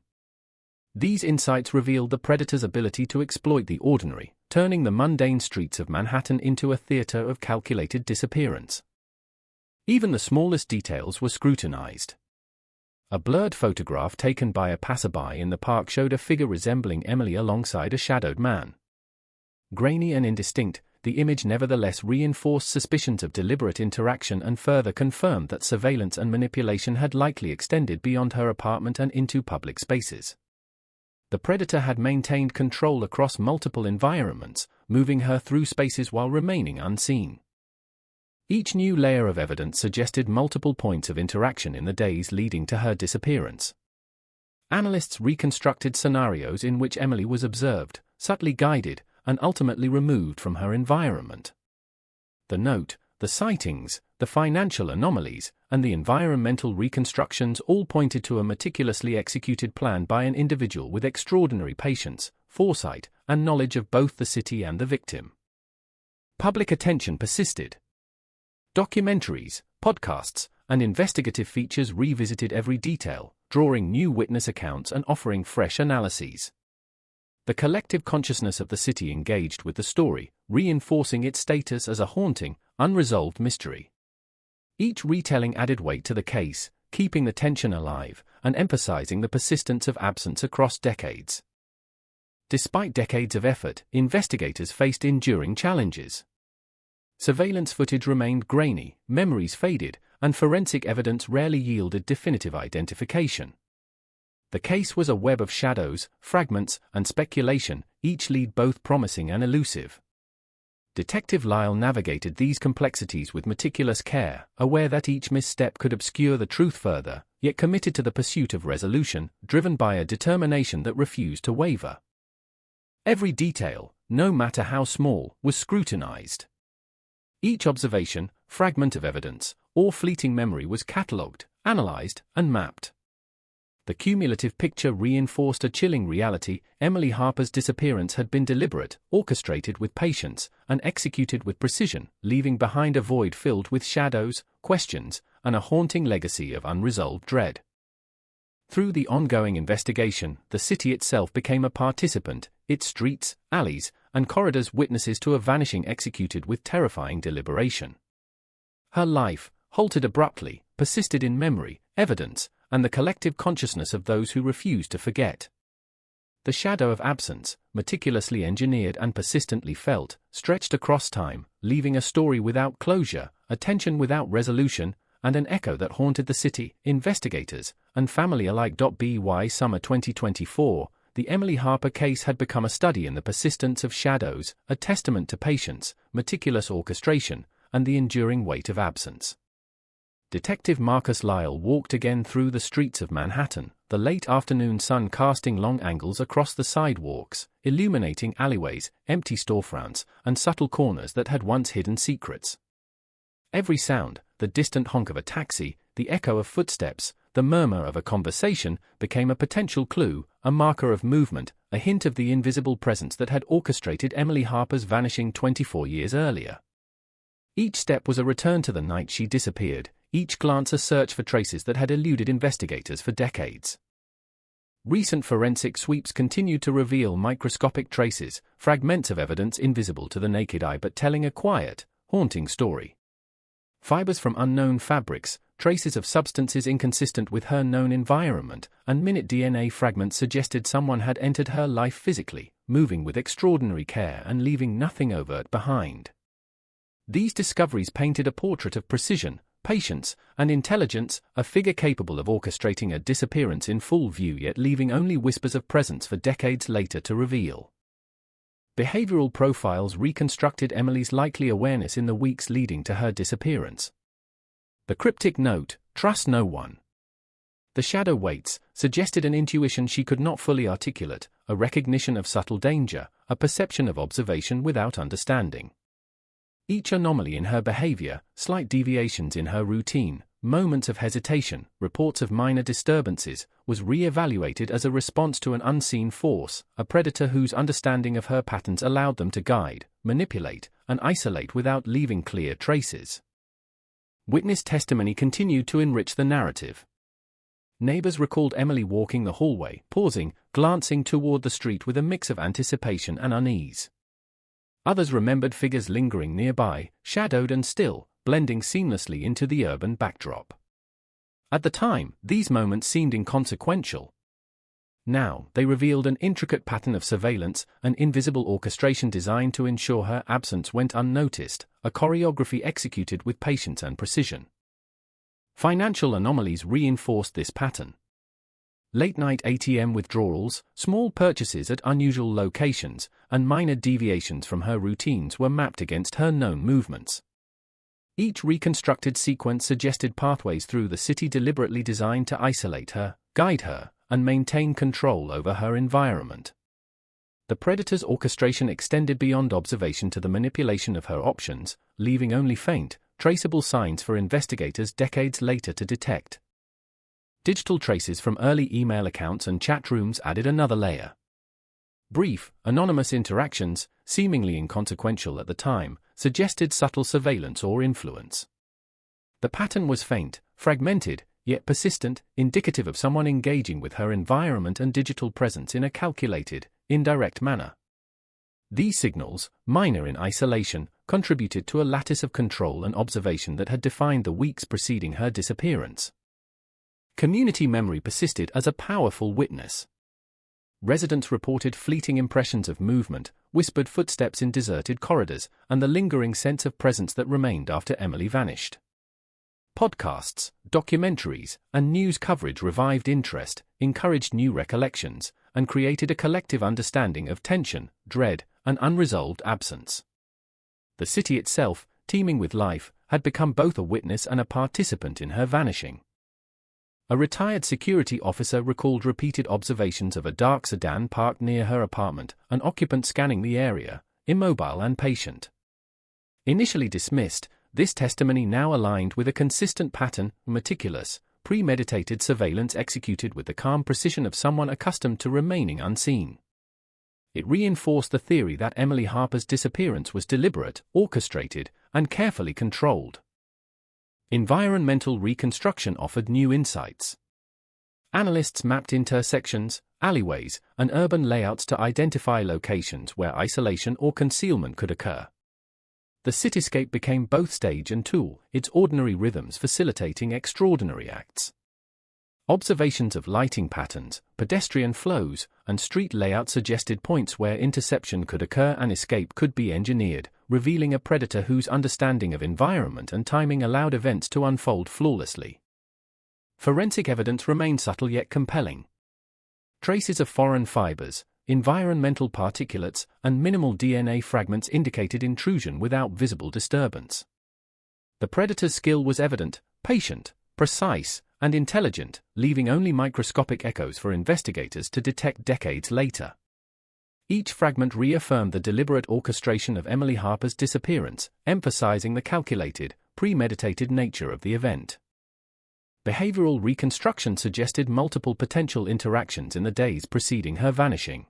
These insights revealed the predator's ability to exploit the ordinary, turning the mundane streets of Manhattan into a theater of calculated disappearance. Even the smallest details were scrutinized. A blurred photograph taken by a passerby in the park showed a figure resembling Emily alongside a shadowed man. Grainy and indistinct, the image nevertheless reinforced suspicions of deliberate interaction and further confirmed that surveillance and manipulation had likely extended beyond her apartment and into public spaces. The predator had maintained control across multiple environments, moving her through spaces while remaining unseen. Each new layer of evidence suggested multiple points of interaction in the days leading to her disappearance. Analysts reconstructed scenarios in which Emily was observed, subtly guided, and ultimately removed from her environment. The note, the sightings, the financial anomalies, and the environmental reconstructions all pointed to a meticulously executed plan by an individual with extraordinary patience, foresight, and knowledge of both the city and the victim. Public attention persisted. Documentaries, podcasts, and investigative features revisited every detail, drawing new witness accounts and offering fresh analyses. The collective consciousness of the city engaged with the story, reinforcing its status as a haunting, unresolved mystery. Each retelling added weight to the case, keeping the tension alive and emphasizing the persistence of absence across decades. Despite decades of effort, investigators faced enduring challenges. Surveillance footage remained grainy, memories faded, and forensic evidence rarely yielded definitive identification. The case was a web of shadows, fragments, and speculation, each lead both promising and elusive. Detective Lyle navigated these complexities with meticulous care, aware that each misstep could obscure the truth further, yet committed to the pursuit of resolution, driven by a determination that refused to waver. Every detail, no matter how small, was scrutinized. Each observation, fragment of evidence, or fleeting memory was catalogued, analyzed, and mapped. The cumulative picture reinforced a chilling reality: Emily Harper's disappearance had been deliberate, orchestrated with patience, and executed with precision, leaving behind a void filled with shadows, questions, and a haunting legacy of unresolved dread. Through the ongoing investigation, the city itself became a participant, its streets, alleys, and corridors witnesses to a vanishing executed with terrifying deliberation. Her life, halted abruptly, persisted in memory, evidence, and the collective consciousness of those who refused to forget. The shadow of absence, meticulously engineered and persistently felt, stretched across time, leaving a story without closure, a tension without resolution, and an echo that haunted the city, investigators, and family alike. By summer 2024, the Emily Harper case had become a study in the persistence of shadows, a testament to patience, meticulous orchestration, and the enduring weight of absence. Detective Marcus Lyle walked again through the streets of Manhattan, the late afternoon sun casting long angles across the sidewalks, illuminating alleyways, empty storefronts, and subtle corners that had once hidden secrets. Every sound, the distant honk of a taxi, the echo of footsteps, the murmur of a conversation, became a potential clue, a marker of movement, a hint of the invisible presence that had orchestrated Emily Harper's vanishing 24 years earlier. Each step was a return to the night she disappeared, each glance a search for traces that had eluded investigators for decades. Recent forensic sweeps continued to reveal microscopic traces, fragments of evidence invisible to the naked eye but telling a quiet, haunting story. Fibers from unknown fabrics, traces of substances inconsistent with her known environment, and minute DNA fragments suggested someone had entered her life physically, moving with extraordinary care and leaving nothing overt behind. These discoveries painted a portrait of precision, patience, and intelligence, a figure capable of orchestrating a disappearance in full view yet leaving only whispers of presence for decades later to reveal. Behavioral profiles reconstructed Emily's likely awareness in the weeks leading to her disappearance. The cryptic note, "Trust no one." The shadow weights suggested an intuition she could not fully articulate, a recognition of subtle danger, a perception of observation without understanding. Each anomaly in her behavior, slight deviations in her routine, moments of hesitation, reports of minor disturbances, was re-evaluated as a response to an unseen force, a predator whose understanding of her patterns allowed them to guide, manipulate, and isolate without leaving clear traces. Witness testimony continued to enrich the narrative. Neighbors recalled Emily walking the hallway, pausing, glancing toward the street with a mix of anticipation and unease. Others remembered figures lingering nearby, shadowed and still, blending seamlessly into the urban backdrop. At the time, these moments seemed inconsequential. Now, they revealed an intricate pattern of surveillance, an invisible orchestration designed to ensure her absence went unnoticed, a choreography executed with patience and precision. Financial anomalies reinforced this pattern. Late-night ATM withdrawals, small purchases at unusual locations, and minor deviations from her routines were mapped against her known movements. Each reconstructed sequence suggested pathways through the city deliberately designed to isolate her, guide her, and maintain control over her environment. The predator's orchestration extended beyond observation to the manipulation of her options, leaving only faint, traceable signs for investigators decades later to detect. Digital traces from early email accounts and chat rooms added another layer. Brief, anonymous interactions, seemingly inconsequential at the time, suggested subtle surveillance or influence. The pattern was faint, fragmented, yet persistent, indicative of someone engaging with her environment and digital presence in a calculated, indirect manner. These signals, minor in isolation, contributed to a lattice of control and observation that had defined the weeks preceding her disappearance. Community memory persisted as a powerful witness. Residents reported fleeting impressions of movement, whispered footsteps in deserted corridors, and the lingering sense of presence that remained after Emily vanished. Podcasts, documentaries, and news coverage revived interest, encouraged new recollections, and created a collective understanding of tension, dread, and unresolved absence. The city itself, teeming with life, had become both a witness and a participant in her vanishing. A retired security officer recalled repeated observations of a dark sedan parked near her apartment, an occupant scanning the area, immobile and patient. Initially dismissed, this testimony now aligned with a consistent pattern, meticulous, premeditated surveillance executed with the calm precision of someone accustomed to remaining unseen. It reinforced the theory that Emily Harper's disappearance was deliberate, orchestrated, and carefully controlled. Environmental reconstruction offered new insights. Analysts mapped intersections, alleyways, and urban layouts to identify locations where isolation or concealment could occur. The cityscape became both stage and tool, its ordinary rhythms facilitating extraordinary acts. Observations of lighting patterns, pedestrian flows, and street layout suggested points where interception could occur and escape could be engineered, revealing a predator whose understanding of environment and timing allowed events to unfold flawlessly. Forensic evidence remained subtle yet compelling. Traces of foreign fibers, environmental particulates, and minimal DNA fragments indicated intrusion without visible disturbance. The predator's skill was evident, patient, precise, and intelligent, leaving only microscopic echoes for investigators to detect decades later. Each fragment reaffirmed the deliberate orchestration of Emily Harper's disappearance, emphasizing the calculated, premeditated nature of the event. Behavioral reconstruction suggested multiple potential interactions in the days preceding her vanishing.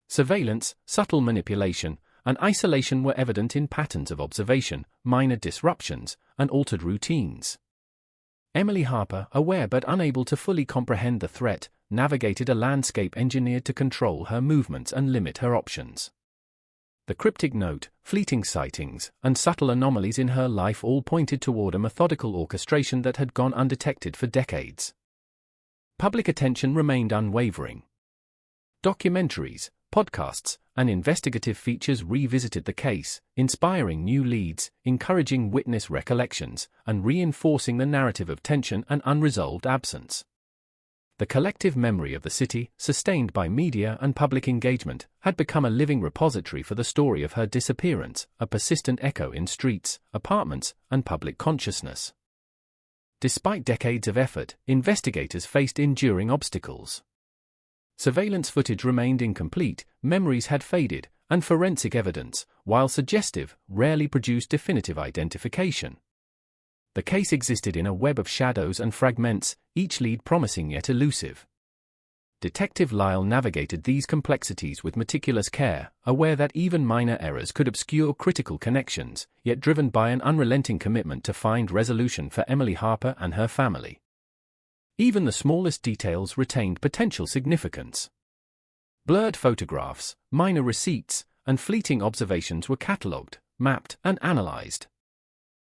Surveillance, subtle manipulation, and isolation were evident in patterns of observation, minor disruptions, and altered routines. Emily Harper, aware but unable to fully comprehend the threat, navigated a landscape engineered to control her movements and limit her options. The cryptic note, fleeting sightings, and subtle anomalies in her life all pointed toward a methodical orchestration that had gone undetected for decades. Public attention remained unwavering. Documentaries, podcasts, and investigative features revisited the case, inspiring new leads, encouraging witness recollections, and reinforcing the narrative of tension and unresolved absence. The collective memory of the city, sustained by media and public engagement, had become a living repository for the story of her disappearance, a persistent echo in streets, apartments, and public consciousness. Despite decades of effort, investigators faced enduring obstacles. Surveillance footage remained incomplete, memories had faded, and forensic evidence, while suggestive, rarely produced definitive identification. The case existed in a web of shadows and fragments, each lead promising yet elusive. Detective Lyle navigated these complexities with meticulous care, aware that even minor errors could obscure critical connections, yet driven by an unrelenting commitment to find resolution for Emily Harper and her family. Even the smallest details retained potential significance. Blurred photographs, minor receipts, and fleeting observations were catalogued, mapped, and analyzed.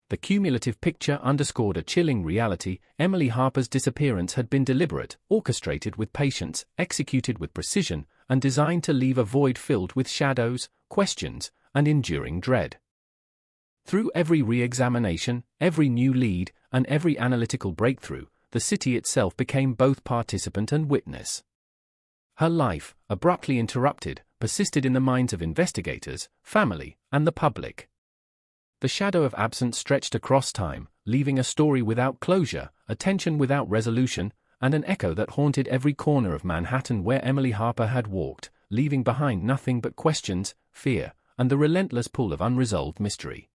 The cumulative picture underscored a chilling reality: Emily Harper's disappearance had been deliberate, orchestrated with patience, executed with precision, and designed to leave a void filled with shadows, questions, and enduring dread. Through every re-examination, every new lead, and every analytical breakthrough, the city itself became both participant and witness. Her life, abruptly interrupted, persisted in the minds of investigators, family, and the public. The shadow of absence stretched across time, leaving a story without closure, a tension without resolution, and an echo that haunted every corner of Manhattan where Emily Harper had walked, leaving behind nothing but questions, fear, and the relentless pull of unresolved mystery.